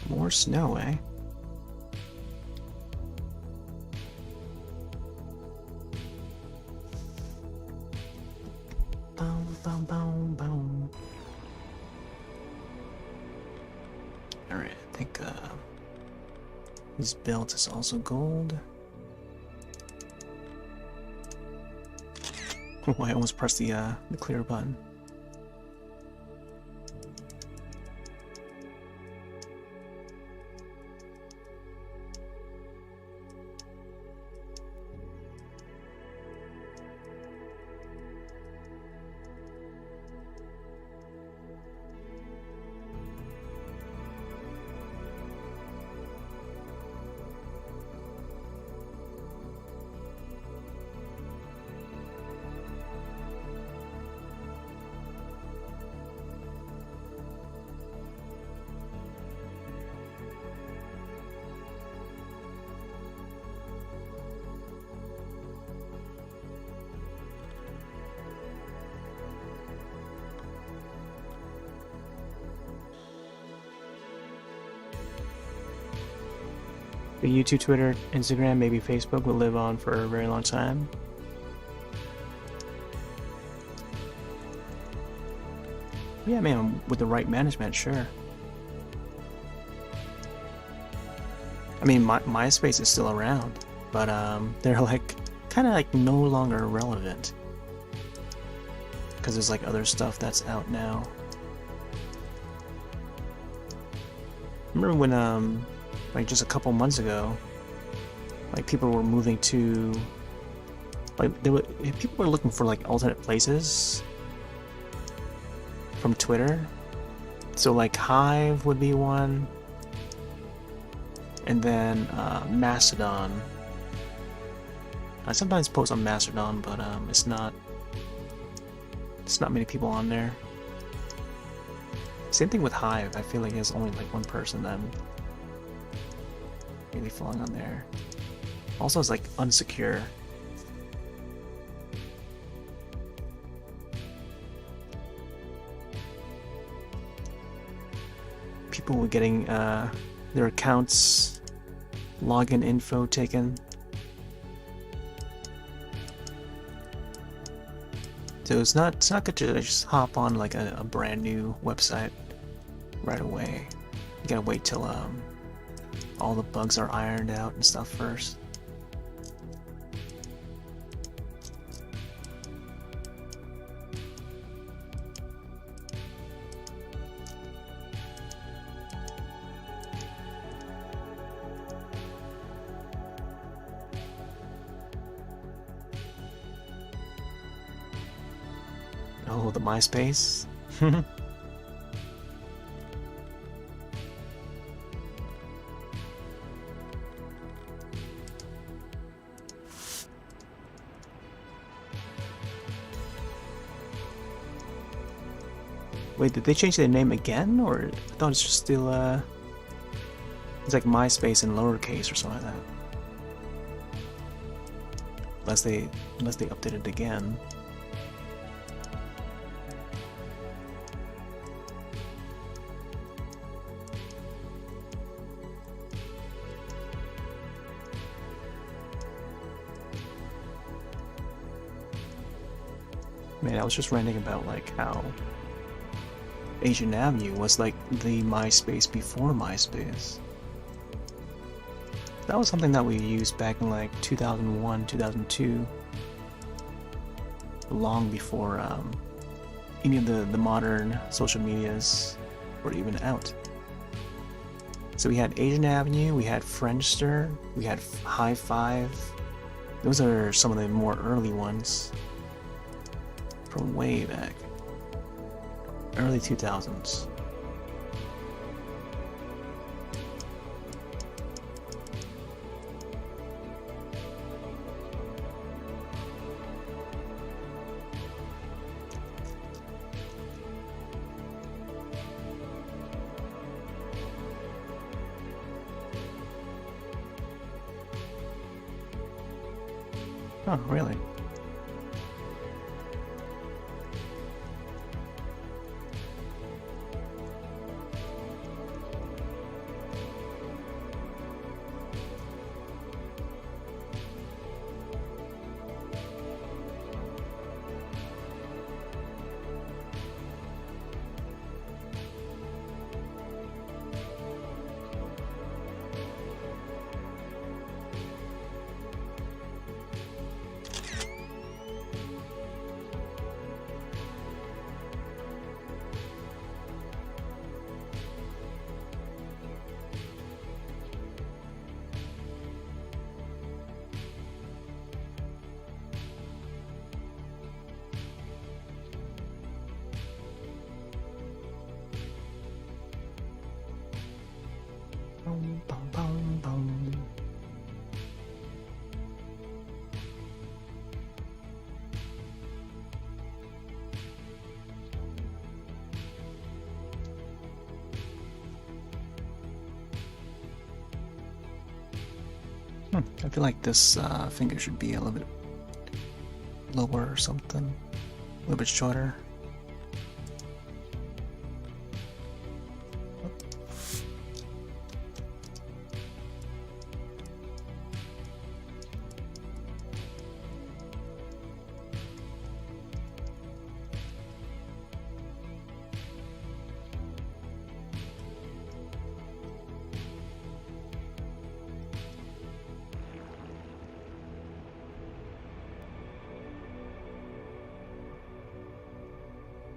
More snow, eh? Alright, I think this belt is also gold. Oh, I almost pressed the clear button. The YouTube, Twitter, Instagram, maybe Facebook will live on for a very long time. Yeah, man, with the right management, sure. I mean, MySpace is still around, but they're like kind of like no longer relevant because there's like other stuff that's out now. Remember when like just a couple months ago, like people were moving to like people were looking for like alternate places from Twitter. So like Hive would be one, and then Mastodon. I sometimes post on Mastodon, but it's not many people on there. Same thing with Hive. I feel like there's only like one person that I'm really following on there. Also, it's like unsecure. People were getting their accounts, login info taken. So it's not good to just hop on like a brand new website right away. You gotta wait till all the bugs are ironed out and stuff first. Oh, the MySpace? Wait, did they change their name again? Or I thought it's just still, it's like MySpace in lowercase or something like that. Unless they updated it again. Man, I was just ranting about like how Asian Avenue was like the MySpace before MySpace. That was something that we used back in like 2001, 2002, long before any of the modern social medias were even out. So we had Asian Avenue, we had Friendster, we had High Five. Those are some of the more early ones from way back, early 2000s. Oh, really? Bum, bum, bum, bum. I feel like this finger should be a little bit lower or something, a little bit shorter.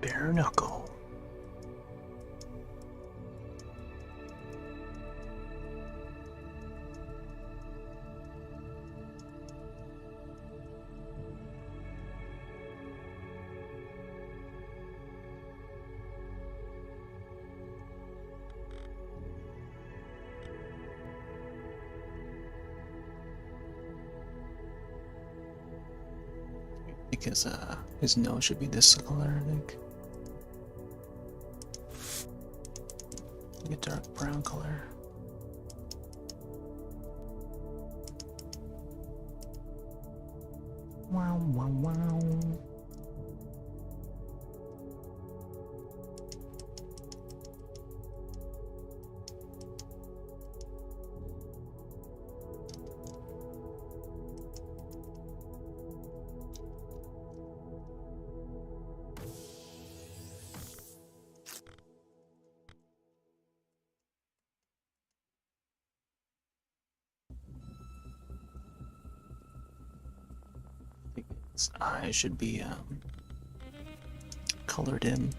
Bare knuckle. Because his nose should be this color, I think. Like a dark brown color. Wow, wow, wow. His eyes should be colored in.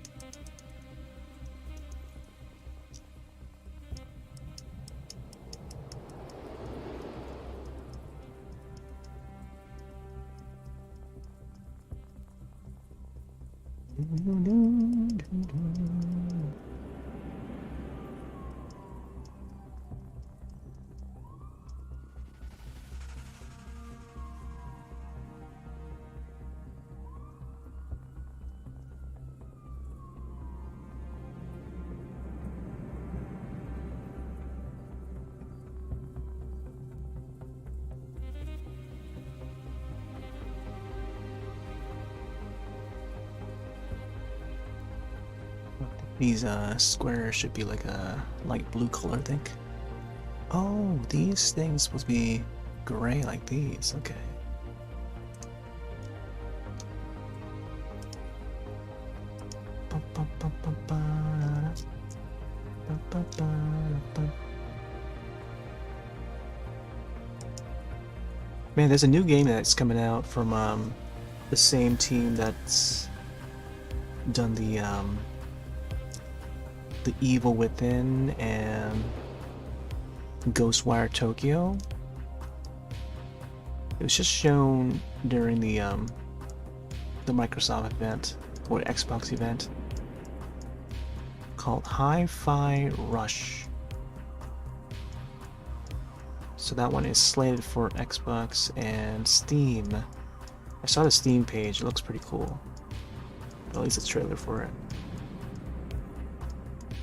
These squares should be like a light blue color, I think. Oh, these things supposed to be gray like these. Okay. Man, there's a new game that's coming out from the same team that's done the Evil Within and Ghostwire Tokyo. It was just shown during the Microsoft event or Xbox event called Hi-Fi Rush. So that one is slated for Xbox and Steam. I saw the Steam page, it looks pretty cool. At least a trailer for it.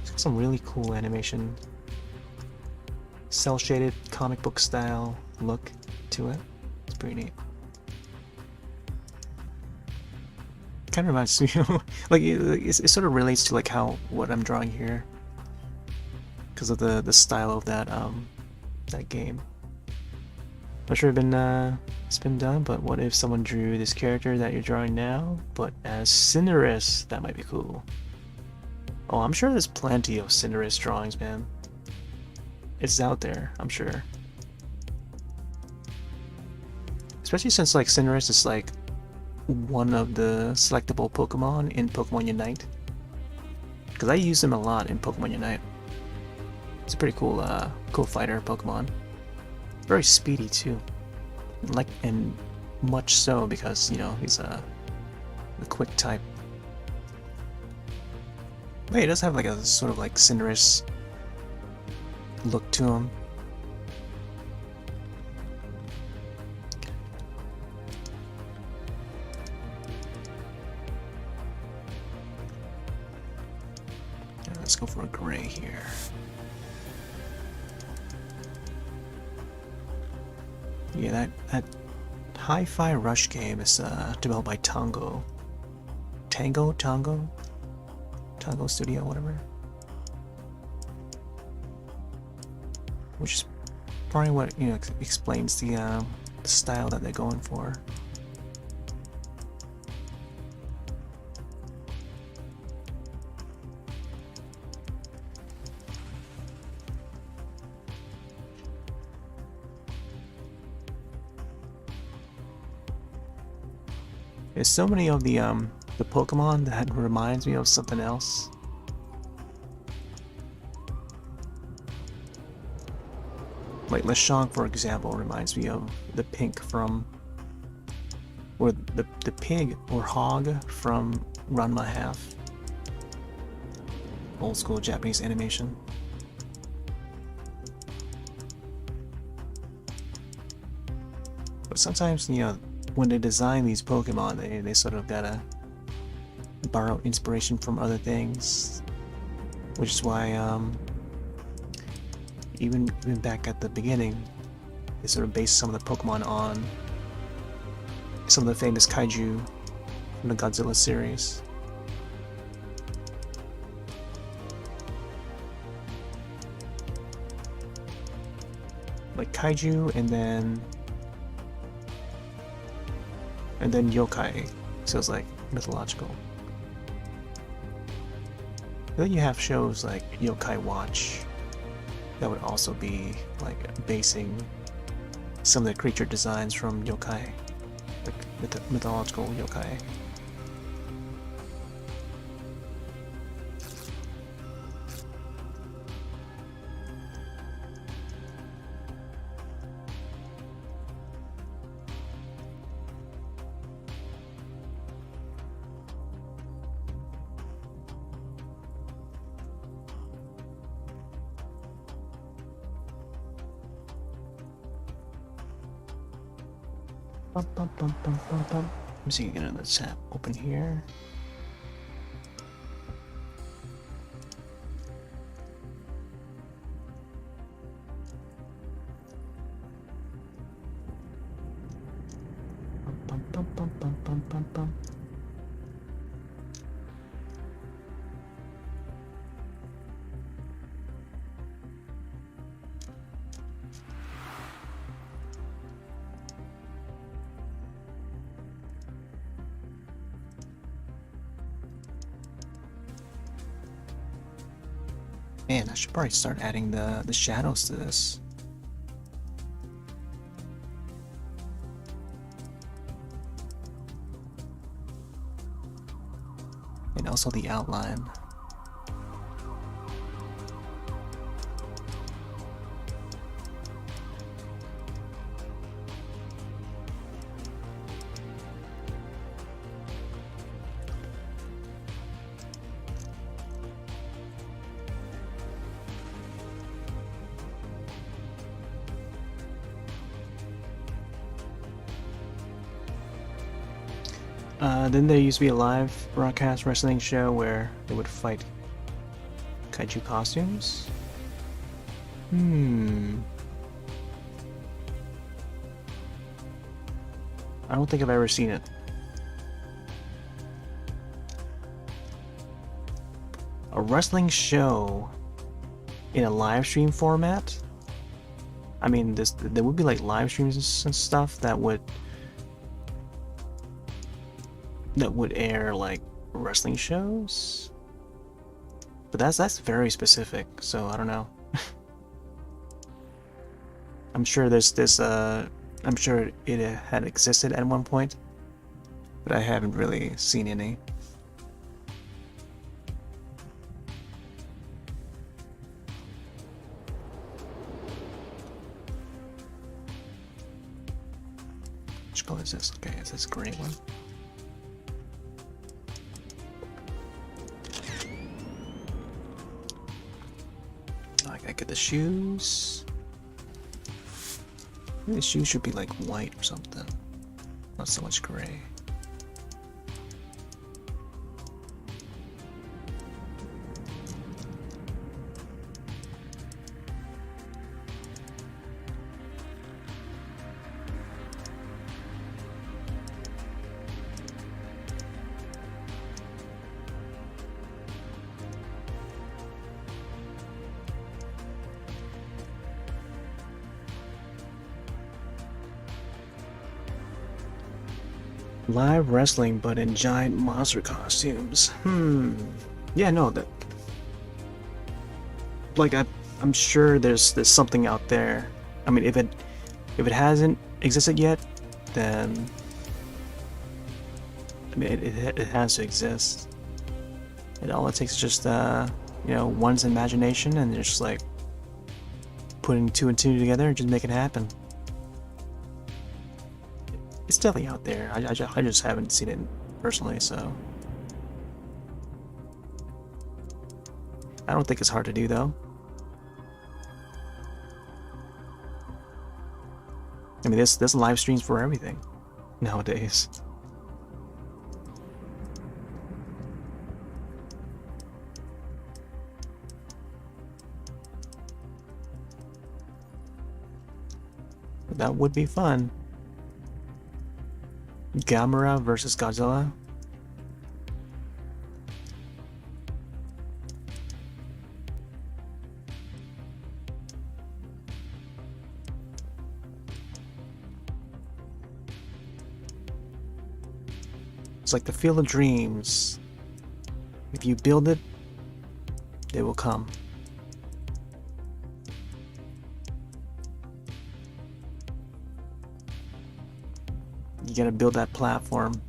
It's got some really cool animation. Cel-shaded comic book style look to it. It's pretty neat. Kind of reminds me, like it sort of relates to like what I'm drawing here, because of the style of that that game. Not sure it's been done, but what if someone drew this character that you're drawing now, but as Cinderace? That might be cool. Oh, I'm sure there's plenty of Cinderace drawings, man. It's out there, I'm sure. Especially since like Cinderace is like one of the selectable Pokemon in Pokemon Unite. Because I use them a lot in Pokemon Unite. It's a pretty cool cool fighter Pokemon. Very speedy too. And much so because, you know, he's the quick type. Wait, it does have like a sort of like Cinderace look to him. Let's go for a gray here. Yeah, that Hi-Fi Rush game is developed by Tango Studio, whatever. Which is probably what, you know, explains the style that they're going for. There's so many of the the Pokemon that reminds me of something else. Like Lechonk, for example, reminds me of the pink from, or the pig or hog from Ranma Half. Old school Japanese animation. But sometimes, you know, when they design these Pokemon, they sort of gotta borrow inspiration from other things. Which is why, even back at the beginning, they sort of based some of the Pokemon on some of the famous kaiju from the Godzilla series. Like kaiju and then yokai, so it's like mythological. And then you have shows like Yokai Watch that would also be like basing some of the creature designs from yokai, like mythological yokai. Let me see, get another tab open here. Man, I should probably start adding the shadows to this. And also the outline. Then there used to be a live broadcast wrestling show where they would fight kaiju costumes. I don't think I've ever seen it. A wrestling show in a live stream format? I mean, there would be like live streams and stuff that would air like wrestling shows, but that's very specific, so I don't know. I'm sure there's this I'm sure it had existed at one point, but I haven't really seen any. Which color is this? Okay, it's this gray one. I get the shoes. The shoes should be like white or something, not so much gray. Live wrestling, but in giant monster costumes. Yeah, no, that. Like I'm sure there's something out there. I mean, if it hasn't existed yet, then I mean, it has to exist. And all it takes is just, one's imagination and just like putting two and two together and just make it happen. It's definitely out there. I just haven't seen it personally, so. I don't think it's hard to do, though. I mean, there's live streams for everything nowadays. But that would be fun. Gamera versus Godzilla. It's like the Field of Dreams. If you build it, they will come. You gotta build that platform.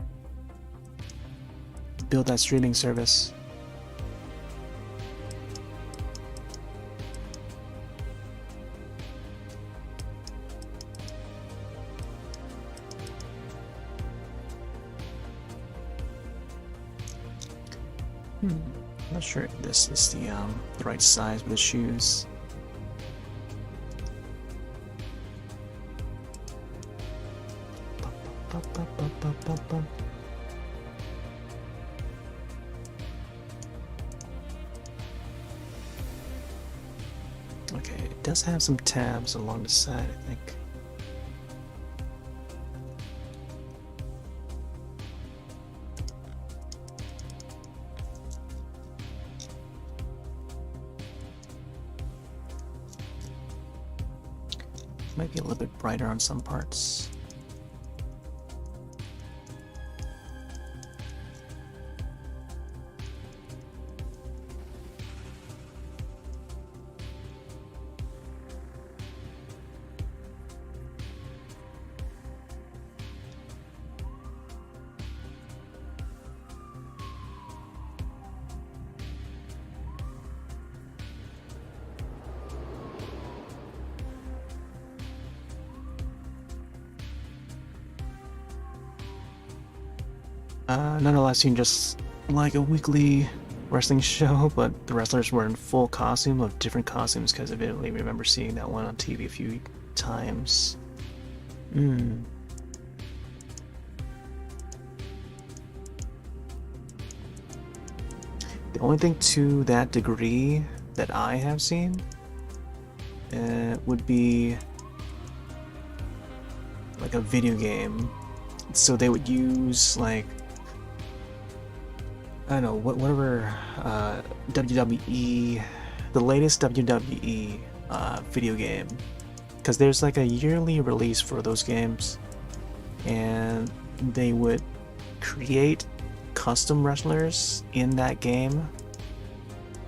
Build that streaming service. I'm not sure if this is the right size for the shoes. Okay, it does have some tabs along the side, I think. Might be a little bit brighter on some parts. Nonetheless, seen just like a weekly wrestling show, but the wrestlers were in full costume of different costumes because I vividly remember seeing that one on TV a few times. The only thing to that degree that I have seen would be like a video game. So they would use like, I don't know, whatever WWE, the latest WWE video game, because there's like a yearly release for those games, and they would create custom wrestlers in that game,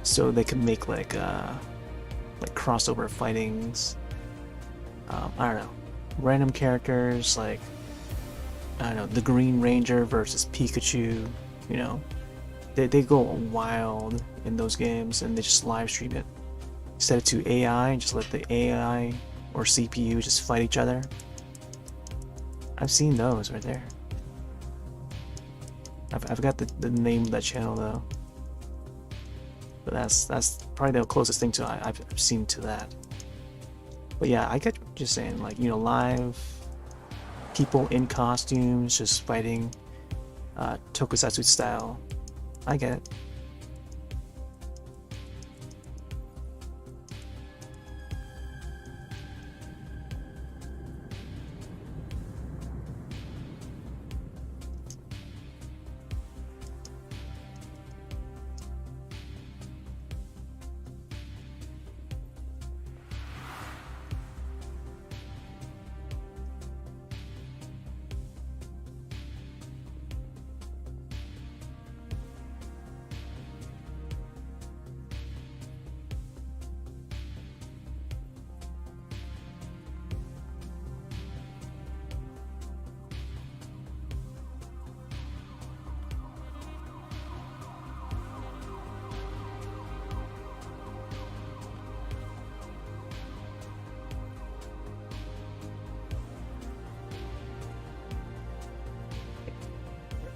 so they could make like crossover fightings. I don't know, random characters like, I don't know, the Green Ranger versus Pikachu, you know. They go wild in those games and they just live stream it. Set it to AI and just let the AI or CPU just fight each other. I've seen those right there. I've got the name of that channel though. But that's probably the closest thing to I've seen to that. But yeah, I get what you're saying, like, you know, live people in costumes just fighting tokusatsu style. I get it.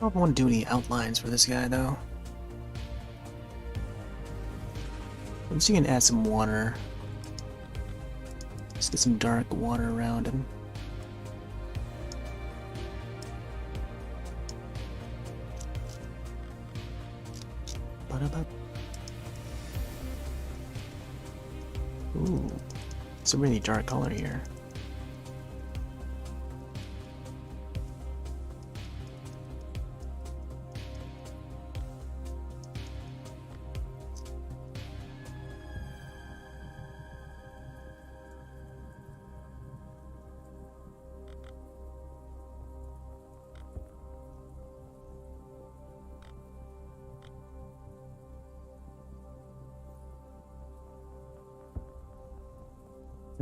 I want to do any outlines for this guy though. Let's see if you can add some water. Let's get some dark water around him. Ooh, it's a really dark color here.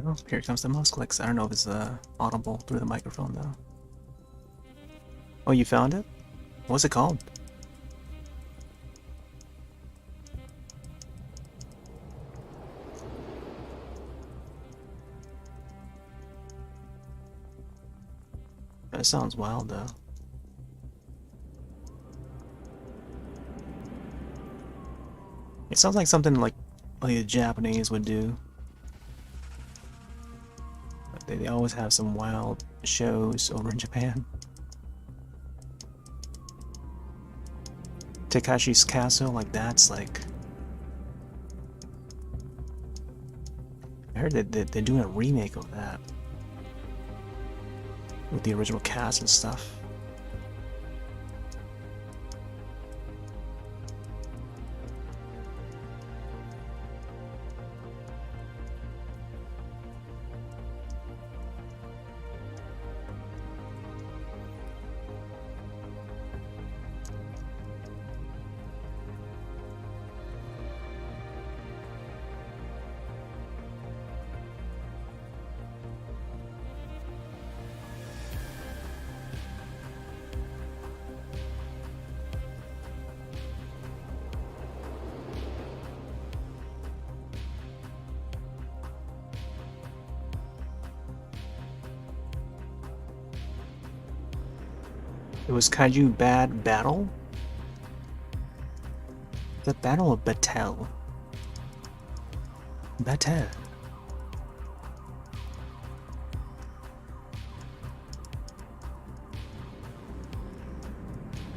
Oh, here comes the mouse clicks. I don't know if it's audible through the microphone though. Oh, you found it? What's it called? That sounds wild though. It sounds like something like the Japanese would do. They always have some wild shows over in Japan. Takashi's Castle, like that's like... I heard that they're doing a remake of that. With the original cast and stuff. It was Kaiju Bad Battle? The Battle of Batel. Batel.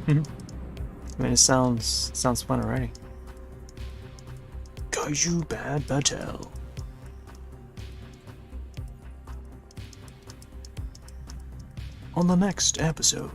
I mean, it sounds fun already. Kaiju Bad Batel. On the next episode.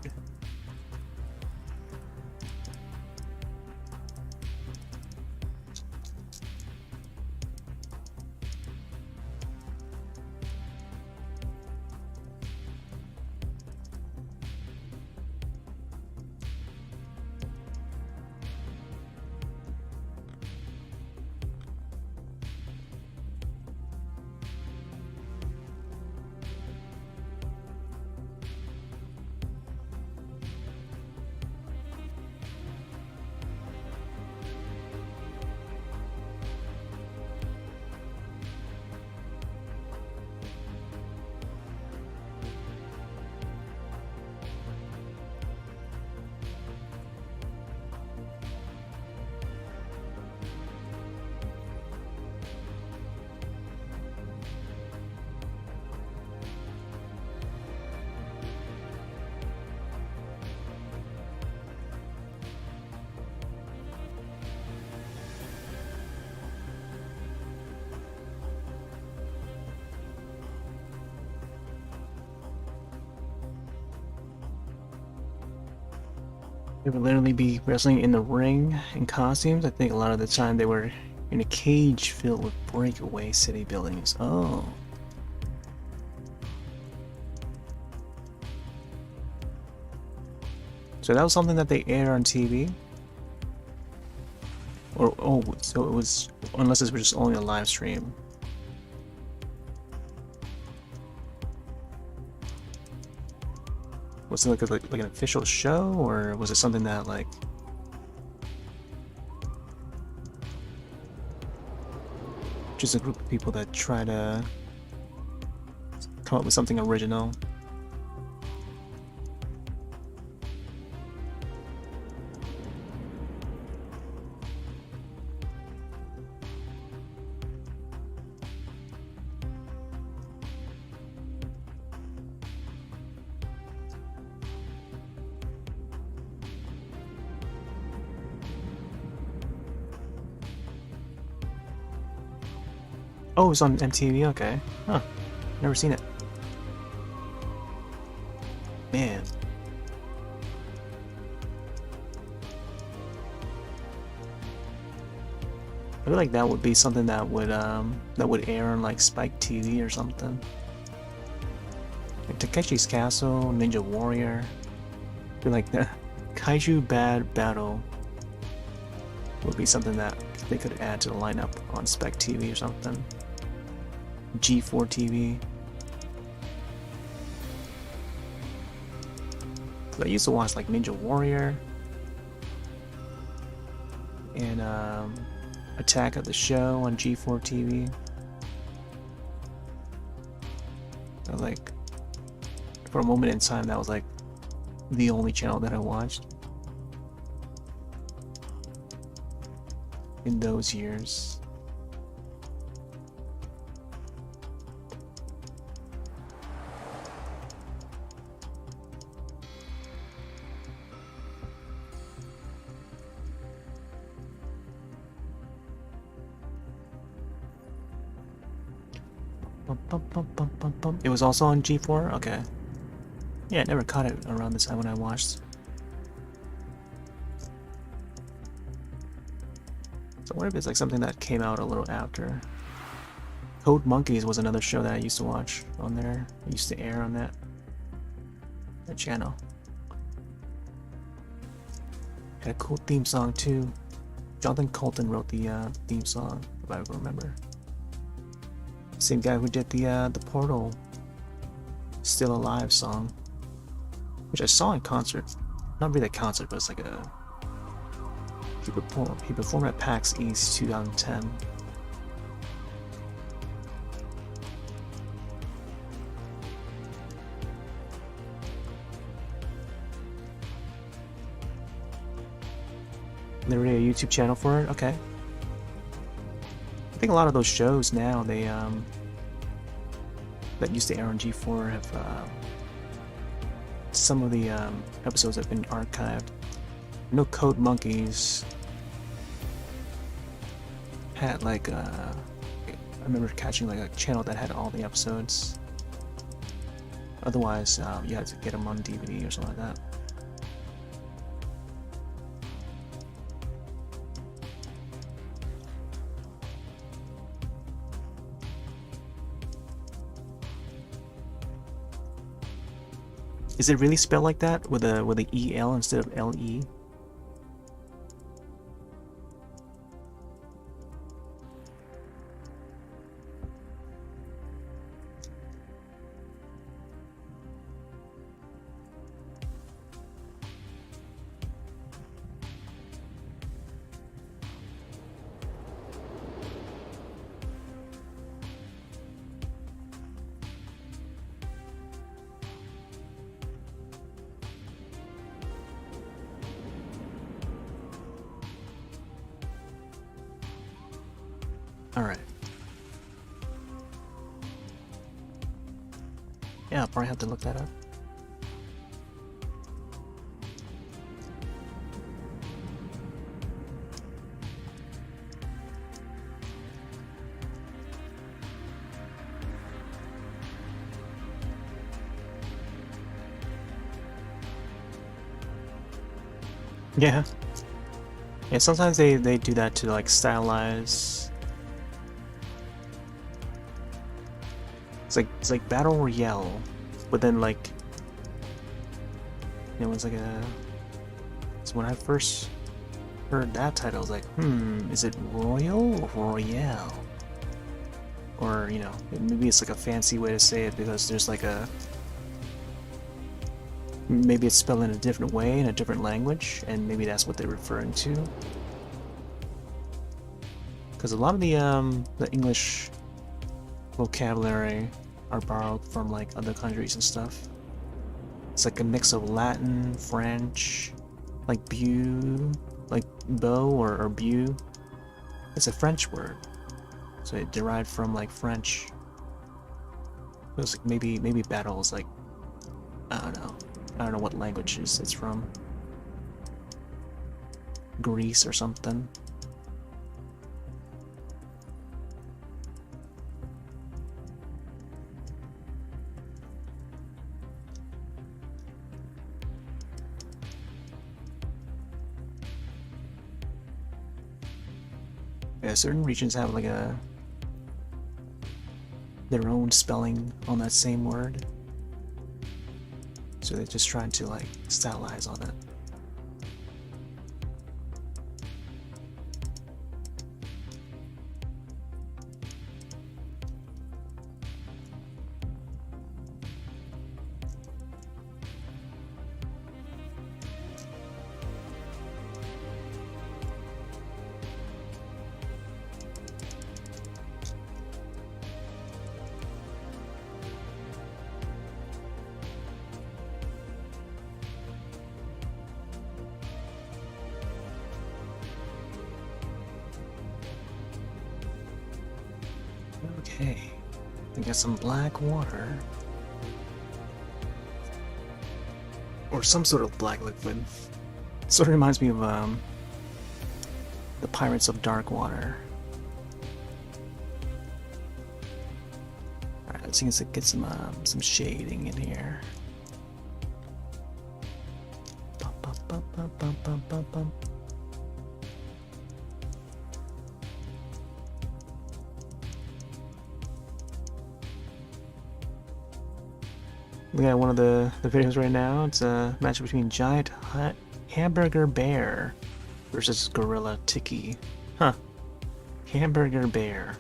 They would literally be wrestling in the ring in costumes. I think a lot of the time they were in a cage filled with breakaway city buildings. Oh. So that was something that they aired on TV? Or, oh, so it was, unless it was just only a live stream. Was it like an official show, or was it something that like just a group of people that try to come up with something original? Oh, it's on MTV. Okay. Huh. Never seen it. Man. I feel like that would be something that would air on like Spike TV or something. Like Takeshi's Castle, Ninja Warrior. I feel like the Kaiju Bad Battle would be something that they could add to the lineup on Spec TV or something. G4 TV. I used to watch like Ninja Warrior and Attack of the Show on G4 TV. I was like, for a moment in time, that was like the only channel that I watched in those years. It was also on G4? Okay. Yeah, I never caught it around the time when I watched. So I wonder if it's like something that came out a little after. Code Monkeys was another show that I used to watch on there. It used to air on that channel. Had a cool theme song too. Jonathan Colton wrote the theme song, if I remember. Same guy who did the Portal Still Alive song, which I saw in concert. Not really a concert, but it's like a he performed at PAX East 2010. There really a YouTube channel for it? Okay. I think a lot of those shows now, they that used to air on G4 have some of the episodes have been archived. I know Code Monkeys had like I remember catching like a channel that had all the episodes. Otherwise, you had to get them on DVD or something like that. Is it really spelled like that with a EL instead of LE? Alright. Yeah, I'll probably have to look that up. Yeah. Yeah, sometimes they do that to like stylize. It's like Battle Royale, but then like it's like a. So when I first heard that title, I was like, is it Royal or Royale? Or maybe it's like a fancy way to say it because there's like a. Maybe it's spelled in a different way in a different language, and maybe that's what they're referring to. Because a lot of the English vocabulary are borrowed from like other countries and stuff. It's like a mix of Latin, French, like like beau or beau. It's a French word, so it derived from like French. It was like maybe battle is like I don't know what languages it's from. Greece or something. Yeah, certain regions have like their own spelling on that same word. So they're just trying to like stylize on it. Okay, we got some black water. Or some sort of black liquid. Sort of reminds me of the Pirates of Dark Water. Alright, let's see if we can get some shading in here. We got one of the videos right now. It's a match between Giant Hamburger Bear versus Gorilla Tiki. Huh. Hamburger Bear.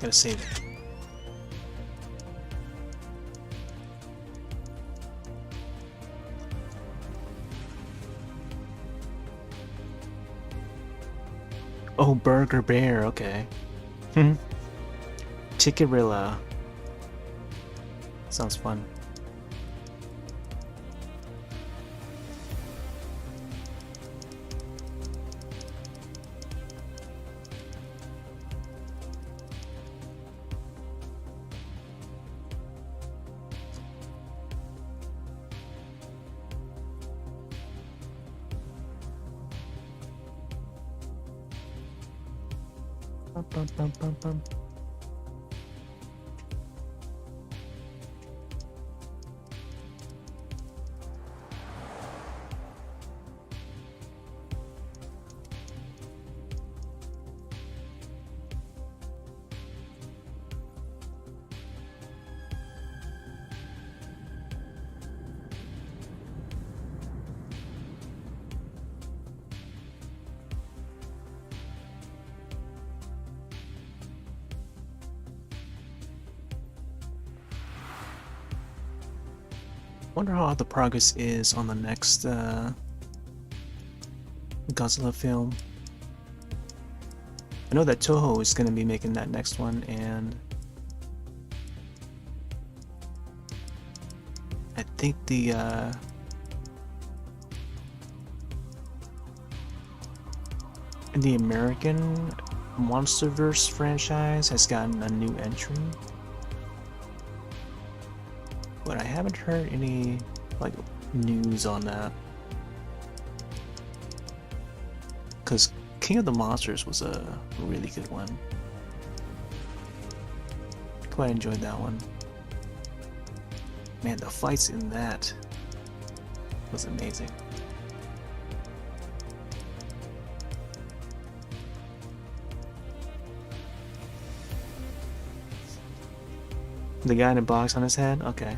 Gotta save it. Oh, Burger Bear, okay. Tikirilla. Sounds fun. Bum, bum, bum, bum. Wonder how the progress is on the next Godzilla film. I know that Toho is going to be making that next one, and I think the American MonsterVerse franchise has gotten a new entry. But I haven't heard any like news on that, because King of the Monsters was a really good one. Quite enjoyed that one. Man, the fights in that was amazing. The guy in a box on his head? Okay.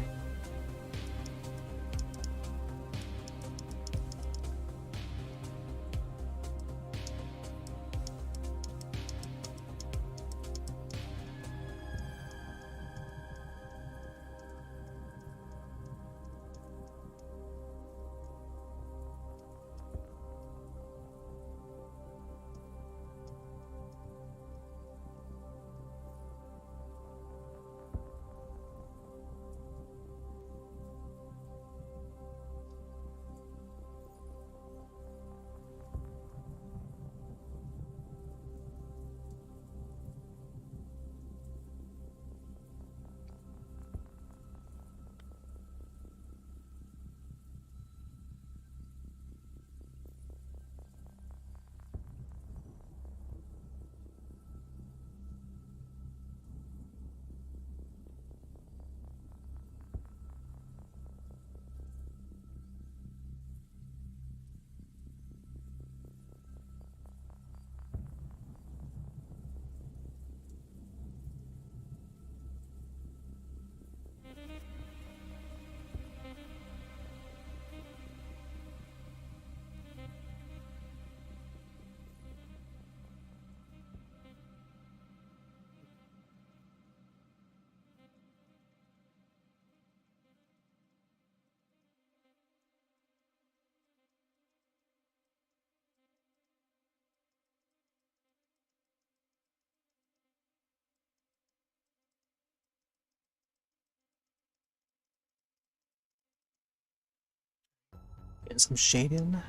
Get some shade in.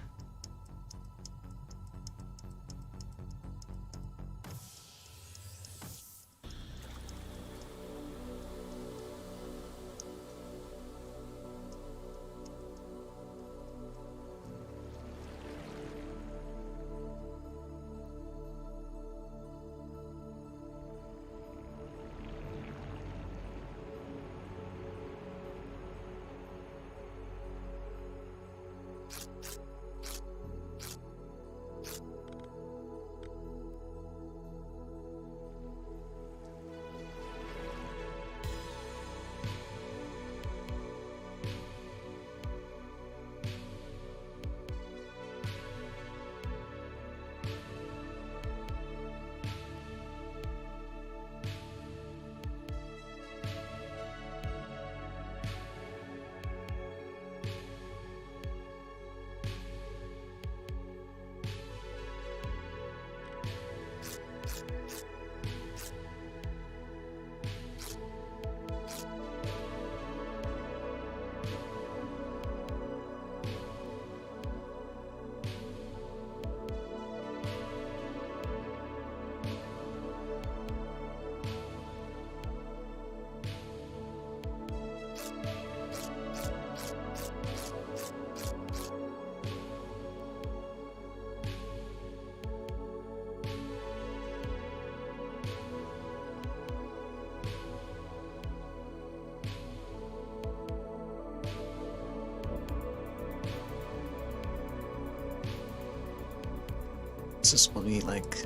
This is what we like.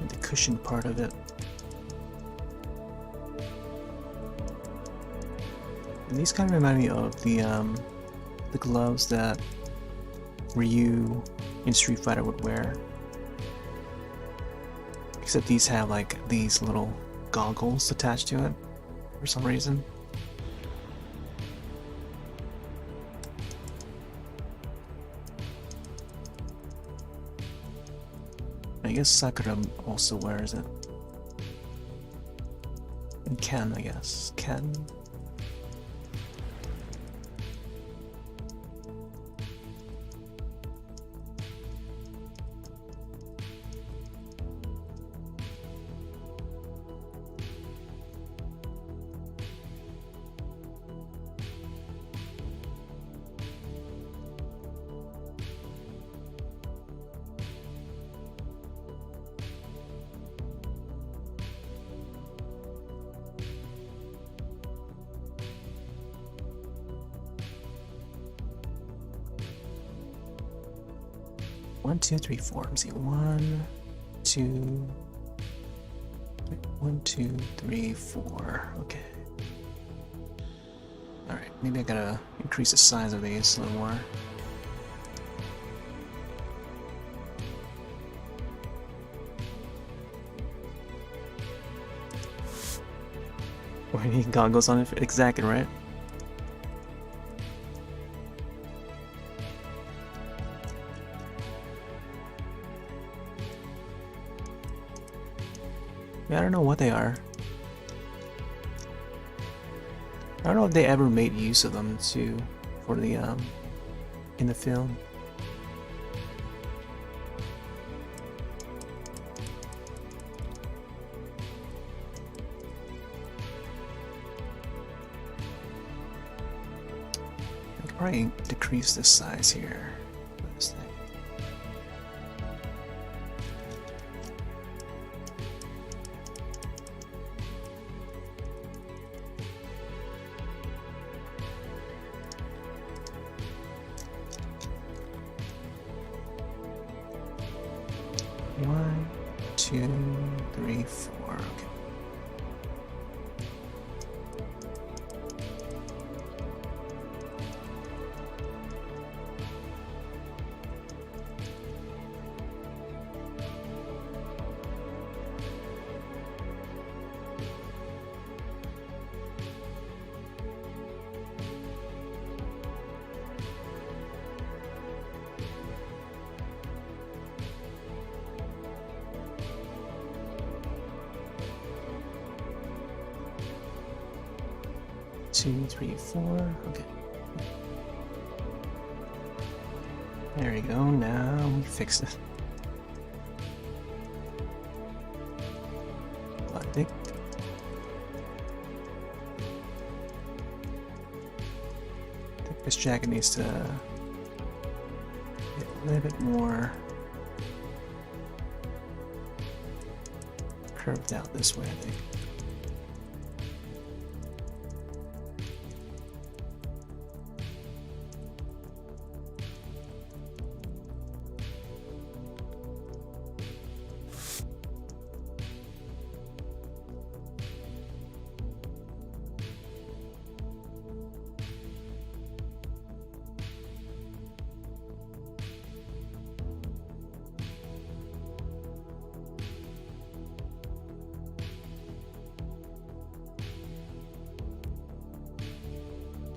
The cushion part of it. And these kind of remind me of the gloves that Ryu in Street Fighter would wear. Except these have like these little goggles attached to it for some reason. I guess Sakura also wears it. And Ken, I guess. Ken? One, two, three, four. Let me see. 1, 2, 1, 2, 3, 4. Okay. Alright, maybe I gotta increase the size of these a little more. Or you need goggles on it. Exactly, right? Yeah, I don't know what they are. I don't know if they ever made use of them for the in the film. I could probably decrease this size here. This thing. One, two, three, four. Okay. 2, 3, 4. Okay. There we go. Now we fix it. I think. This jacket needs to get a little bit more curved out this way, I think.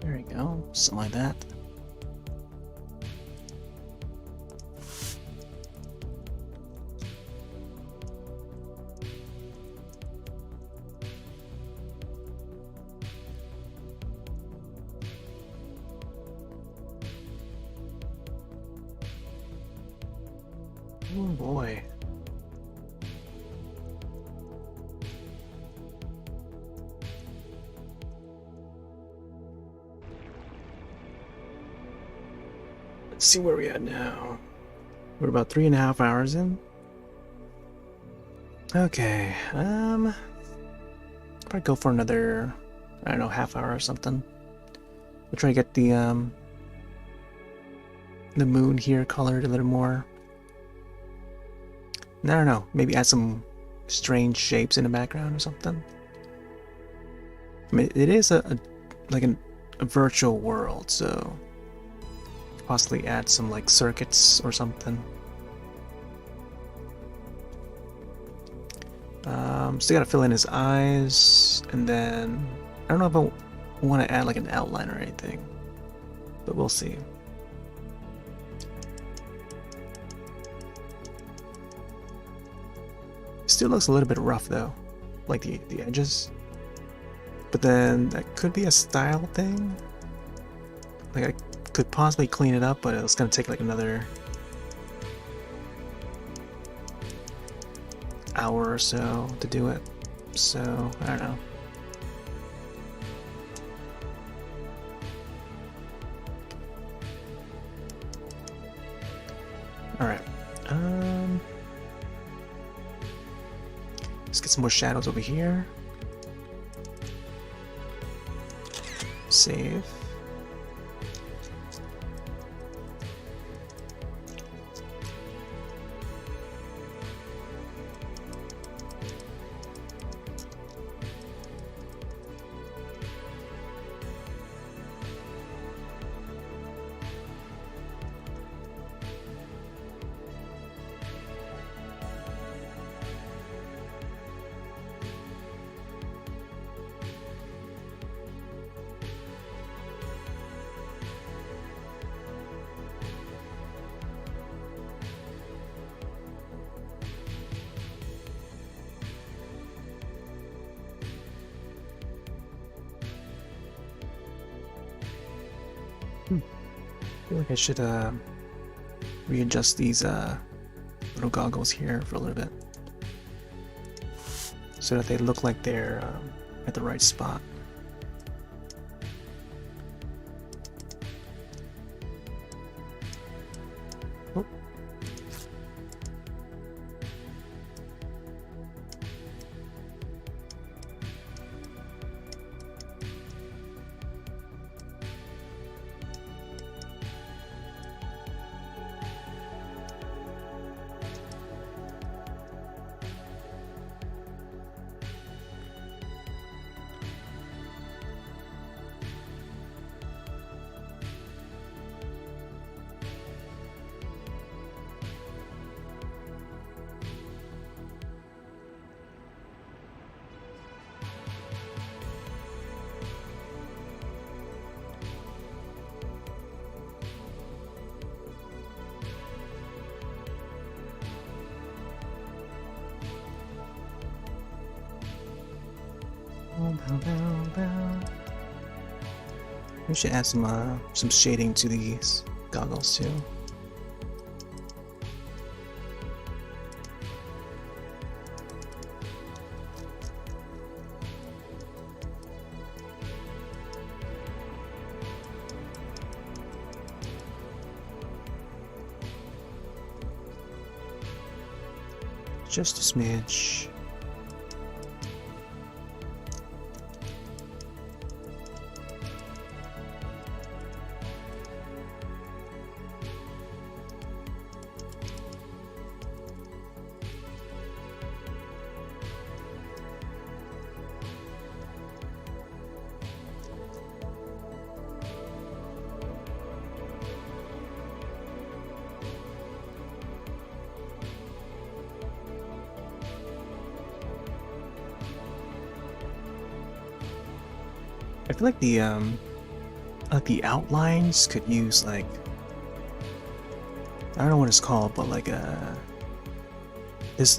There we go, something like that. Oh boy. Let's see where we're at now. We're about 3.5 hours in. Okay, probably go for another, I don't know, half hour or something. We'll try to get the moon here colored a little more. I don't know, maybe add some strange shapes in the background or something. I mean, it is like a virtual world, so possibly add some like circuits or something. Still gotta fill in his eyes, and then I don't know if I want to add like an outline or anything, but we'll see. Still looks a little bit rough though, like the edges. But then that could be a style thing. Like I could possibly clean it up, but it's gonna take like another hour or so to do it. So I don't know. All right. Let's get some more shadows over here. Save. I feel like I should readjust these little goggles here for a little bit so that they look like they're at the right spot. Oh. We should add some shading to these goggles too. Just a smidge. I feel like the outlines could use like, I don't know what it's called, but like there's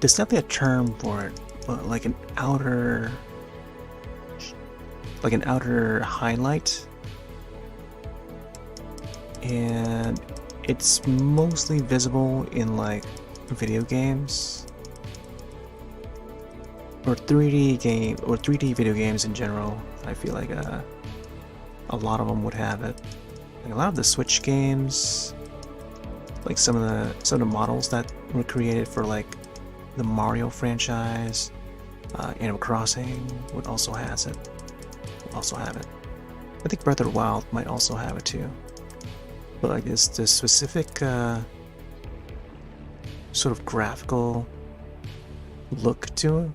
definitely a term for it, but like an outer highlight, and it's mostly visible in like video games or 3D video games in general. I feel like a lot of them would have it. Like a lot of the Switch games, like some of the models that were created for like the Mario franchise, Animal Crossing would also have it. I think Breath of the Wild might also have it too. But like this specific sort of graphical look to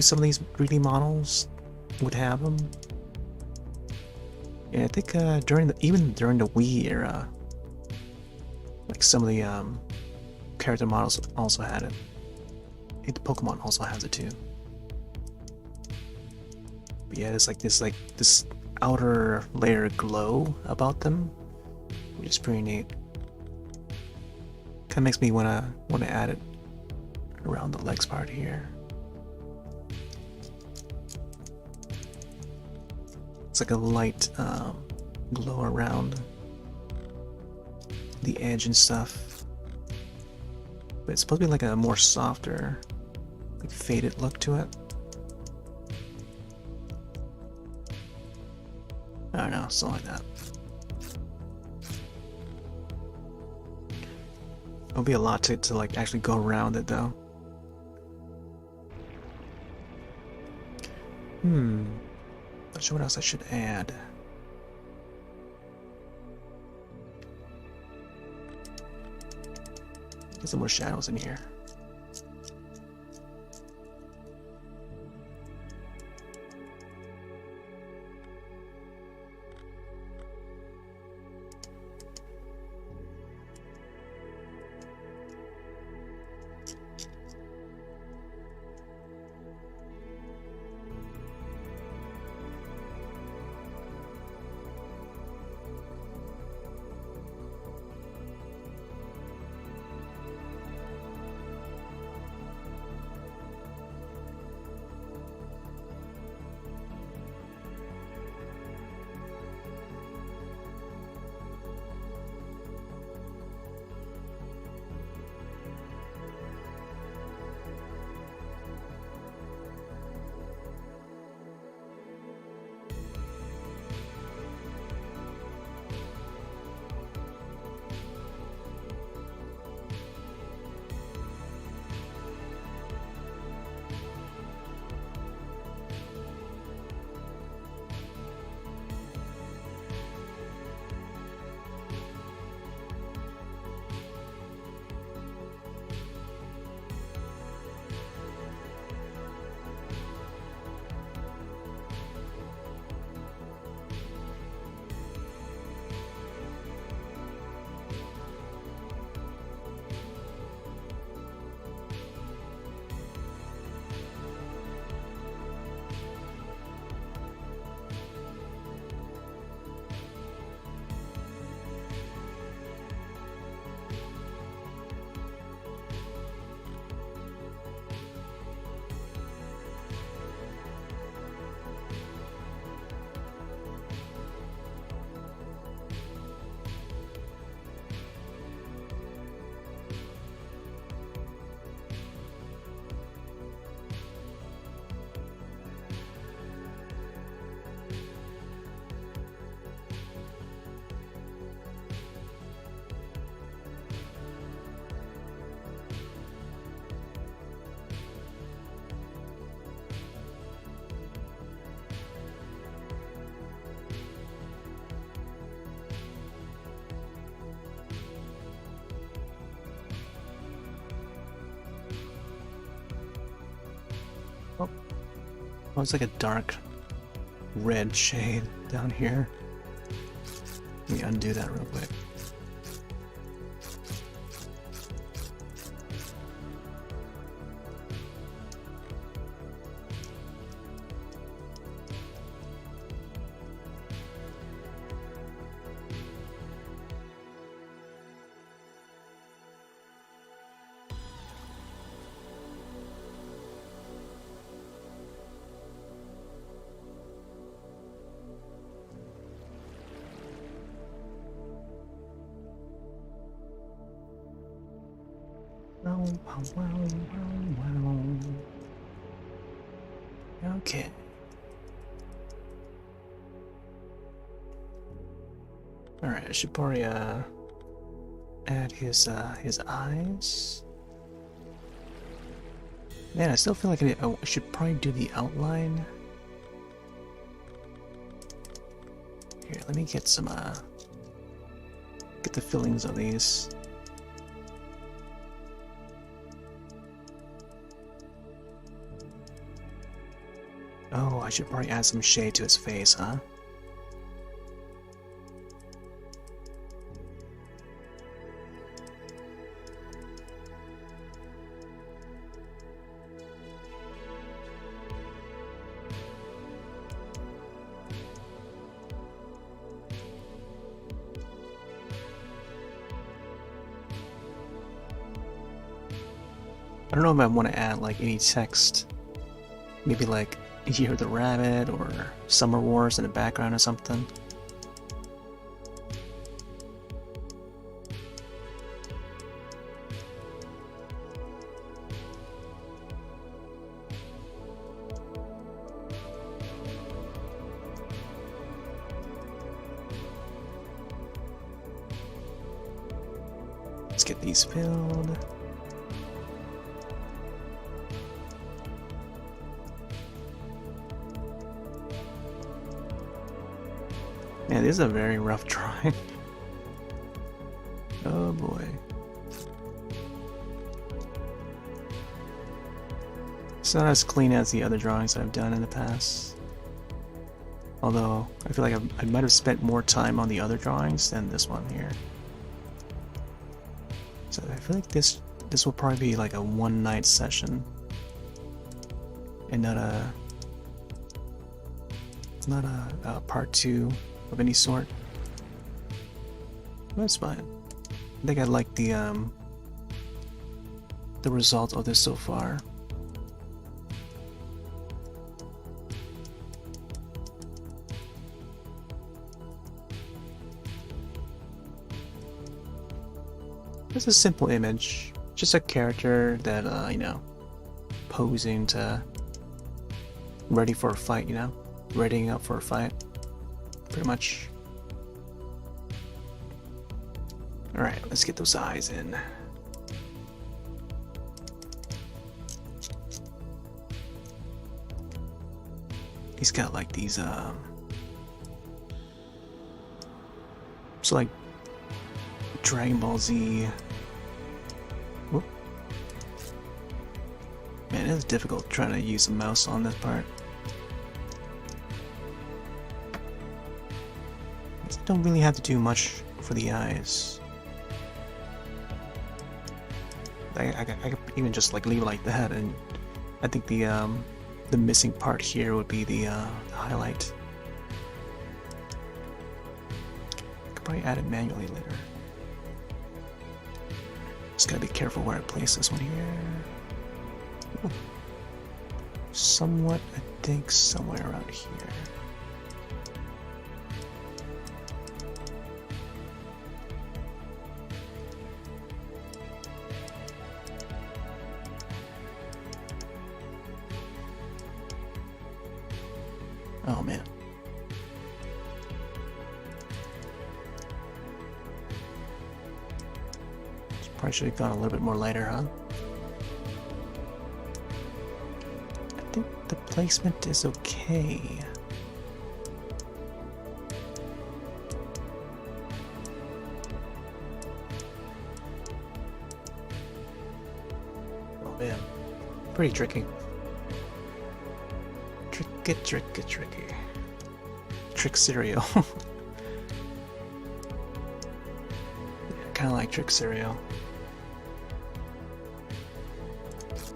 some of these 3D models would have them. Yeah, I think even during the Wii era, like some of the character models also had it. I think the Pokemon also has it too. But yeah, there's like this outer layer glow about them, which is pretty neat. Kind of makes me wanna add it around the legs part here. It's like a light glow around the edge and stuff, but it's supposed to be like a more softer, like faded look to it. I don't know, something like that. It'll be a lot to like actually go around it though. Not sure what else I should add. Get some more shadows in here. Oh, it's like a dark red shade down here. Let me undo that real quick. Okay. Alright, I should probably add his eyes. Man, I still feel like I should probably do the outline. Here, let me get some get the fillings of these. Oh, I should probably add some shade to his face, huh? I don't know if I want to add like any text. Maybe like Year of the Rabbit or Summer Wars in the background or something. Let's get these filled. Man, this is a very rough drawing. Oh boy. It's not as clean as the other drawings I've done in the past. Although, I feel like I might have spent more time on the other drawings than this one here. So I feel like this will probably be like a one-night session. And not a part 2 of any sort. That's fine. I think I like the result of this so far. It's a simple image, just a character that you know, posing to ready for a fight, you know, readying up for a fight. Pretty much. Alright, let's get those eyes in. He's got like these so like Dragon Ball Z. Whoop. Man, it's difficult trying to use a mouse on this part. Don't really have to do much for the eyes. I could even just like leave it like that, and I think the missing part here would be the highlight. I could probably add it manually later. Just gotta be careful where I place this one here. Ooh. Somewhat, I think, somewhere around here. Oh man. Probably should have gone a little bit more lighter, huh? I think the placement is okay. Oh man. Pretty tricky. Get tricky. Trick cereal. Kind of like trick cereal.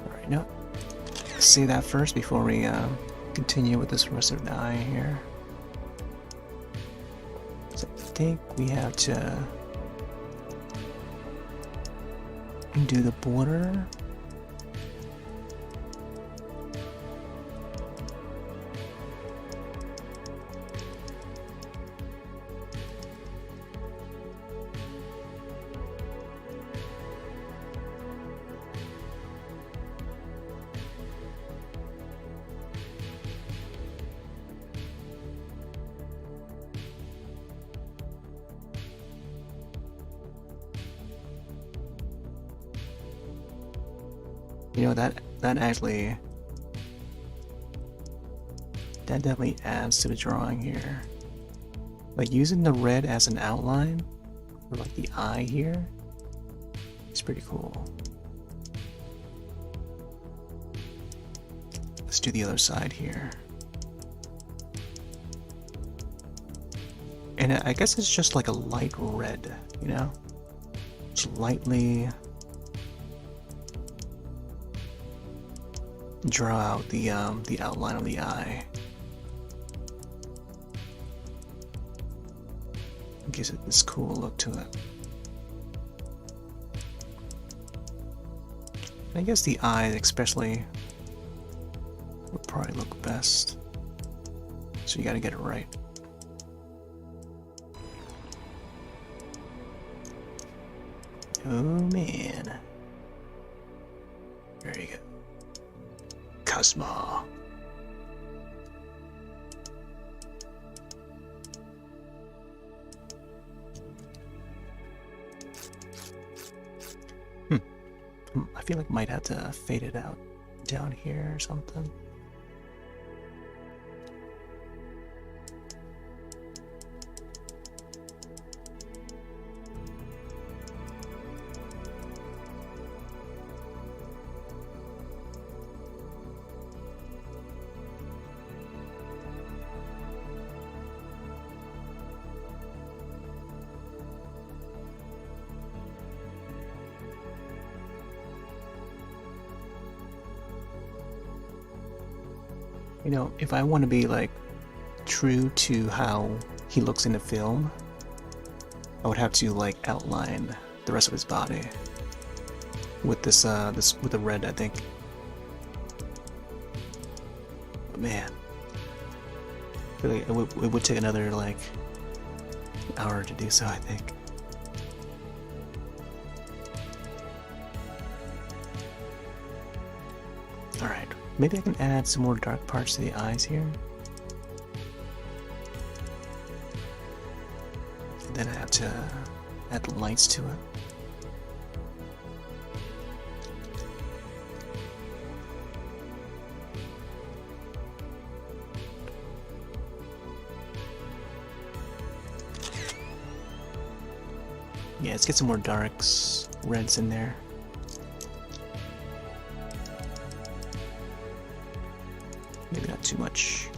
Alright, no. Let's see that first before we continue with this rest of the eye here. So I think we have to do the border. You know, that definitely adds to the drawing here. Like using the red as an outline for like the eye here, it's pretty cool. Let's do the other side here. And I guess it's just like a light red, you know? Just lightly draw out the outline of the eye. Gives it this cool look to it. I guess the eye especially would probably look best. So you gotta get it right. Oh man. There you go. Kazma. I feel like I might have to fade it out down here or something. You know, if I want to be like true to how he looks in the film, I would have to like outline the rest of his body with this with the red, I think. But man, I feel like it would take another like hour to do so, I think. Alright, maybe I can add some more dark parts to the eyes here. And then I have to add lights to it. Yeah, let's get some more darks, reds in there. Maybe not too much.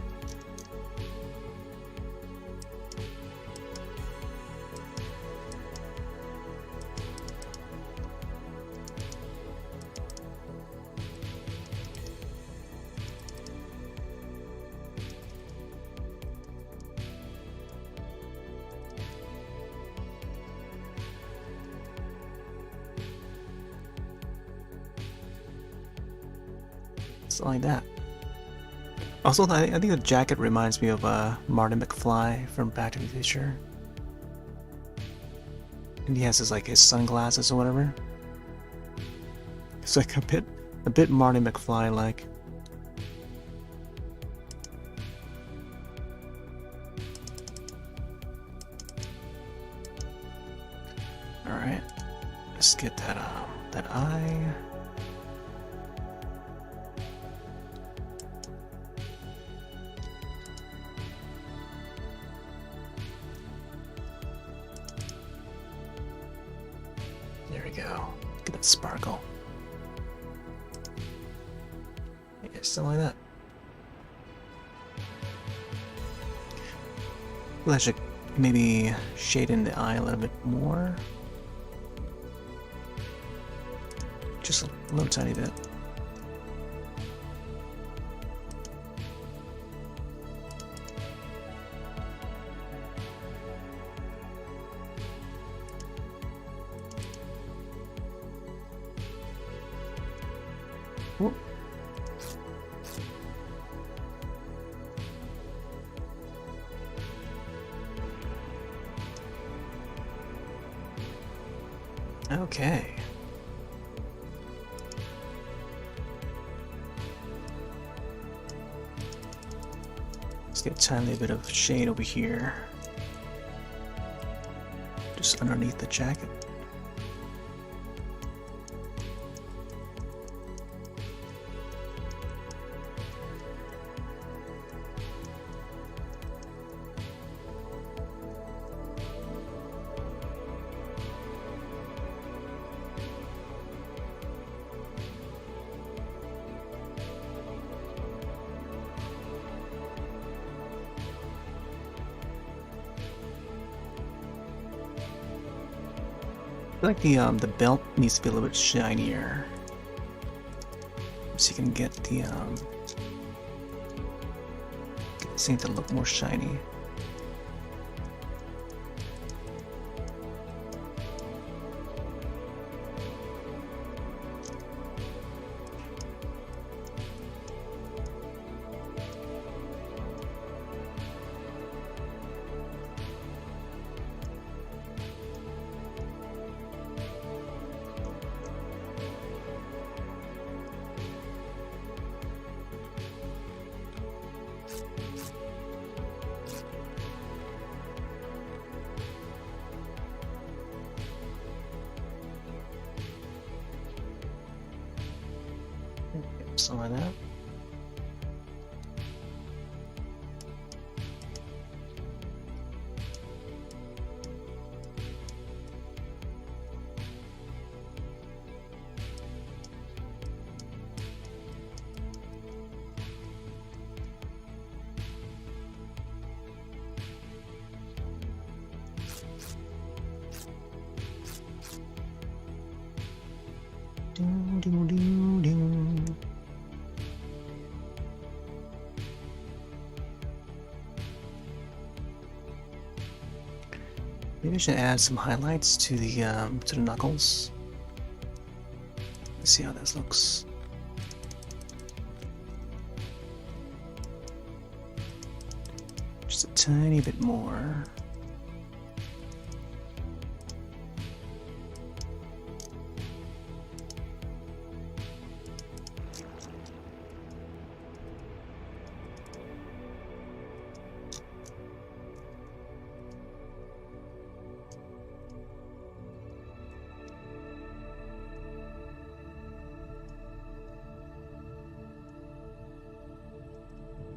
Something like that. Also, I think the jacket reminds me of Marty McFly from Back to the Future. And he has his sunglasses or whatever. It's like a bit Marty McFly like. All right, let's get that eye. There we go. Get that sparkle. Yeah, something like that. Well, I should maybe shade in the eye a little bit more. Just a little tiny bit. Whoop. Okay. Let's get a tiny bit of shade over here. Just underneath the jacket. I feel like the belt needs to be a little bit shinier, so you can get the seem to look more shiny. Some of that. Ding, ding, ding, ding. Maybe I should add some highlights to the knuckles. Let's see how this looks. Just a tiny bit more.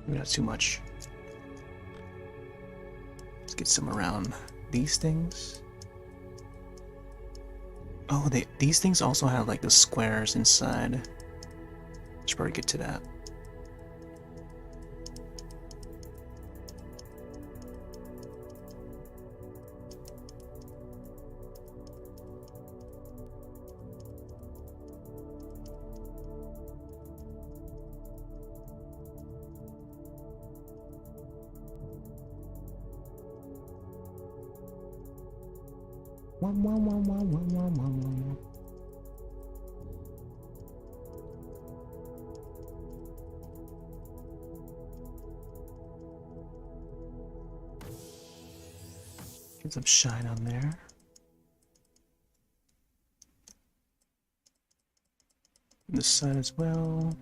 Not too much. Let's get some around these things. Oh, these things also have like the squares inside. Should probably get to that. Get some shine on there. This side as well.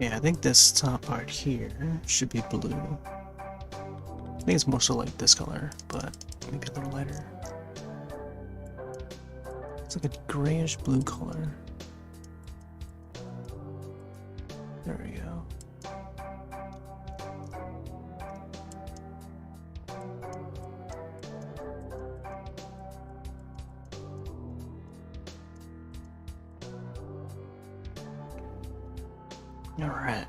Yeah, I think this top part here should be blue. I think it's more so like this color, but maybe a little lighter. It's like a grayish blue color. There we go. All right.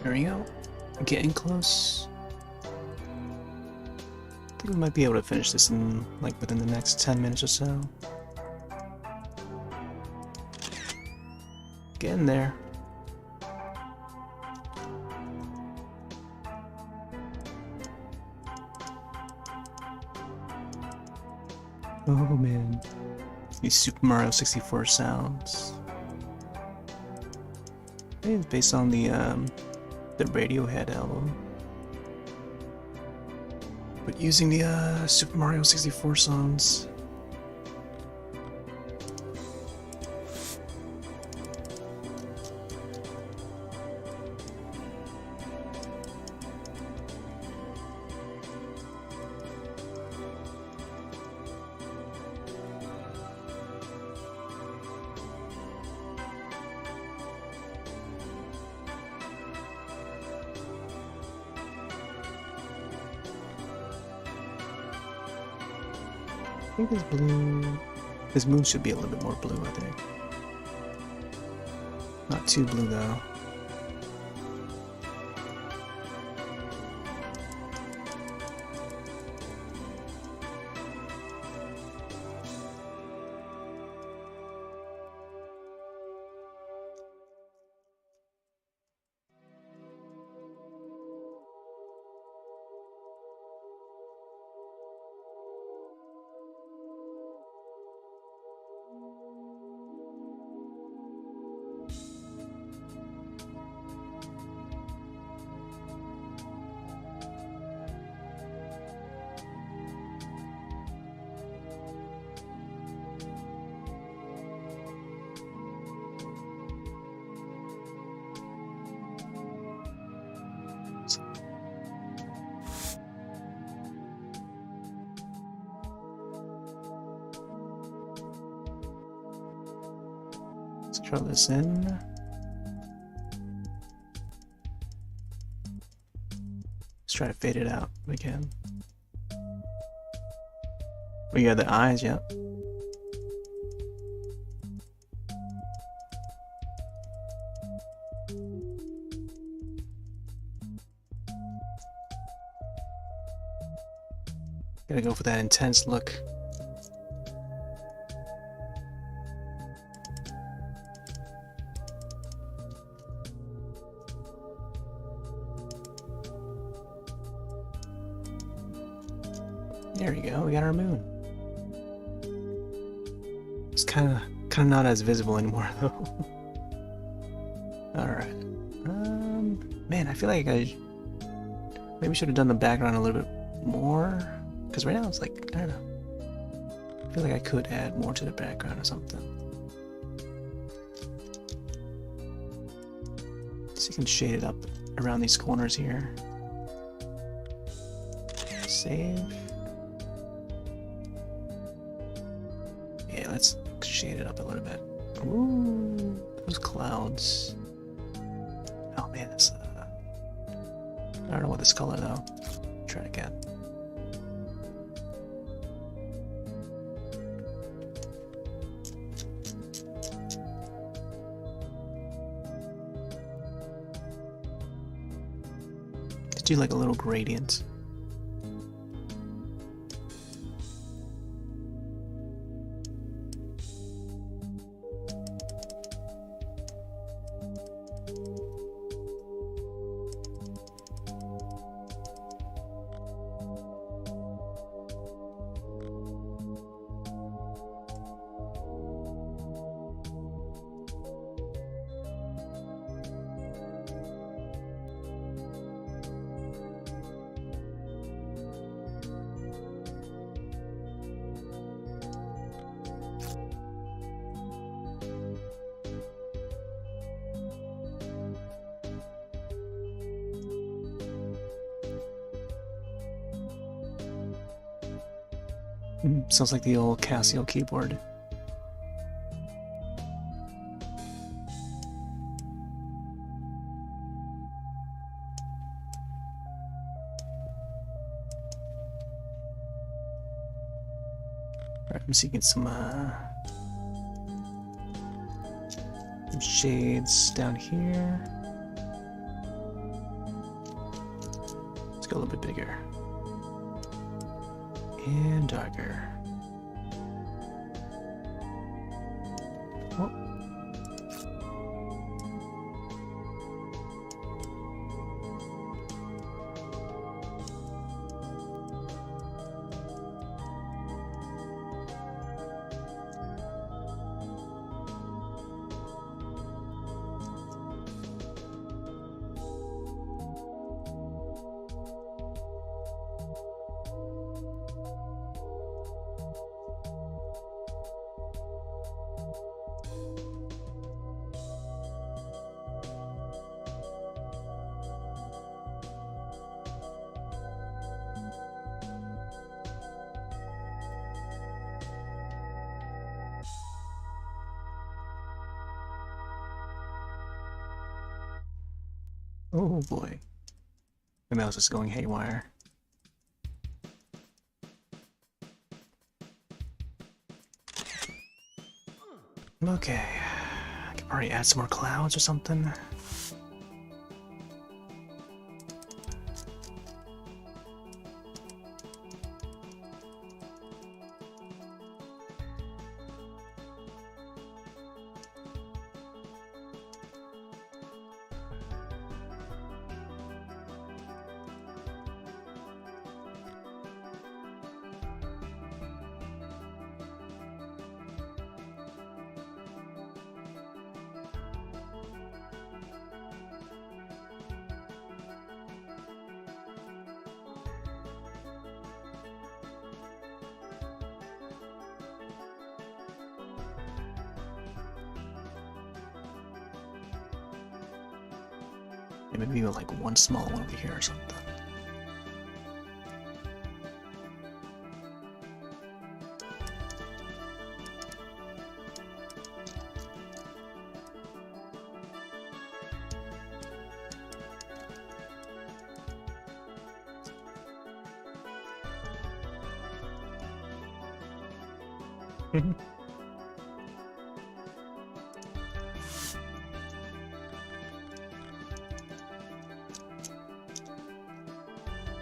There we go. Getting close. I think we might be able to finish this in like within the next 10 minutes or so. Getting there. Oh man. These Super Mario 64 sounds. I think it's based on the Radiohead album. But using the Super Mario 64 songs. I think this blue... This moon should be a little bit more blue, I think. Not too blue, though. Let's draw this in. Let's try to fade it out if we can. We got the eyes, yep. Gotta go for that intense look. There we go, we got our moon. It's kinda not as visible anymore though. Alright. Man, I feel like I maybe should have done the background a little bit more. Because right now it's like, I don't know. I feel like I could add more to the background or something. So you can shade it up around these corners here. Save. Yeah, let's shade it up a little bit. Ooh, those clouds. Oh man, it's I don't know what this color though. Try it again. Let's do like a little gradient. Sounds like the old Casio keyboard. Alright, I'm seeking some shades down here. Let's go a little bit bigger. And darker. Oh. Oh boy. My mouse is going haywire. Okay. I can probably add some more clouds or something. Maybe like one small one over here or something.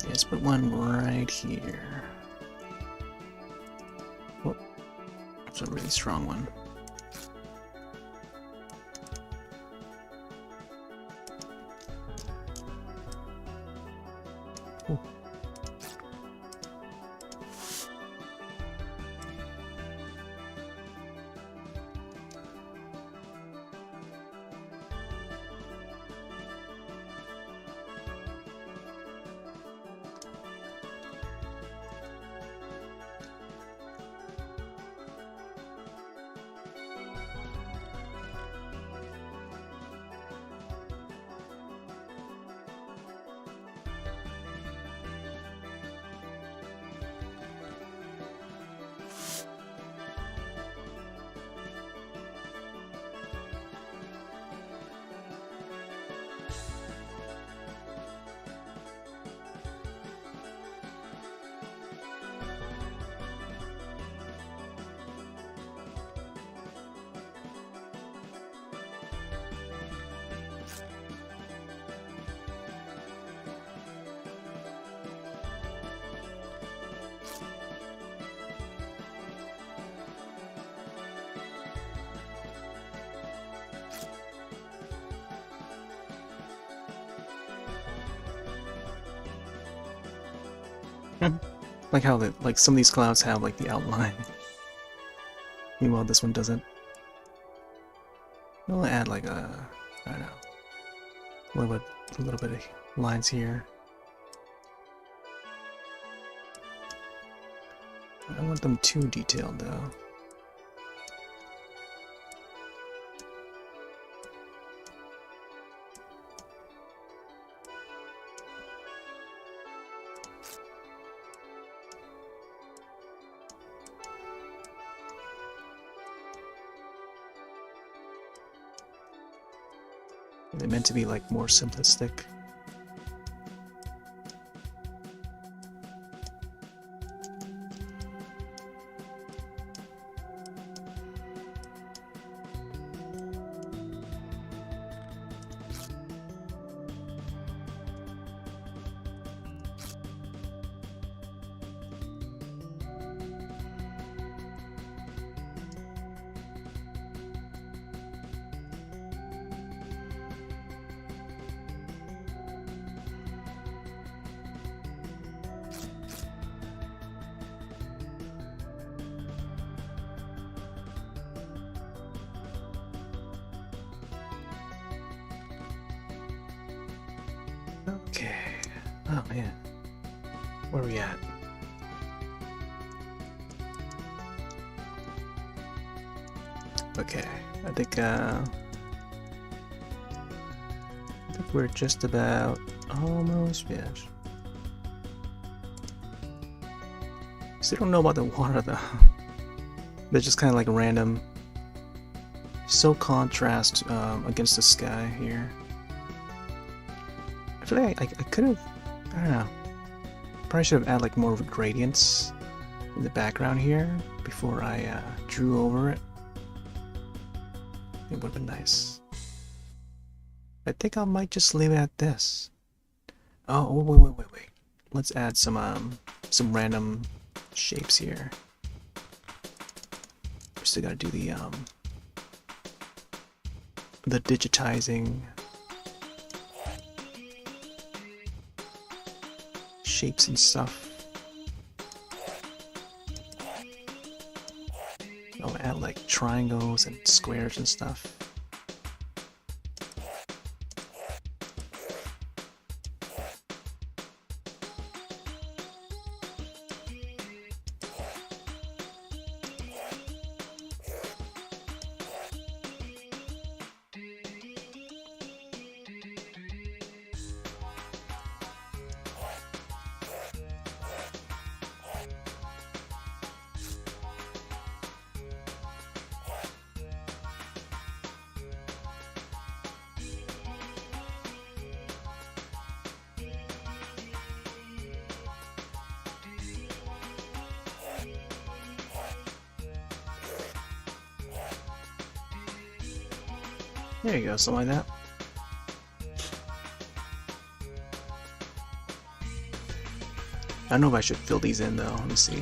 Let's put one right here. Oh, that's a really strong one. Oh. Like how like some of these clouds have like the outline. Meanwhile, this one doesn't. I'll add like I don't know, a little bit of lines here. I don't want them too detailed though. They're meant to be like more simplistic. Okay. Oh man. Where are we at? Okay. I think we're just about almost finished. Still don't know about the water though. They're just kind of like random. So contrast against the sky here. I feel like I could have, I don't know, probably should have added like more gradients in the background here before I drew over it. It would have been nice. I think I might just leave it at this. Oh, wait. Let's add some random shapes here. We still gotta do the digitizing shapes and stuff. I'll add like triangles and squares and stuff. There you go, something like that. I don't know if I should fill these in though. Let me see.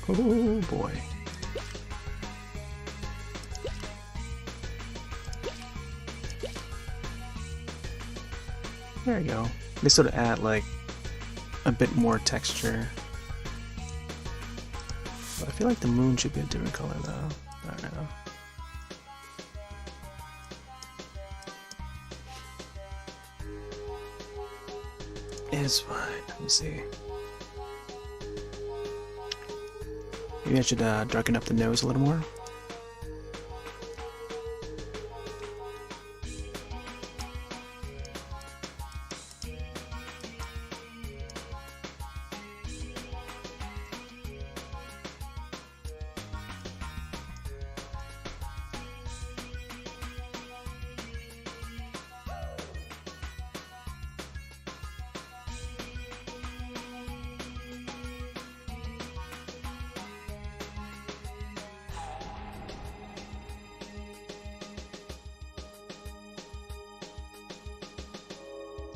Oh boy. There you go. They sort of add like a bit more texture. I feel like the moon should be a different color though. I don't know. It's fine. Let me see. Maybe I should darken up the nose a little more.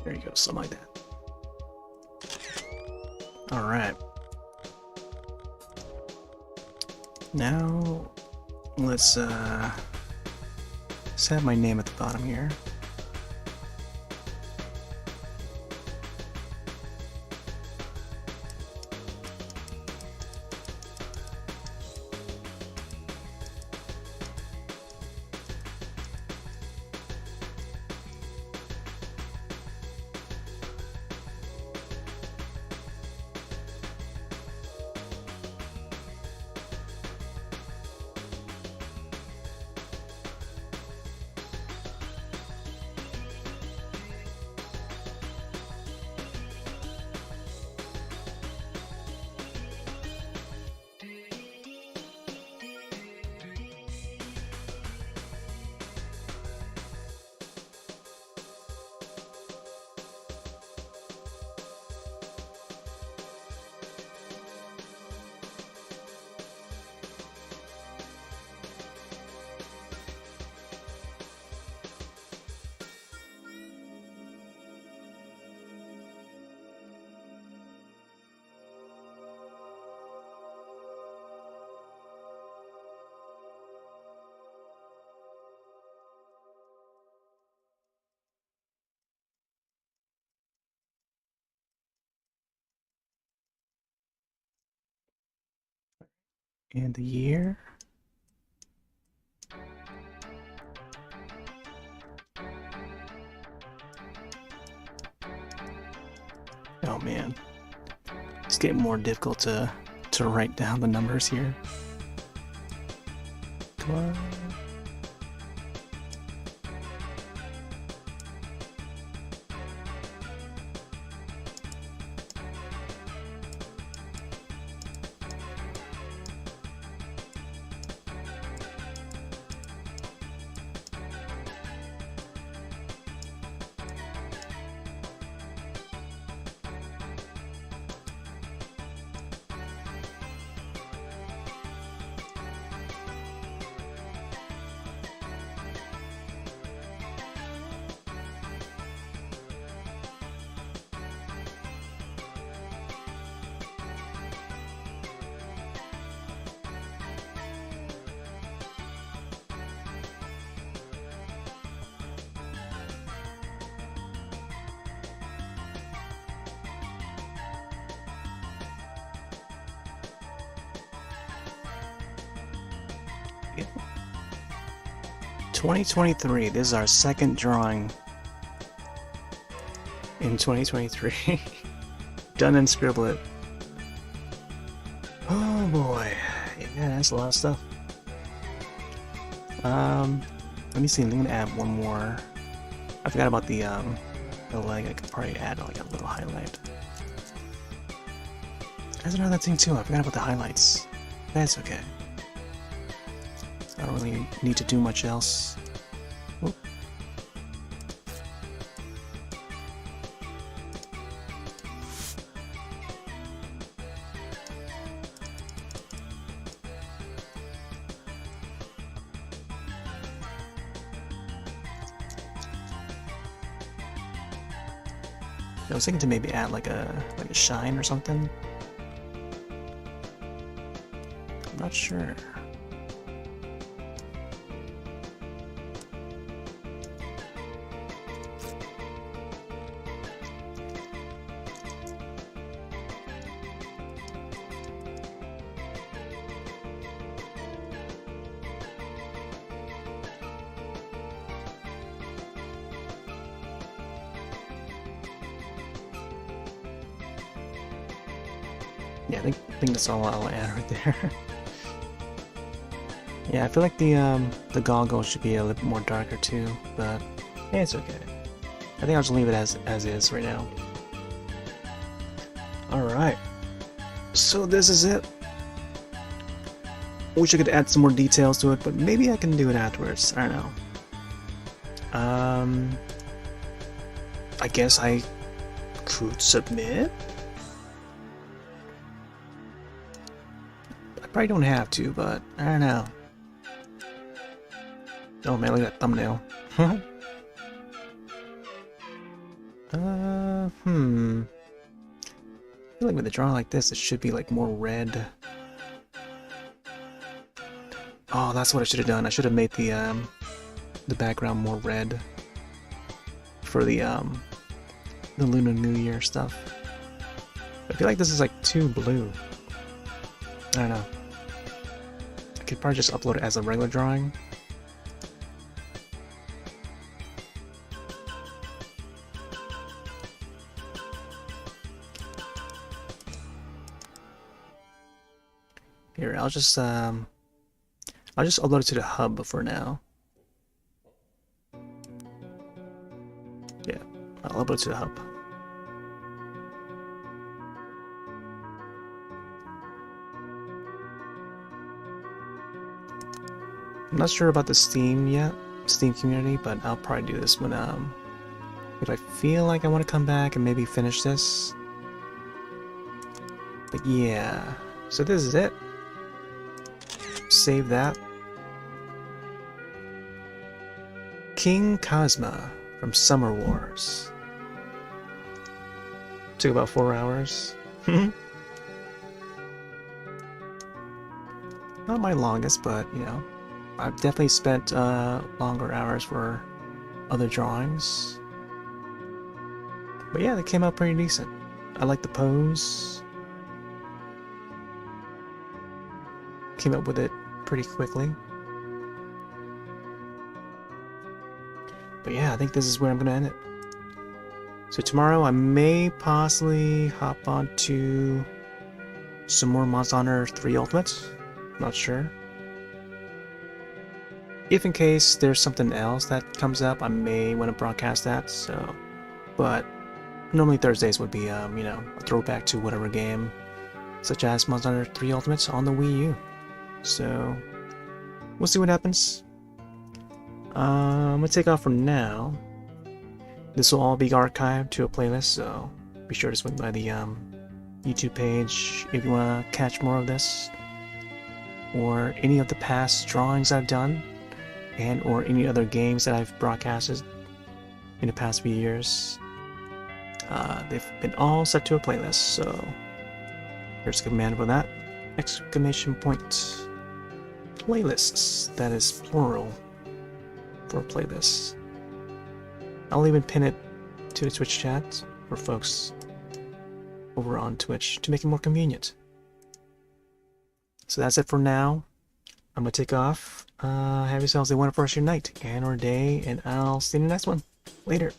There you go, something like that. Alright. Now, let's have my name at the bottom here. And the year. Oh man, it's getting more difficult to write down the numbers here. 12. Yep. 2023. This is our second drawing in 2023. Done and scribble it. Oh boy. Yeah, that's a lot of stuff. Let me see. I'm gonna add one more. I forgot about the leg. I could probably add like a little highlight. That's another thing too. I forgot about the highlights. That's okay. I don't really need to do much else. Oop. I was thinking to maybe add like a shine or something. I'm not sure. Yeah, I think that's all I'll add right there. Yeah, I feel like the goggles should be a little bit more darker too, but yeah, it's okay. I think I'll just leave it as is right now. Alright. So this is it. Wish I could add some more details to it, but maybe I can do it afterwards. I don't know. I guess I could submit? I probably don't have to, but I don't know. Oh man, look at that thumbnail. I feel like with a drawing like this, it should be like more red. Oh, that's what I should have done. I should have made the background more red for the Lunar New Year stuff. I feel like this is like too blue. I don't know. I could probably just upload it as a regular drawing. Here, I'll just upload it to the hub for now. Yeah, I'll upload it to the hub. I'm not sure about the Steam yet, Steam community, but I'll probably do this when if I feel like I want to come back and maybe finish this. But yeah, so this is it. Save that. King Kazma from Summer Wars. Took about 4 hours. Not my longest, but you know, I've definitely spent longer hours for other drawings. But yeah, they came out pretty decent. I like the pose. came up with it pretty quickly. But yeah, I think this is where I'm gonna end it. So tomorrow I may possibly hop onto some more Monster Hunter 3 Ultimate. Not sure. If in case there's something else that comes up, I may want to broadcast that. So, but normally Thursdays would be, you know, a throwback to whatever game, such as Monster Hunter 3 Ultimate on the Wii U. So, we'll see what happens. I'm gonna take off for now. This will all be archived to a playlist, so be sure to swing by the YouTube page if you want to catch more of this, or any of the past drawings I've done, and or any other games that I've broadcasted in the past few years. They've been all set to a playlist, so here's a command for that. Exclamation point playlists. That is plural for playlists. I'll even pin it to the Twitch chat for folks over on Twitch to make it more convenient. So that's it for now. I'm gonna take off. Have yourselves a wonderful rest of your night and or day, and I'll see you in the next one. Later.